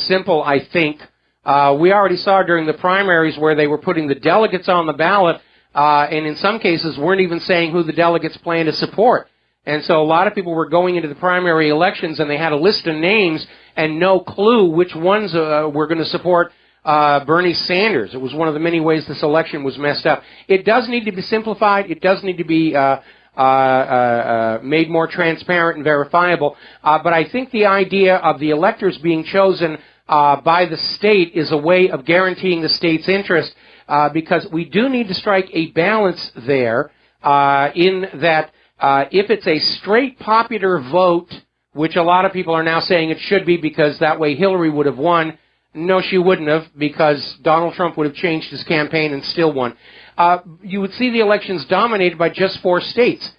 simple, I think. We already saw during the primaries where they were putting the delegates on the ballot, and in some cases weren't even saying who the delegates plan to support. And so a lot of people were going into the primary elections and they had a list of names and no clue which ones were going to support Bernie Sanders. It was one of the many ways this election was messed up. It does need to be simplified. It does need to be made more transparent and verifiable. But I think the idea of the electors being chosen by the state is a way of guaranteeing the state's interest, because we do need to strike a balance there in that if it's a straight popular vote, which a lot of people are now saying it should be because that way Hillary would have won. No, she wouldn't have, because Donald Trump would have changed his campaign and still won. You would see the elections dominated by just 4 states.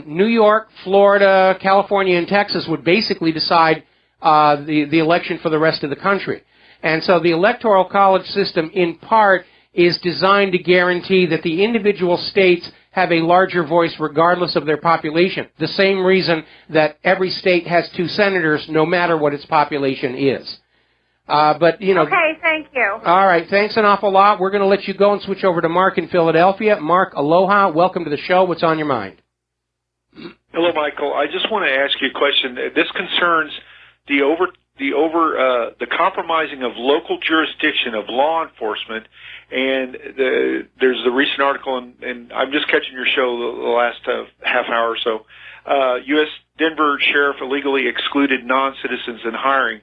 New York, Florida, California, and Texas would basically decide the election for the rest of the country. And so the Electoral College system, in part, is designed to guarantee that the individual states have a larger voice regardless of their population. The same reason that every state has 2 senators no matter what its population is. Okay, thank you. All right, thanks an awful lot. We're going to let you go and switch over to Mark in Philadelphia. Mark, aloha. Welcome to the show. What's on your mind? Hello, Michael. I just want to ask you a question. This concerns the compromising of local jurisdiction of law enforcement, and there's the recent article, and I'm just catching your show the last half hour or so. U.S. Denver sheriff illegally excluded non-citizens in hiring,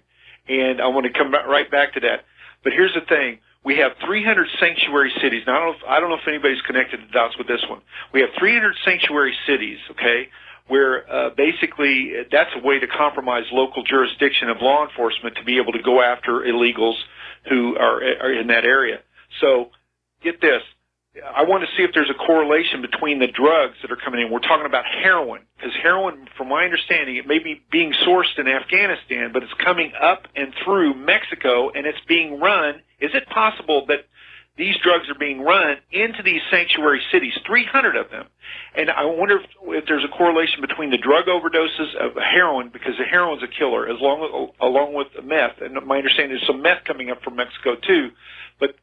and I want to come right back to that. But here's the thing. We have 300 sanctuary cities. Now, I don't know if anybody's connected the dots with this one. We have 300 sanctuary cities, okay, where basically that's a way to compromise local jurisdiction of law enforcement to be able to go after illegals who are in that area. So get this. I want to see if there's a correlation between the drugs that are coming in. We're talking about heroin, because heroin, from my understanding, it may be being sourced in Afghanistan, but it's coming up and through Mexico, and it's being run. Is it possible that these drugs are being run into these sanctuary cities, 300 of them? And I wonder if there's a correlation between the drug overdoses of heroin, because the heroin's a killer, along with meth. And my understanding is some meth coming up from Mexico too. But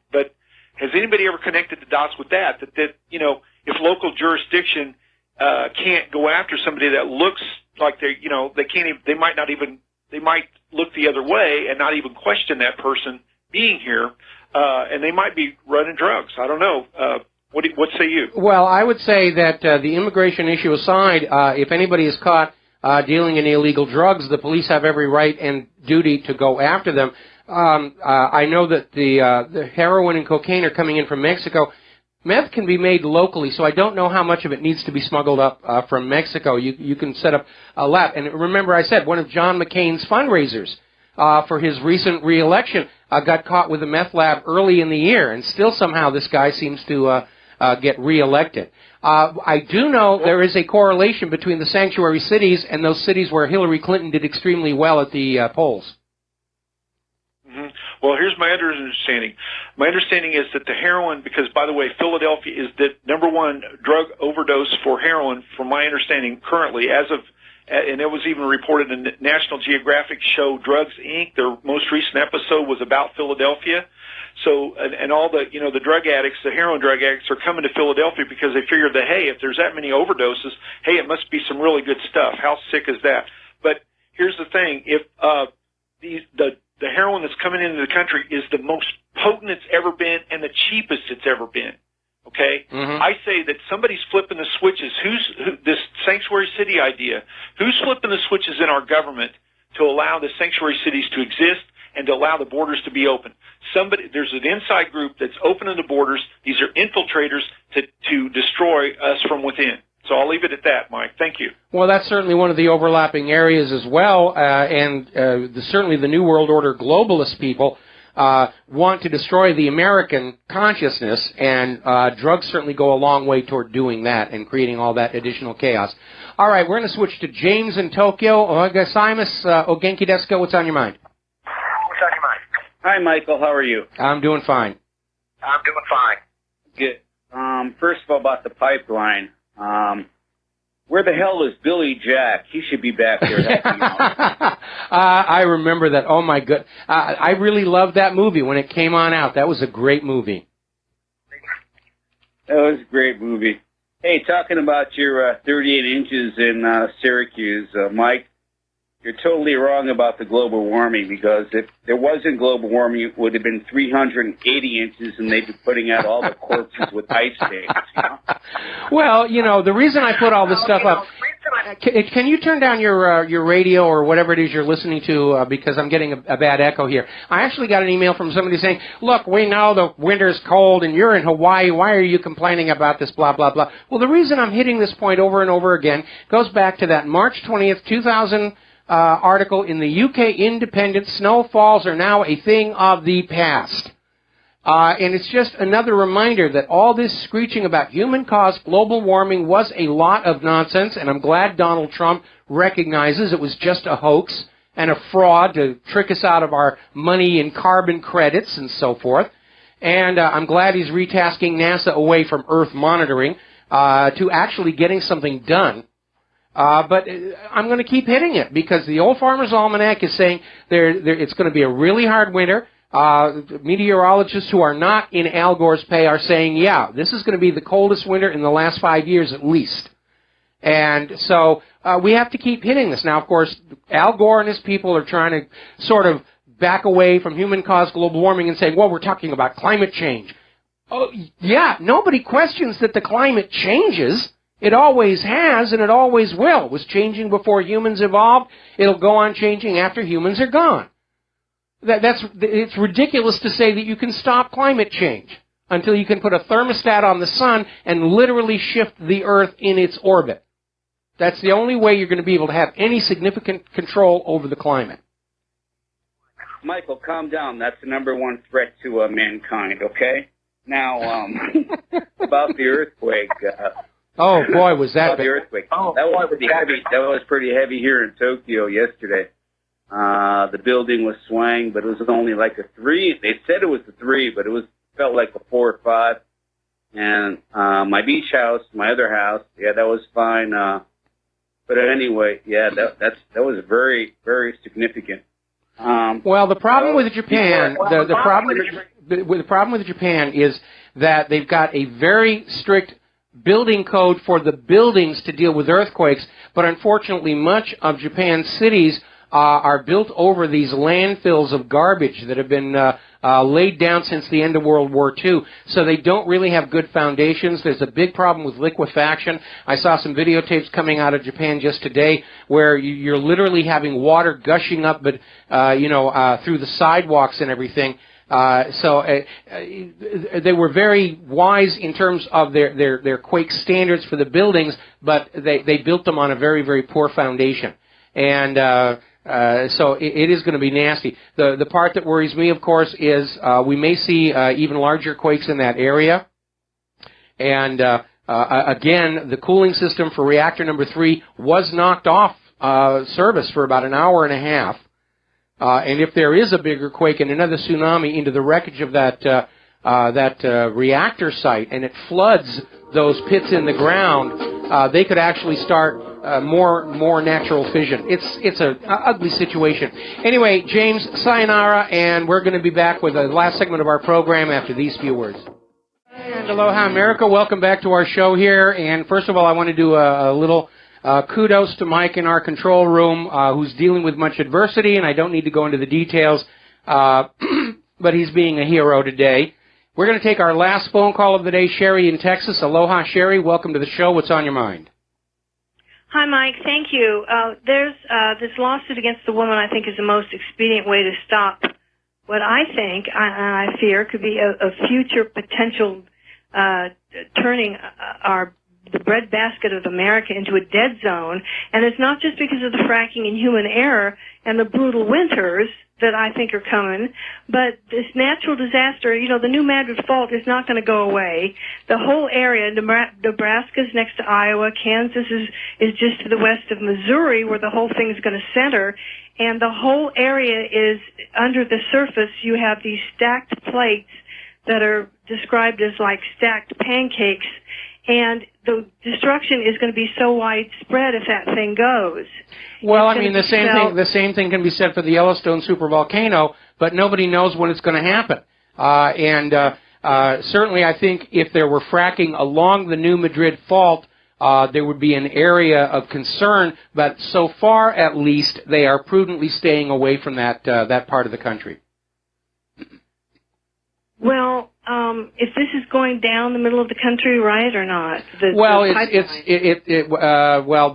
has anybody ever connected the dots with that if local jurisdiction can't go after somebody that looks like they might look the other way and not even question that person being here, and they might be running drugs. I don't know. What say you? Well, I would say that the immigration issue aside, if anybody is caught dealing in illegal drugs, the police have every right and duty to go after them. I know that the heroin and cocaine are coming in from Mexico. Meth can be made locally, so I don't know how much of it needs to be smuggled up from Mexico. You can set up a lab. And remember, I said one of John McCain's fundraisers for his recent re-election got caught with a meth lab early in the year, and still somehow this guy seems to get re-elected. I do know there is a correlation between the sanctuary cities and those cities where Hillary Clinton did extremely well at the polls. Mm-hmm. Well, here's my understanding. My understanding is that the heroin, because, by the way, Philadelphia is the #1 drug overdose for heroin, from my understanding currently, and it was even reported in National Geographic show Drugs, Inc. Their most recent episode was about Philadelphia. So, and all the drug addicts, the heroin drug addicts, are coming to Philadelphia because they figured that, hey, if there's that many overdoses, hey, it must be some really good stuff. How sick is that? But here's the thing. If the heroin that's coming into the country is the most potent it's ever been and the cheapest it's ever been, okay? Mm-hmm. I say that somebody's flipping the switches. This sanctuary city idea, who's flipping the switches in our government to allow the sanctuary cities to exist and to allow the borders to be open? There's an inside group that's opening the borders. These are infiltrators to destroy us from within. So I'll leave it at that, Mike. Thank you. Well, that's certainly one of the overlapping areas as well, and certainly the New World Order globalist people want to destroy the American consciousness, and drugs certainly go a long way toward doing that and creating all that additional chaos. All right, we're going to switch to James in Tokyo. Ogasaimas, Ogenki desu ka? What's on your mind? What's on your mind? Hi, Michael. How are you? I'm doing fine. I'm doing fine. Good. First of all, about the pipeline. Where the hell is Billy Jack? He should be back there helping out. I remember that. Oh, my God. I really loved that movie when it came on out. That was a great movie. That was a great movie. Hey, talking about your 38 inches in Syracuse, Mike, you're totally wrong about the global warming, because if there wasn't global warming, it would have been 380 inches, and they'd be putting out all the corpses with ice skates, you know? Well, you know, the reason I put all this stuff up, can you turn down your radio or whatever it is you're listening to, because I'm getting a bad echo here. I actually got an email from somebody saying, look, we know the winter's cold and you're in Hawaii. Why are you complaining about this, blah, blah, blah? Well, the reason I'm hitting this point over and over again goes back to that March 20th, 2000 article in the UK Independent. Snowfalls are now a thing of the past. And it's just another reminder that all this screeching about human-caused global warming was a lot of nonsense, and I'm glad Donald Trump recognizes it was just a hoax and a fraud to trick us out of our money in carbon credits and so forth. And I'm glad he's retasking NASA away from Earth monitoring to actually getting something done. But I'm going to keep hitting it, because the Old Farmer's Almanac is saying it's going to be a really hard winter. Meteorologists who are not in Al Gore's pay are saying, yeah, this is going to be the coldest winter in the last 5 years at least. And so we have to keep hitting this. Now, of course, Al Gore and his people are trying to sort of back away from human-caused global warming and saying, well, we're talking about climate change. Oh, yeah, nobody questions that the climate changes. It always has, and it always will. It was changing before humans evolved. It'll go on changing after humans are gone. It's ridiculous to say that you can stop climate change until you can put a thermostat on the sun and literally shift the Earth in its orbit. That's the only way you're going to be able to have any significant control over the climate. Michael, calm down. That's the number one threat to mankind, okay? Now, about the earthquake. Oh, boy, was that big. The earthquake. That was pretty heavy. That was pretty heavy here in Tokyo yesterday. The building was swaying, but it was only like a 3. They said it was a 3, but it felt like a 4 or 5. And my beach house, my other house, yeah, that was fine. But anyway, yeah, that was very, very significant. Well, the problem with Japan, the problem with Japan is that they've got a very strict building code for the buildings to deal with earthquakes, but unfortunately much of Japan's cities are built over these landfills of garbage that have been laid down since the end of World War II, so they don't really have good foundations. There's a big problem with liquefaction. I saw some videotapes coming out of Japan just today where you're literally having water gushing up, but through the sidewalks and everything. So they were very wise in terms of their quake standards for the buildings, but they built them on a very, very poor foundation. And so it is going to be nasty. The part that worries me, of course, is we may see even larger quakes in that area. And again, the cooling system for reactor number 3 was knocked off service for about an hour and a half. And if there is a bigger quake and another tsunami into the wreckage of that reactor site, and it floods those pits in the ground, they could actually start more natural fission. It's an ugly situation. Anyway, James, sayonara, and we're going to be back with the last segment of our program after these few words. And aloha, America. Welcome back to our show here. And first of all, I want to do a little kudos to Mike in our control room, who's dealing with much adversity, and I don't need to go into the details, but he's being a hero today. We're going to take our last phone call of the day, Sherry in Texas. Aloha, Sherry. Welcome to the show. What's on your mind? Hi, Mike. Thank you. There's this lawsuit against the woman I think is the most expedient way to stop what I think, and I fear, could be a future potential turning our the breadbasket of America into a dead zone. And it's not just because of the fracking and human error and the brutal winters that I think are coming, but this natural disaster, you know, the New Madrid Fault is not going to go away. The whole area, Nebraska's next to Iowa, Kansas is just to the west of Missouri, where the whole thing is going to center, and the whole area is under the surface. You have these stacked plates that are described as like stacked pancakes, and the destruction is going to be so widespread if that thing goes. Well, I mean, the same thing can be said for the Yellowstone supervolcano, but nobody knows when it's going to happen. Certainly, I think if there were fracking along the New Madrid Fault, there would be an area of concern, but so far, at least, they are prudently staying away from that part of the country. Well, if this is going down the middle of the country, right, or not?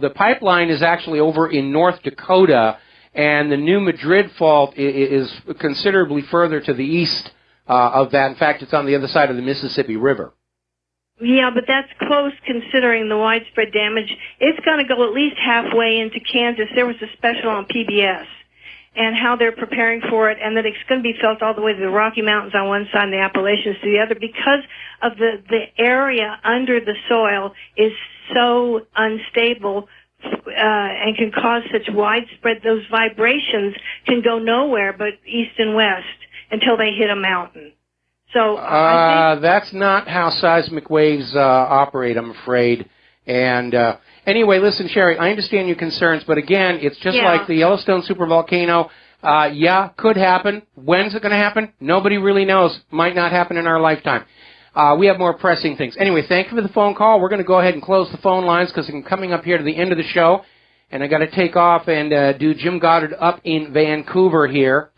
The pipeline is actually over in North Dakota, and the New Madrid Fault is considerably further to the east of that. In fact, it's on the other side of the Mississippi River. Yeah, but that's close considering the widespread damage. It's going to go at least halfway into Kansas. There was a special on PBS. And how they're preparing for it, and that it's going to be felt all the way to the Rocky Mountains on one side and the Appalachians to the other, because of the area under the soil is so unstable and can cause such widespread. Those vibrations can go nowhere but east and west until they hit a mountain. So I think that's not how seismic waves operate, I'm afraid. And anyway, listen, Sherry, I understand your concerns, but again, it's just like the Yellowstone supervolcano. Could happen. When's it going to happen? Nobody really knows. Might not happen in our lifetime. We have more pressing things. Anyway, thank you for the phone call. We're going to go ahead and close the phone lines because I'm coming up here to the end of the show, and I got to take off and do Jim Goddard up in Vancouver here.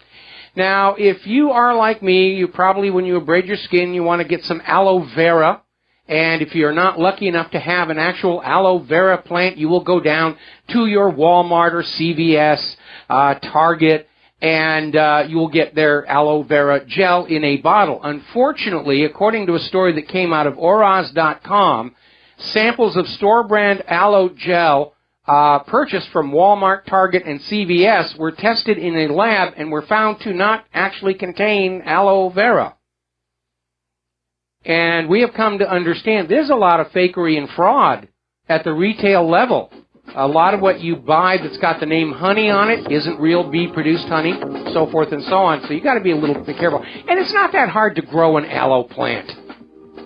Now, if you are like me, you probably, when you abrade your skin, you want to get some aloe vera. And if you're not lucky enough to have an actual aloe vera plant, you will go down to your Walmart or CVS, Target, and you will get their aloe vera gel in a bottle. Unfortunately, according to a story that came out of Oraz.com, samples of store-brand aloe gel purchased from Walmart, Target, and CVS were tested in a lab and were found to not actually contain aloe vera. And we have come to understand there's a lot of fakery and fraud at the retail level. A lot of what you buy that's got the name honey on it isn't real bee-produced honey, so forth and so on. So you got to be a little bit careful. And it's not that hard to grow an aloe plant.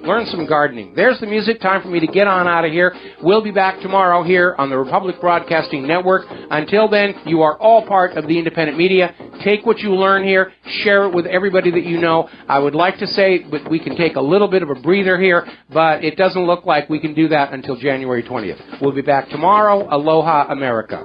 Learn some gardening. There's the music. Time for me to get on out of here. We'll be back tomorrow here on the Republic Broadcasting Network. Until then, you are all part of the independent media. Take what you learn here. Share it with everybody that you know. I would like to say that we can take a little bit of a breather here, but it doesn't look like we can do that until January 20th. We'll be back tomorrow. Aloha, America.